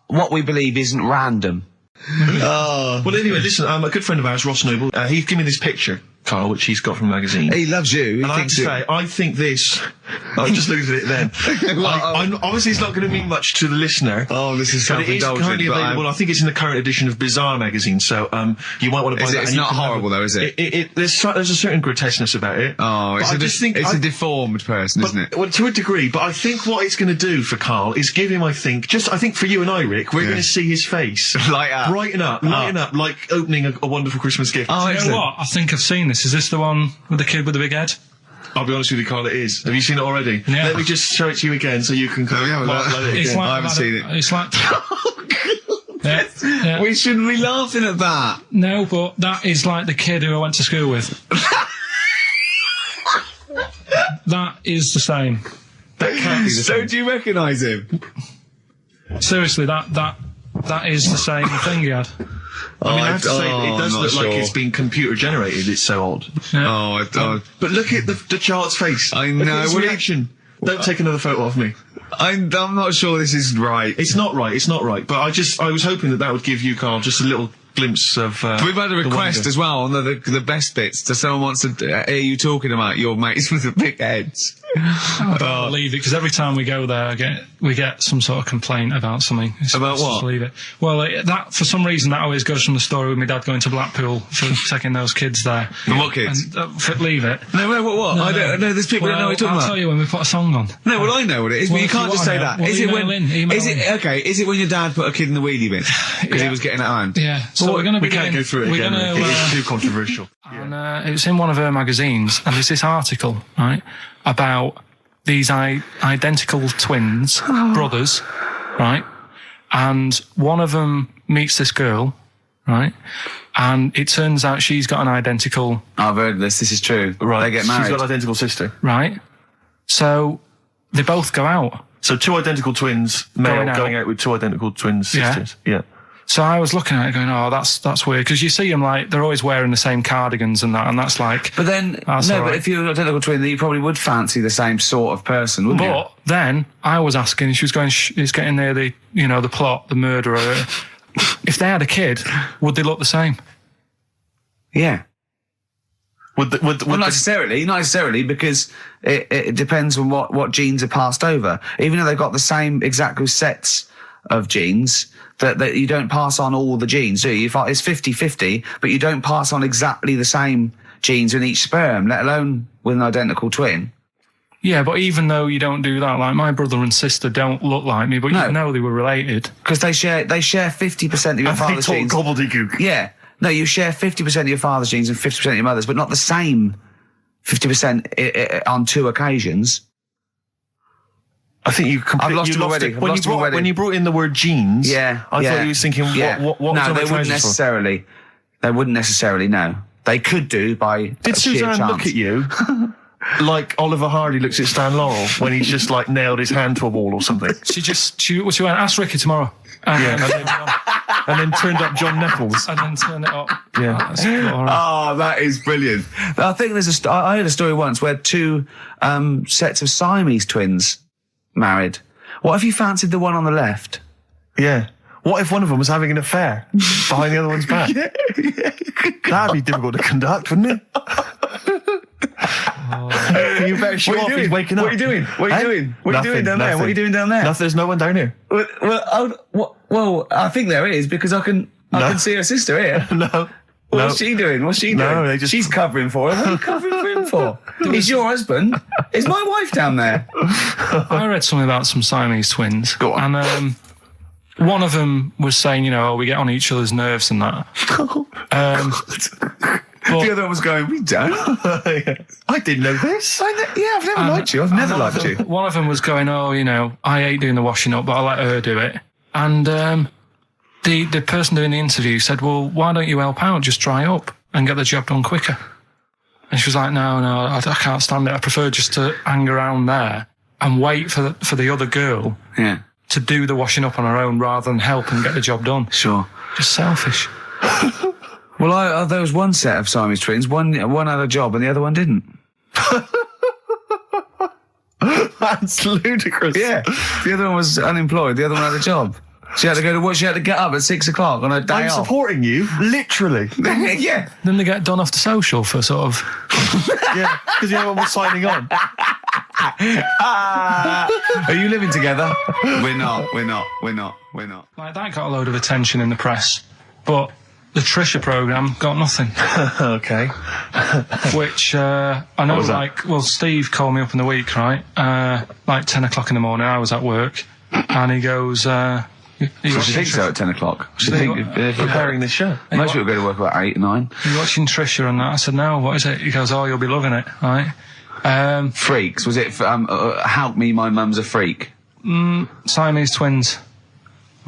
what we believe isn't random. Oh. Well, anyway, listen, a good friend of ours, Ross Noble, he's given me this picture, Carl, which he's got from a magazine. He loves you. And I have to say, I think this... I just looked at it then. Obviously, it's not going to mean much to the listener. Oh, this is self-indulgent. It is currently available. I think it's in the current edition of Bizarre magazine, so you might want to buy that. It's not horrible, though, is it? There's a certain grotesqueness about it. Oh, it's a deformed person, isn't it? Well, to a degree, but I think what it's going to do for Carl is give him, I think for you and I, Rick, we're going to see his face. Light up. Lighten up, like opening a wonderful Christmas gift. Oh, you know what? I think I've seen this. Is this the one with the kid with the big head? I'll be honest with you, Carl, it is. Have you seen it already? Yeah. Let me just show it to you again so you can... I haven't seen it. It's like... yeah. We shouldn't be laughing at that. No, but that is like the kid who I went to school with. that is the same. That can't be the same. So do you recognise him? Seriously, that is the same thing he had. I mean, I have to say, it does look like it's been computer generated. It's so odd. Yeah. But look at the child's face. I know. Look at his reaction. Don't take another photo of me. I'm not sure this is right. It's not right. It's not right. But I was hoping that would give you, Karl, just a little glimpse of. We've had a request as well on the best bits. So someone wants to hear you talking about your mates with the big heads. I don't believe it, because every time we go there, we get some sort of complaint about something. About what? Just leave it. Well, that for some reason that always goes from the story with my dad going to Blackpool for taking those kids there. The what kids? And, leave it. No, what? No, I don't know. There's people that know what you're talking about. I'll tell you when we put a song on. No, well, I know what it is, but you can't just say that. Is it when your dad put a kid in the wheelie bin because he was getting it home? Yeah. So we can't go through it again. It's too controversial. And it was in one of her magazines, and there's this article, right, about these identical twins, brothers, right, and one of them meets this girl, right, and it turns out she's got an identical... I've heard this. This is true. Right. They get married. She's got an identical sister. Right. So they both go out. So two identical twins, male going out with two identical twin sisters. Yeah. So I was looking at it going, oh, that's weird, because you see them, like, they're always wearing the same cardigans and that's like... But then, but if you're an identical twin, then you probably would fancy the same sort of person, wouldn't you? But then I was asking, she was going, it's getting near the plot, the murderer. If they had a kid, would they look the same? Yeah. Would not necessarily, because it depends on what genes are passed over. Even though they've got the same exact sets of genes, that you don't pass on all the genes, do you? It's 50-50, but you don't pass on exactly the same genes in each sperm, let alone with an identical twin. Yeah, but even though you don't do that, like my brother and sister don't look like me, but you know they were related. Because they share 50% of your father's genes. Gobbledygook. Yeah. No, you share 50% of your father's genes and 50% of your mother's, but not the same 50% on two occasions. I think you completely lost him already. When you brought in the word genes, I thought you were thinking, what no, they wouldn't necessarily. They wouldn't necessarily, no. They could do by Did Suzanne chance. Look at you like Oliver Hardy looks at Stan Laurel when he's just like nailed his hand to a wall or something? She went, ask Ricky tomorrow. And then turned up John Nettles. And then turned it up. Yeah. Oh, that is brilliant. I think I heard a story once where two sets of Siamese twins married. What if you fancied the one on the left? Yeah. What if one of them was having an affair behind the other one's back? That'd be difficult to conduct, wouldn't it? You better show off he's waking up. What are you doing? What are you doing? What are you doing down there? What are you doing down there? There's no one down here. Well, I think there is, because I can see her sister here. No. What's she doing? No, she's covering for him. What are you covering for him for? He's your husband. Is my wife down there? I read something about some Siamese twins. Go on. And one of them was saying, we get on each other's nerves and that. The other one was going, we don't. I didn't know this. I've never liked you. I've never liked you. One of them was going, I hate doing the washing up, but I let her do it. And the person doing the interview said, well, why don't you help out? Just dry up and get the job done quicker. And she was like, no, I can't stand it. I prefer just to hang around there and wait for the other girl to do the washing up on her own rather than help and get the job done. Sure. Just selfish. Well, there was one set of Siamese twins. One had a job and the other one didn't. That's ludicrous. Yeah. The other one was unemployed. The other one had a job. She had to go to work. She had to get up at 6 o'clock on her day off. I'm supporting you, literally. Yeah. Then they get done off the social for sort of... Yeah, because the other one was signing on. Are you living together? We're not. Like, that got a load of attention in the press, but the Trisha programme got nothing. Okay. Which, I know, Steve called me up in the week, right? Like 10 o'clock in the morning, I was at work, and he goes, she thinks so at 10 o'clock. She thinks preparing this show. Most people go to work about 8, 9. You're watching Trisha and that. I said, no, what is it? He goes, oh, you'll be loving it, right? Freaks. Was it, help me, my mum's a freak? Siamese twins.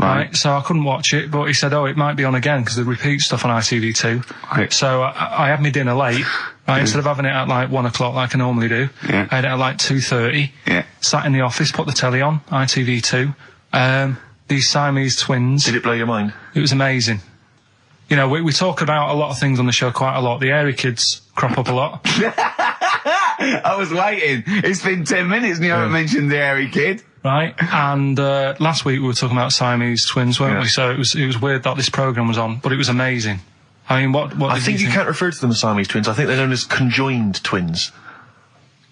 Right. So I couldn't watch it, but he said, it might be on again because they repeat stuff on ITV2. Right. So I had my dinner late. Right, instead of having it at like 1 o'clock like I normally do, I had it at like 2:30. Yeah. Sat in the office, put the telly on, ITV2. These Siamese twins. Did it blow your mind? It was amazing. You know, we talk about a lot of things on the show quite a lot. The hairy kids crop up a lot. I was waiting. It's been 10 minutes and you haven't mentioned the hairy kid. Right, and last week we were talking about Siamese twins, weren't we? So it was weird that this programme was on, but it was amazing. I mean, what I think you can't refer to them as Siamese twins. I think they're known as conjoined twins.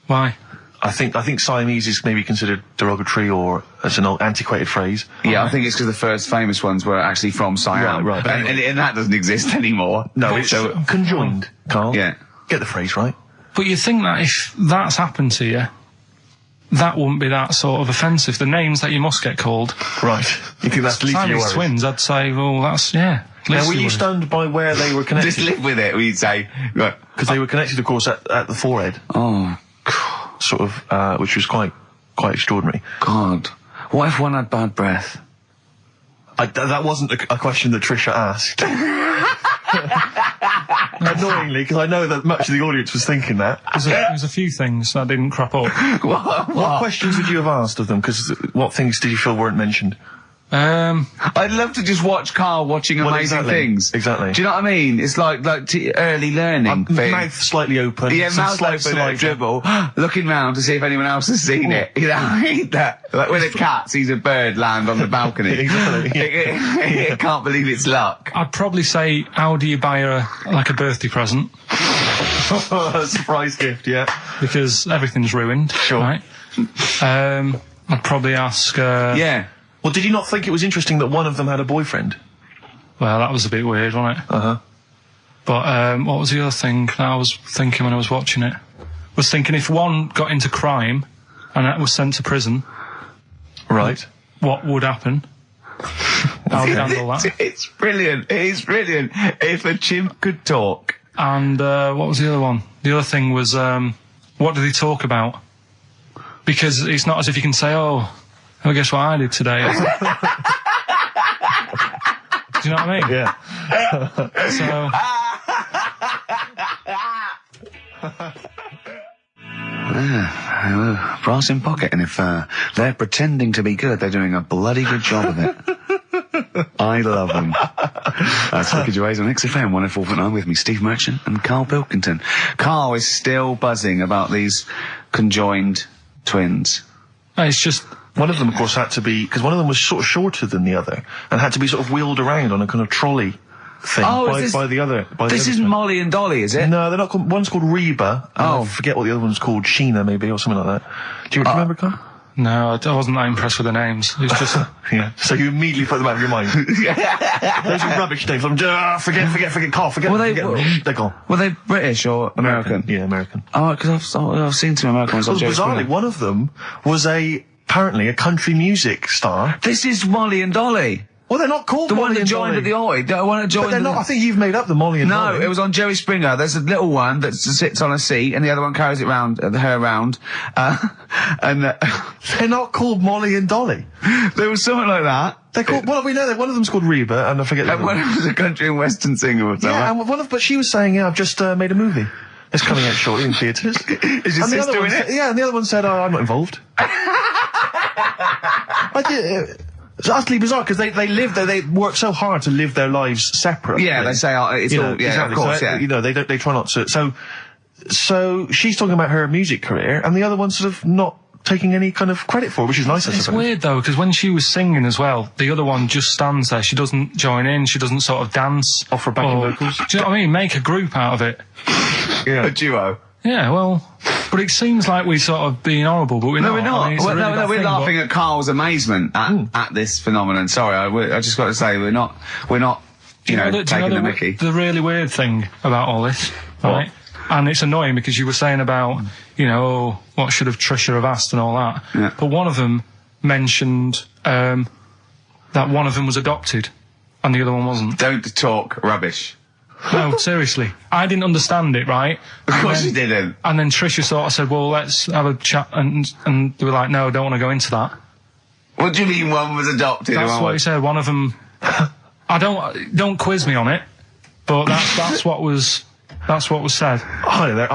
Why? I think Siamese is maybe considered derogatory or as an old antiquated phrase. Yeah, I think it's because the first famous ones were actually from Siam. Right. And that doesn't exist anymore. No, it's conjoined, Carl. Yeah. Get the phrase right. But you think that if that's happened to you, that wouldn't be that sort of offensive. The names that you must get called. Right. You think that's least Siamese twins, I'd say, well, that's, yeah. Now, were you stunned by where they were connected? Just live with it, we'd say. Right. Because they were connected, of course, at the forehead. Oh. Sort of, which was quite extraordinary. God. What if one had bad breath? That wasn't a question that Trisha asked. Annoyingly, because I know that much of the audience was thinking that. There's a few things that didn't crop up. What questions would you have asked of them? Because what things did you feel weren't mentioned? I'd love to just watch Karl watching amazing things. Exactly. Do you know what I mean? It's like early learning thing. Mouth slightly open. Yeah, mouth open, dribble, looking round to see if anyone else has seen it. You know, I hate that. Like when a cat sees a bird land on the balcony. Exactly. It can't believe it's luck. I'd probably say, how do you buy her a birthday present? A surprise gift, yeah. Because everything's ruined. Sure. Right? I'd probably ask... yeah. Well, did you not think it was interesting that one of them had a boyfriend? Well, that was a bit weird, wasn't it? Uh-huh. But what was the other thing that I was thinking when I was watching it? I was thinking if one got into crime and that was sent to prison... Right. What would happen? How would you handle that? It's brilliant. It is brilliant. If a chimp could talk. And what was the other one? The other thing was, what did he talk about? Because it's not as if you can say, well, guess what I did today? Do you know what I mean? Yeah. Brass in pocket, and if they're pretending to be good, they're doing a bloody good job of it. I love them. That's Ricky Gervais on XFM 104.9 with me, Steve Merchant and Karl Pilkington. Karl is still buzzing about these conjoined twins. It's just... One of them, of course, had to be... Because one of them was sort of shorter than the other and had to be sort of wheeled around on a kind of trolley thing by the other. This isn't Molly and Dolly, is it? No, they're not called... One's called Reba. I forget what the other one's called. Sheena, maybe, or something like that. Do you remember, Carl? No, I wasn't that impressed with the names. It's just... Yeah. So you immediately put them out of your mind. Those are rubbish names. Forget, Carl, forget. They're gone. Were they British or American? Yeah, American. Oh, because I've seen two American ones on Jerry Springer. Bizarrely, one of them was apparently a country music star. This is Molly and Dolly. Well, they're not called Molly and Dolly. The one that joined at the Oi. The one that joined. But they're not. I think you've made up the Molly and Dolly. No, it was on Jerry Springer. There's a little one that sits on a seat, and the other one carries it round, her around. And they're not called Molly and Dolly. There was something like that. They're called. Well, we know that one of them's called Reba, and I forget. And one of them's a country and western singer or something. Yeah, and but she was saying, "Yeah, I've just made a movie. It's coming out shortly in theatres." Is your sister in it? Yeah, and the other one said, "Oh, I'm not involved." It's utterly bizarre because they live there. They work so hard to live their lives separately. Yeah, they say it's all. Yeah, exactly. Of course. So, yeah. They try not to. So she's talking about her music career, and the other one's sort of not taking any kind of credit for it, which is nice. It's weird though, because when she was singing as well, the other one just stands there. She doesn't join in. She doesn't sort of dance. Offer backing vocals. Do you know what I mean? Make a group out of it. Yeah, a duo. Yeah, well, but it seems like we're sort of being horrible, but we're not. No, we're not. I mean, we're laughing at Karl's amazement at this phenomenon. Sorry, I just got to say we're not. Taking the mickey. The really weird thing about all this, right? And it's annoying because you were saying about, what should have Trisha have asked and all that. Yeah. But one of them mentioned that one of them was adopted, and the other one wasn't. Don't talk rubbish. No, seriously. I didn't understand it, right? Of course you didn't. And then Trisha sort of said, well, let's have a chat, and they were like, no, I don't want to go into that. What do you mean one was adopted? That's what he said. One of them. Don't quiz me on it, but that's what was said. Hello there.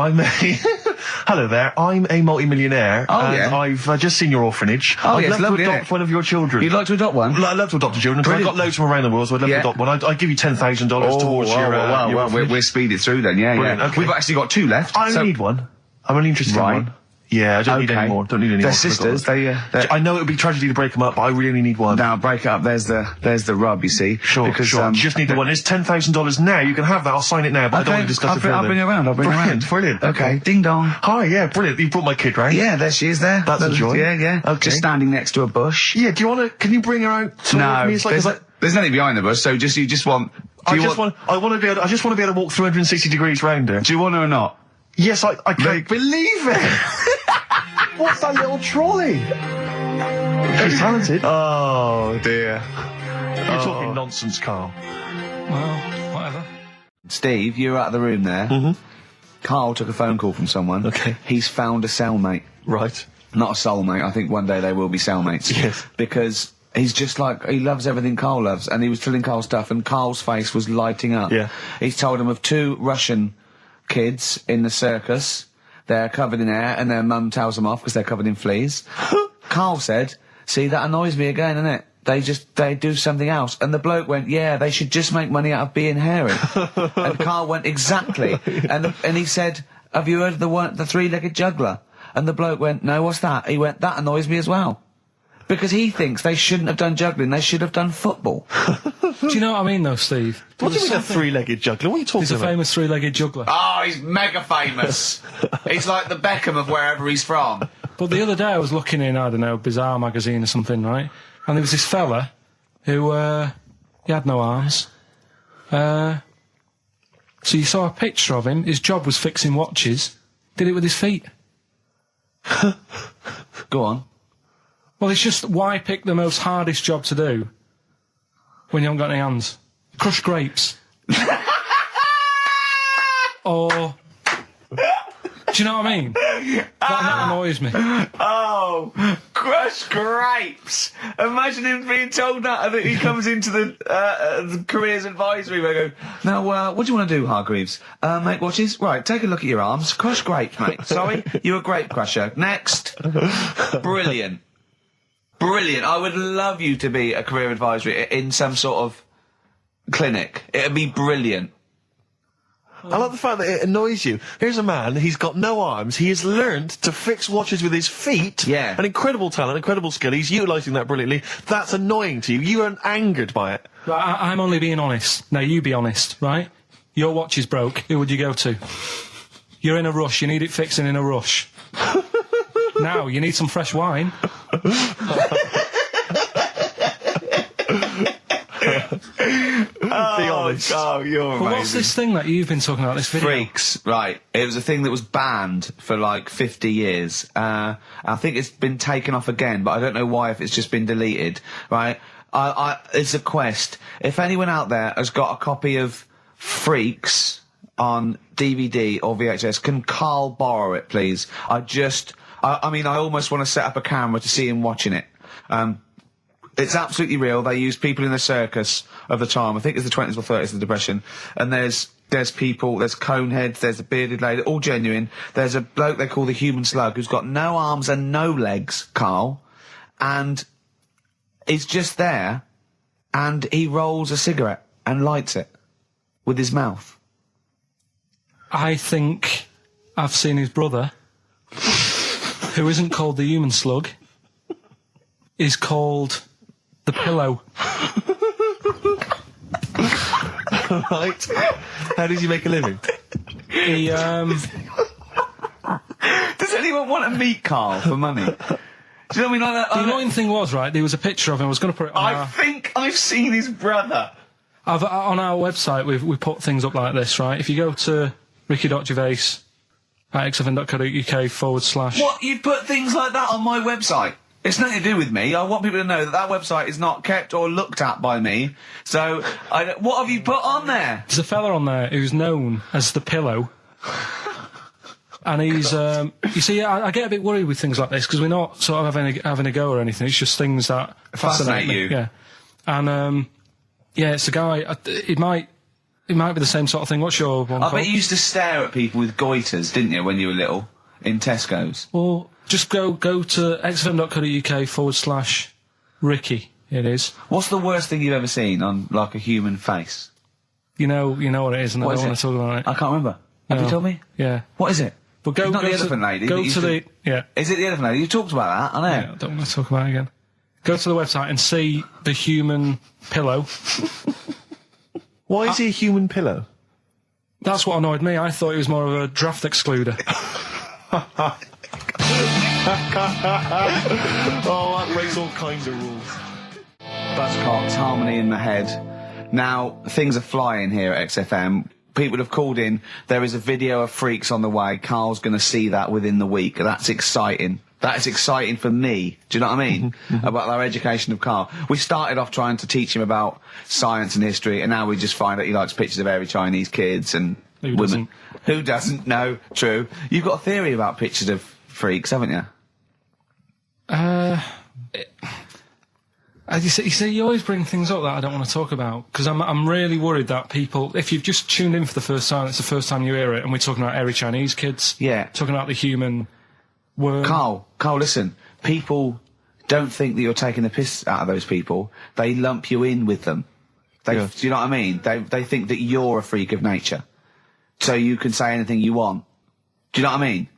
Hello there. I'm a multi-millionaire. Oh, and I've just seen your orphanage. Oh, I'd yes, love to adopt one of your children. You'd like to adopt one? I'd love to adopt a children, because I've got loads from around the world, so I'd love to adopt one. I'd give you $10,000 towards your well, we're speeding through then, yeah. Okay. We've actually got 2 left. I only need one. I'm only interested in one. Yeah, I don't need any more. Don't need any more. They're sisters. I know it would be tragedy to break them up, but I really only need one. Now, break it up. There's the rub, you see. Sure. You just need the one. It's $10,000 now. You can have that. I'll sign it now, but I don't want to discuss it further. I'll bring you around. Brilliant. Okay. Ding dong. Hi, yeah, brilliant. You brought my kid round. Yeah, there she is there. That's a joy. Yeah. Okay. Just standing next to a bush. Yeah, can you bring her out to No, me? It's there's nothing behind the bush, so you just want... I just want to be able to walk 360 degrees round her. Do you want her or not? Yes, I can't believe it! What's that little trolley? She's talented. Oh, dear. You're talking nonsense, Karl. Well, whatever. Steve, you're out of the room there. Mm-hmm. Carl took a phone call from someone. Okay. He's found a cellmate. Right. Not a soulmate. I think one day they will be cellmates. Yes. Because he's just like, he loves everything Carl loves, and he was telling Carl stuff, and Carl's face was lighting up. Yeah. He's told him of 2 Russian kids in the circus. They're covered in hair, and their mum tells them off because they're covered in fleas. Carl said, see, that annoys me again, innit? They do something else. And the bloke went, yeah, they should just make money out of being hairy. And Carl went, exactly. And he said, have you heard of the 3-legged juggler? And the bloke went, no, what's that? He went, that annoys me as well. Because he thinks they shouldn't have done juggling, they should have done football. Do you know what I mean, though, Steve? What do you mean a 3-legged juggler? What are you talking about? He's a famous 3-legged juggler. Oh, he's mega famous. He's like the Beckham of wherever he's from. But the other day I was looking in, I don't know, Bizarre magazine or something, right? And there was this fella who, he had no arms. So you saw a picture of him, his job was fixing watches, did it with his feet. Go on. Well, it's just, why pick the most hardest job to do when you haven't got any hands? Crush grapes. Or... Do you know what I mean? That annoys me. Oh, crush grapes. Imagine him being told that, and that he comes into the careers advisory where I go, now, what do you want to do, Hargreaves? Make watches? Right, take a look at your arms. Crush grapes, mate. Sorry, you're a grape crusher. Next. Brilliant. Brilliant. I would love you to be a career advisory in some sort of clinic. It'd be brilliant. I like the fact that it annoys you. Here's a man, he's got no arms, he has learned to fix watches with his feet. Yeah. An incredible talent, incredible skill, he's utilising that brilliantly. That's annoying to you. You are angered by it. Right, I'm only being honest. Now, you be honest, right? Your watch is broke, who would you go to? You're in a rush, you need it fixing in a rush. Now, you need some fresh wine. Be honest. Oh, you're amazing. But what's this thing that you've been talking about, this video? Freaks, right. It was a thing that was banned for like 50 years. I think it's been taken off again, but I don't know why, if it's just been deleted, right? It's a quest. If anyone out there has got a copy of Freaks on DVD or VHS, can Karl borrow it, please? I mean, I almost want to set up a camera to see him watching it. It's absolutely real. They used people in the circus of the time. I think it's the 20s or 30s, the Depression. And there's people, there's coneheads, there's a bearded lady, all genuine. There's a bloke they call the human slug who's got no arms and no legs, Karl. And he's just there, and he rolls a cigarette and lights it with his mouth. I think I've seen his brother, who isn't called the human slug, is called the Pillow. Right. How does he make a living? He, Does anyone want to meet Karl for money? Do you know what I mean? Like the annoying thing was, right, there was a picture of him, I was going to put it on I think I've seen his brother. on our website, we put things up like this, right? If you go to Ricky.Gervais at xfm.co.uk / What? You put things like that on my website? It's nothing to do with me. I want people to know that website is not kept or looked at by me. So, what have you put on there? There's a fella on there who's known as the Pillow. And he's, you see, I get a bit worried with things like this because we're not sort of having a go or anything. It's just things that fascinate you. Yeah. And, yeah, it's a guy, it might be the same sort of thing. What's your one I called? bet you used to stare at people with goiters, didn't you, when you were little, in Tesco's? Well, just go to xfm.co.uk/Ricky, it is. What's the worst thing you've ever seen on, like, a human face? You know what it is, and I don't want to talk about it. I can't remember. Have you told me? Yeah. What is it? But go, it's not go the elephant lady. Go to the... Yeah. Is it the elephant lady? You talked about that, I know. Yeah, I don't want to talk about it again. Go to the website and see the human pillow. Why is he a human pillow? That's what annoyed me. I thought he was more of a draft excluder. Oh, that breaks all kinds of rules. Buzzcocks, harmony in the head. Now, things are flying here at XFM. People have called in. There is a video of freaks on the way. Carl's going to see that within the week. That's exciting. That is exciting for me. Do you know what I mean? About our education of Carl. We started off trying to teach him about science and history, and now we just find out he likes pictures of hairy Chinese kids and women. Who doesn't? No, true. You've got a theory about pictures of freaks, haven't you? You see, you always bring things up that I don't want to talk about, because I'm really worried that people, if you've just tuned in for the first time, it's the first time you hear it, and we're talking about hairy Chinese kids. Yeah. Talking about the human worm. Carl, listen. People don't think that you're taking the piss out of those people. They lump you in with them. Do you know what I mean? They think that you're a freak of nature. So you can say anything you want. Do you know what I mean?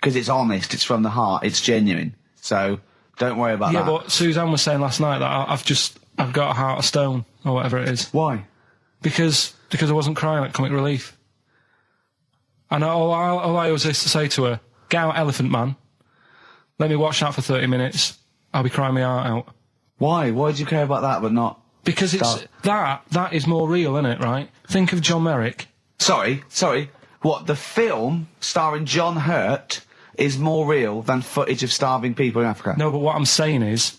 Because it's honest, it's from the heart, it's genuine. So... don't worry about that. Yeah, but Suzanne was saying last night that I've got a heart of stone, or whatever it is. Why? Because I wasn't crying at Comic Relief. And all I always used to say to her, get out Elephant Man, let me watch that for 30 minutes, I'll be crying my heart out. Why? Why do you care about that but not... Because it's... That is more real, isn't it, right? Think of John Merrick. Sorry. What, the film starring John Hurt... is more real than footage of starving people in Africa? No, but what I'm saying is,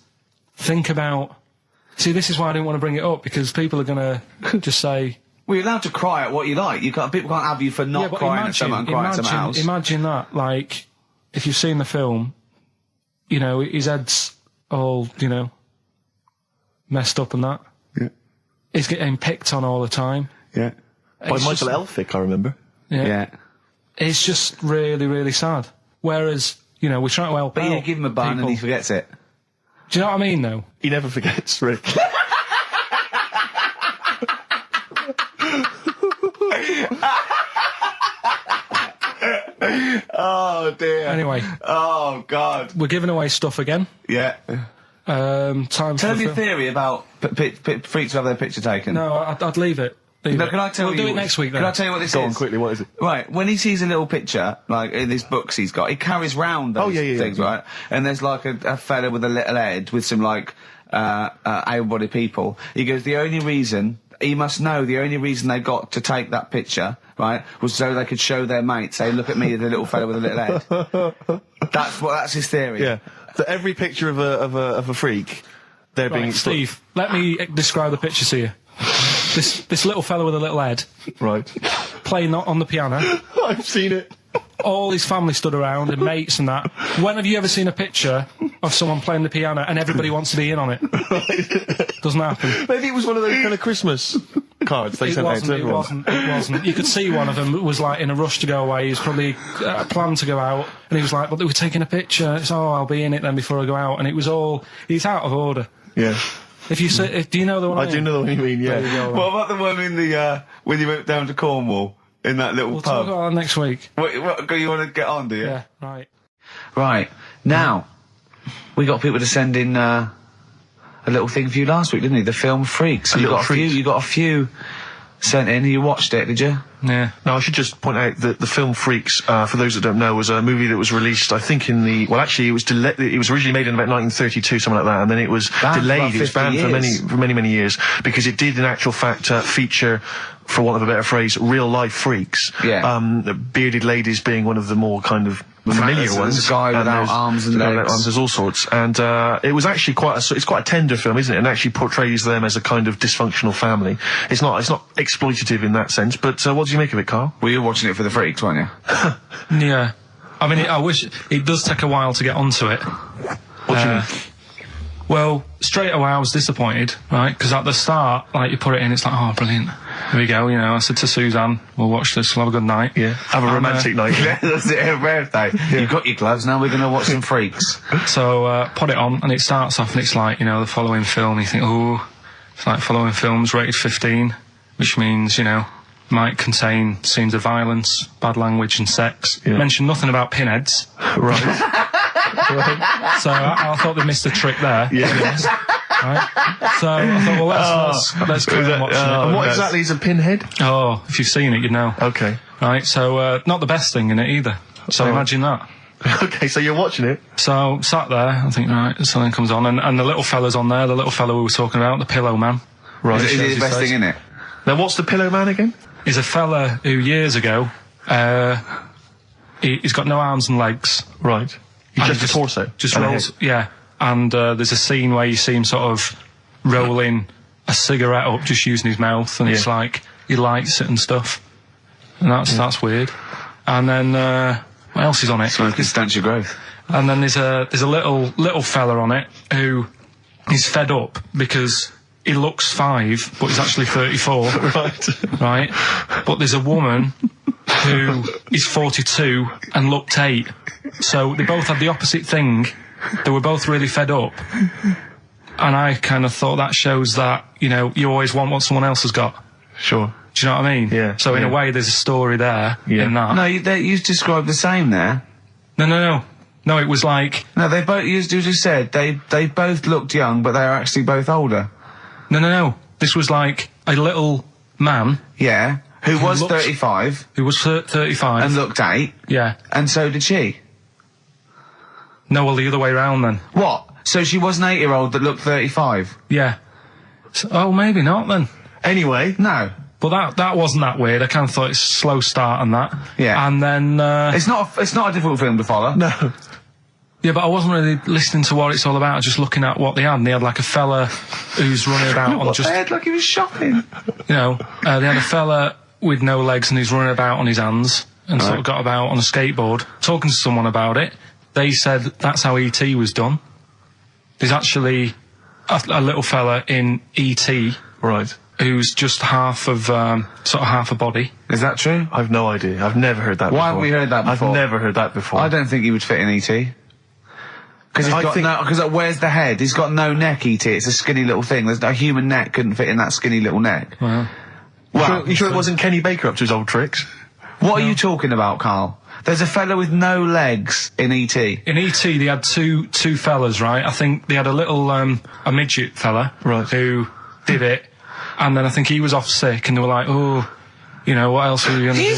think about... See, this is why I didn't want to bring it up, because people are going to just say... Well, you're allowed to cry at what you like. People can't have you for not crying at someone and crying at someone else. Imagine that, like, if you've seen the film, you know, his head's all, you know, messed up and that. Yeah. He's getting picked on all the time. Yeah. By Michael Elphick, I remember. Yeah. It's just really, really sad. Whereas, you know, we're trying to help But out you give him a bun people. and he forgets it. Do you know what I mean, though? He never forgets, Rick. Oh, dear. Anyway. Oh, God. We're giving away stuff again. Yeah. Tell me your theory about freaks who have their picture taken. No, I'd leave it. No, can I tell you? We'll do it next week, then. Can I tell you what this is? Go on, quickly, what is it? Right, when he sees a little picture, like in these books he's got, he carries round those things, right? And there's like a fella with a little head with some like able-bodied people. He goes, the only reason they got to take that picture, right, was so they could show their mates, say, look at me, the little fella with a little head. That's his theory. Yeah. That every picture of a freak, they're being... Steve, let me describe the picture to you. This little fella with a little head. Right. Playing on the piano. I've seen it. All his family stood around and mates and that. When have you ever seen a picture of someone playing the piano and everybody wants to be in on it? Doesn't happen. Maybe it was one of those kind of Christmas cards they sent out to everyone. It wasn't. You could see one of them was like in a rush to go away. He was probably planned to go out, and he was like, but they were taking a picture. It's, I'll be in it then before I go out. And it was all... He's out of order. Yeah. If you say, do you know the one I do know the one you mean, yeah. What about the one in the, when you went down to Cornwall, in that little pub? We'll talk about that next week. What, you want to get on, do you? Yeah, right. Right. Now, we got people to send in, a little thing for you last week, didn't we? The film Freaks. You got a few sent in. You watched it, did you? Yeah. Now, I should just point out that the film Freaks, for those that don't know, was a movie that was released, I think, it was originally made in about 1932, something like that, and then it was delayed. It was banned for many years, because it did, in actual fact, feature, for want of a better phrase, real-life freaks. Yeah. Bearded ladies being one of the more kind of familiar ones. There's a guy without arms and legs. There's all sorts. And it was actually it's quite a tender film, isn't it? And actually portrays them as a kind of dysfunctional family. It's not exploitative in that sense, but what do you make of it, Carl? Well, you were watching it for the freaks, weren't you? Yeah. I mean, I wish it does take a while to get onto it. What do you mean? Well, straight away I was disappointed, right? Because at the start, like, you put it in, it's like, oh, brilliant. Here we go, you know. I said to Suzanne, we'll watch this, we'll have a good night. Yeah. Have a romantic night. Yeah, that's it, her birthday. Yeah. You've got your gloves, now we're going to watch some freaks. So, put it on, and it starts off, and it's like, you know, the following film, you think, oh, it's like following films rated 15, which means, you know, might contain scenes of violence, bad language and sex. Yeah. Mention nothing about pinheads. Right. Right. So I thought they missed a trick there. Yeah. Right. So I thought, well, let's go and watch it. And what exactly is a pinhead? Oh, if you've seen it, you'd know. Okay. Right. So not the best thing in it either. So imagine that. Okay, so you're watching it. So sat there, I think, right, something comes on, and the little fella's on there. The little fella we were talking about, the Pillow Man. Right. Is it the best thing in it? Now, what's the Pillow Man again? He's a fella who years ago, he's got no arms and legs. Right. He's just a torso. Just rolls, yeah. And there's a scene where you see him sort of rolling a cigarette up, just using his mouth, and it's like he lights it and stuff. And that's weird. And then what else is on it? So it can stanch your growth. And then there's a little fella on it who is fed up because he looks 5, but he's actually 34. Right. Right. But there's a woman who is 42 and looked 8. So they both had the opposite thing. They were both really fed up. And I kind of thought that shows that, you know, you always want what someone else has got. Sure. Do you know what I mean? Yeah. So in a way, there's a story there in that. No, you described the same there. No, it was like... No, they both, you just said, they both looked young, but they are actually both older. No. This was like a little man. Yeah. Who was 35. Who was 35. And looked 8. Yeah. And so did she. No, well, the other way round then. What? So she was an 8-year-old that looked 35? Yeah. So, oh, maybe not then. Anyway. No. But that wasn't that weird. I kind of thought it's a slow start on that. Yeah. And then... It's not a difficult film to follow. No. Yeah, but I wasn't really listening to what it's all about. I was just looking at what they had. And they had like a fella who's running about on just... They had like he was shopping. You know, they had a fella with no legs and he's running about on his hands and sort of got about on a skateboard, talking to someone about it. They said that's how E.T. was done. There's actually a little fella in E.T. Right. Who's just half of, sort of half a body. Is that true? I've no idea. I've never heard that before. Why haven't we heard that before? I've never heard that before. I don't think he would fit in E.T. Because where's the head? He's got no neck, E.T. It's a skinny little thing. There's no human neck couldn't fit in that skinny little neck. Wow. Well, you sure it wasn't Kenny Baker up to his old tricks? What are you talking about, Carl? There's a fella with no legs in E.T. In E.T. they had two fellas, right? I think they had a little, a midget fella. Right. Who did it. And then I think he was off sick and they were like, oh, you know, what else are we going to do?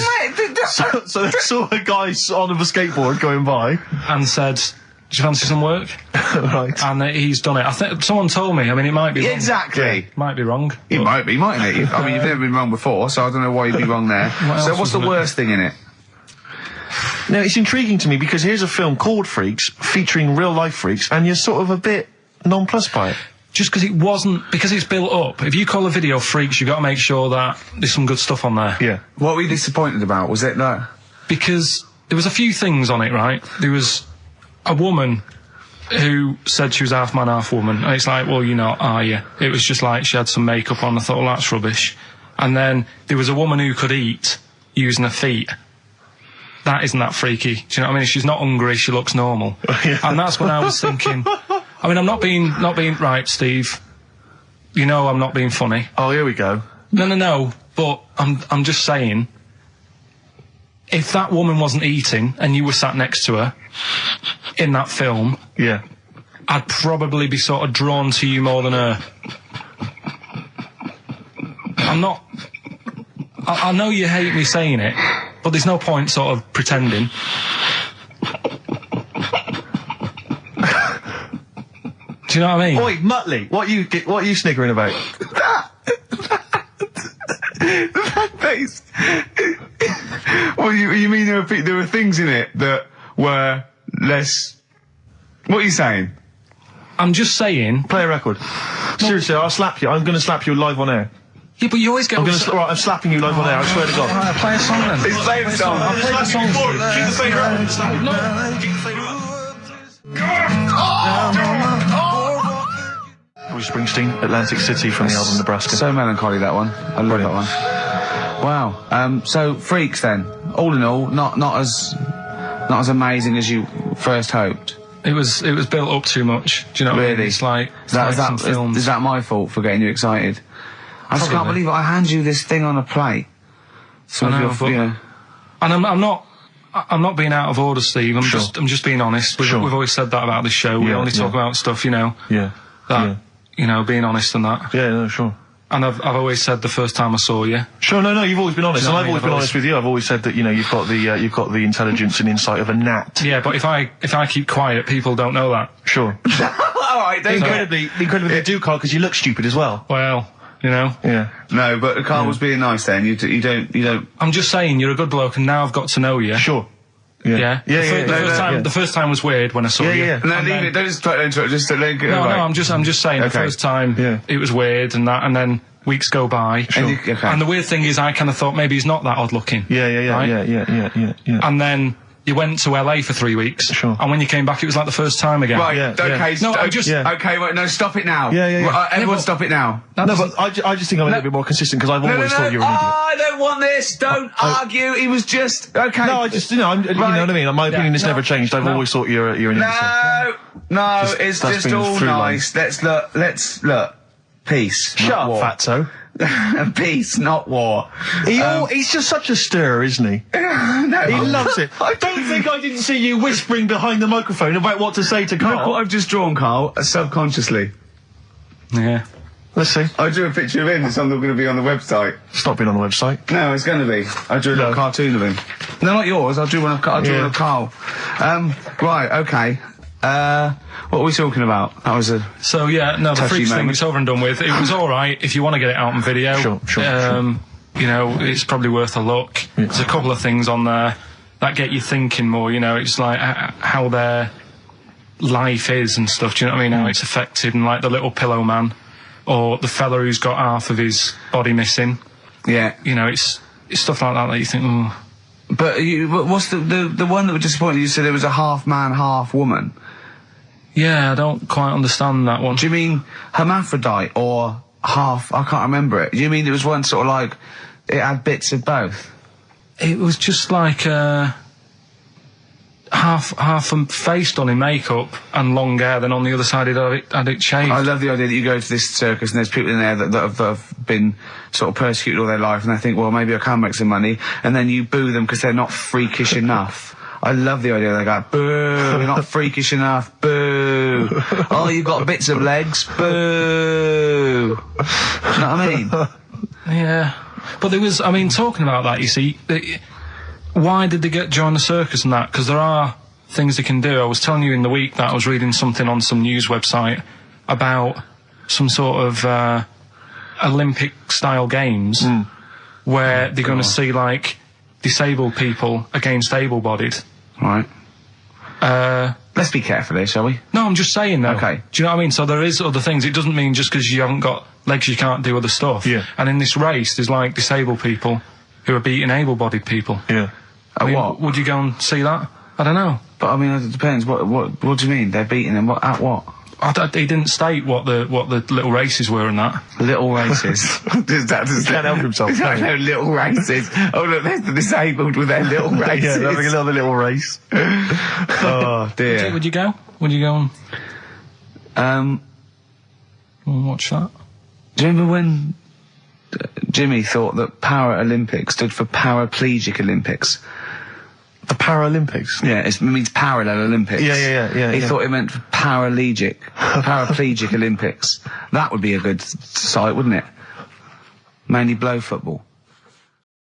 So they saw a guy on a skateboard going by. And said, do you fancy some work? Right. And he's done it. I think someone told me. I mean, it might be wrong. Exactly. Might be wrong. It might be, mightn't it? I mean, you've never been wrong before, so I don't know why you'd be wrong there. So what's the worst thing in it? Now, it's intriguing to me because here's a film called Freaks, featuring real-life freaks, and you're sort of a bit nonplussed by it. Just because it's built up. If you call a video Freaks, you've got to make sure that there's some good stuff on there. Yeah. What were you disappointed about? Was it that? Because there was a few things on it, right? There was a woman who said she was half man, half woman. And it's like, well, you're not, are you? It was just like she had some makeup on. I thought, well, that's rubbish. And then there was a woman who could eat using her feet. That isn't that freaky. Do you know what I mean? She's not hungry, she looks normal. Yeah. And that's when I was thinking, I mean, I'm not being right, Steve. You know I'm not being funny. Oh, here we go. No, but I'm just saying, if that woman wasn't eating and you were sat next to her in that film, yeah, I'd probably be sort of drawn to you more than her. I'm not... I know you hate me saying it, but there's no point sort of pretending. Do you know what I mean? Oi, Muttley, what are you sniggering about? That face. Well, you mean there were things in it that were less... What are you saying? I'm just saying... Play a record. Seriously, I'll slap you. I'm going to slap you live on air. Yeah, but you always get... I'm slapping you live on air, I swear to God. Alright, play a song then. He's playing a song. I'll play the song. Keep the finger up. Bruce Springsteen, Atlantic City from the album Nebraska. So melancholy, that one. I love that one. Wow. So Freaks then. All in all, not as amazing as you first hoped. It was built up too much. Do you know what I mean? It's like is that my fault for getting you excited? I just can't believe it. I hand you this thing on a plate. And I'm not being out of order, Steve. I'm just being honest. We've always said that about this show. We only talk about stuff, you know. Yeah. You know, being honest and that. Yeah, no, sure. And I've always said the first time I saw you. Sure, no, you've always been honest, and I've always been honest with you. I've always said that, you know, you've got the intelligence and insight of a gnat. Yeah, but if I keep quiet, people don't know that. Sure. All right, incredibly they do, Carl, because you look stupid as well. Well, you know. Yeah. No, but Carl was being nice then. You don't. I'm just saying you're a good bloke, and now I've got to know you. Sure. Yeah. The first time was weird when I saw you. Yeah. No, leave it. Don't just try to interrupt. Just let it go. No, I'm just saying the first time it was weird and that, and then weeks go by. Sure. And the weird thing is, I kind of thought maybe he's not that odd looking. Yeah. And then you went to LA for 3 weeks. Sure. And when you came back, it was like the first time again. Right. Okay. Okay. Wait. No. Stop it now. Yeah. Everyone, stop it now. No, but I just think I'm a little bit more consistent because I've always thought you were an idiot. I don't want this. Don't argue. He was just okay. No, I just you know what I mean. My opinion has never changed. I've always thought you're an idiot. No. It's just all nice. Let's look. Peace. Shut up, fatso. Peace, not war. He's just such a stirrer, isn't he? No, he loves it. I don't think I didn't see you whispering behind the microphone about what to say to Carl. Look what I've just drawn, Carl, subconsciously. Yeah. Let's see. I drew a picture of him. It's going to be on the website. It's not been on the website. No, it's going to be. I drew a little cartoon of him. No, not yours. I drew one of Carl. Right, okay. What are we talking about? That was a the Freaks thing is over and done with. It was alright if you want to get it out on video. Sure. You know, it's probably worth a look. Yeah. There's a couple of things on there that get you thinking more, you know, it's like how their life is and stuff, do you know what I mean? How it's affected, and like the little pillow man, or the fella who's got half of his body missing. Yeah. You know, it's stuff like that you think, oh. But what's the one that was disappointing? You said it was a half man, half woman. Yeah, I don't quite understand that one. Do you mean hermaphrodite or half? I can't remember it. Do you mean it was one sort of like it had bits of both? It was just like half a face done in makeup and long hair, then on the other side it had it shaved. I love the idea that you go to this circus and there's people in there that have been sort of persecuted all their life, and they think, well, maybe I can make some money, and then you boo them because they're not freakish enough. I love the idea they go, boo, you're not freakish enough, boo. Oh, you've got bits of legs, boo. You know what I mean? Yeah. But there was, I mean, talking about that, you see, why did they join the circus and that? Because there are things they can do. I was telling you in the week that I was reading something on some news website about some sort of Olympic-style games where they're going to see, like, disabled people against able-bodied. Right. Let's be careful here, shall we? No, I'm just saying, though. Okay. Do you know what I mean? So there is other things. It doesn't mean just because you haven't got legs you can't do other stuff. Yeah. And in this race, there's, like, disabled people who are beating able-bodied people. Yeah. I mean, what? Would you go and see that? I don't know. But, I mean, it depends. What do you mean? They're beating them? At what? He didn't state what the little races were and that. Little races. He can't help himself. No, little races. Oh, look, there's the disabled with their little races. Yeah, they're having another little race. Oh, dear. Would you go? Would you go and watch that? Do you remember when Jimmy thought that Paralympics stood for Paraplegic Olympics? The Paralympics? Yeah, it means parallel Olympics. Yeah. He thought it meant paraplegic Olympics. That would be a good site, wouldn't it? Mainly blow football.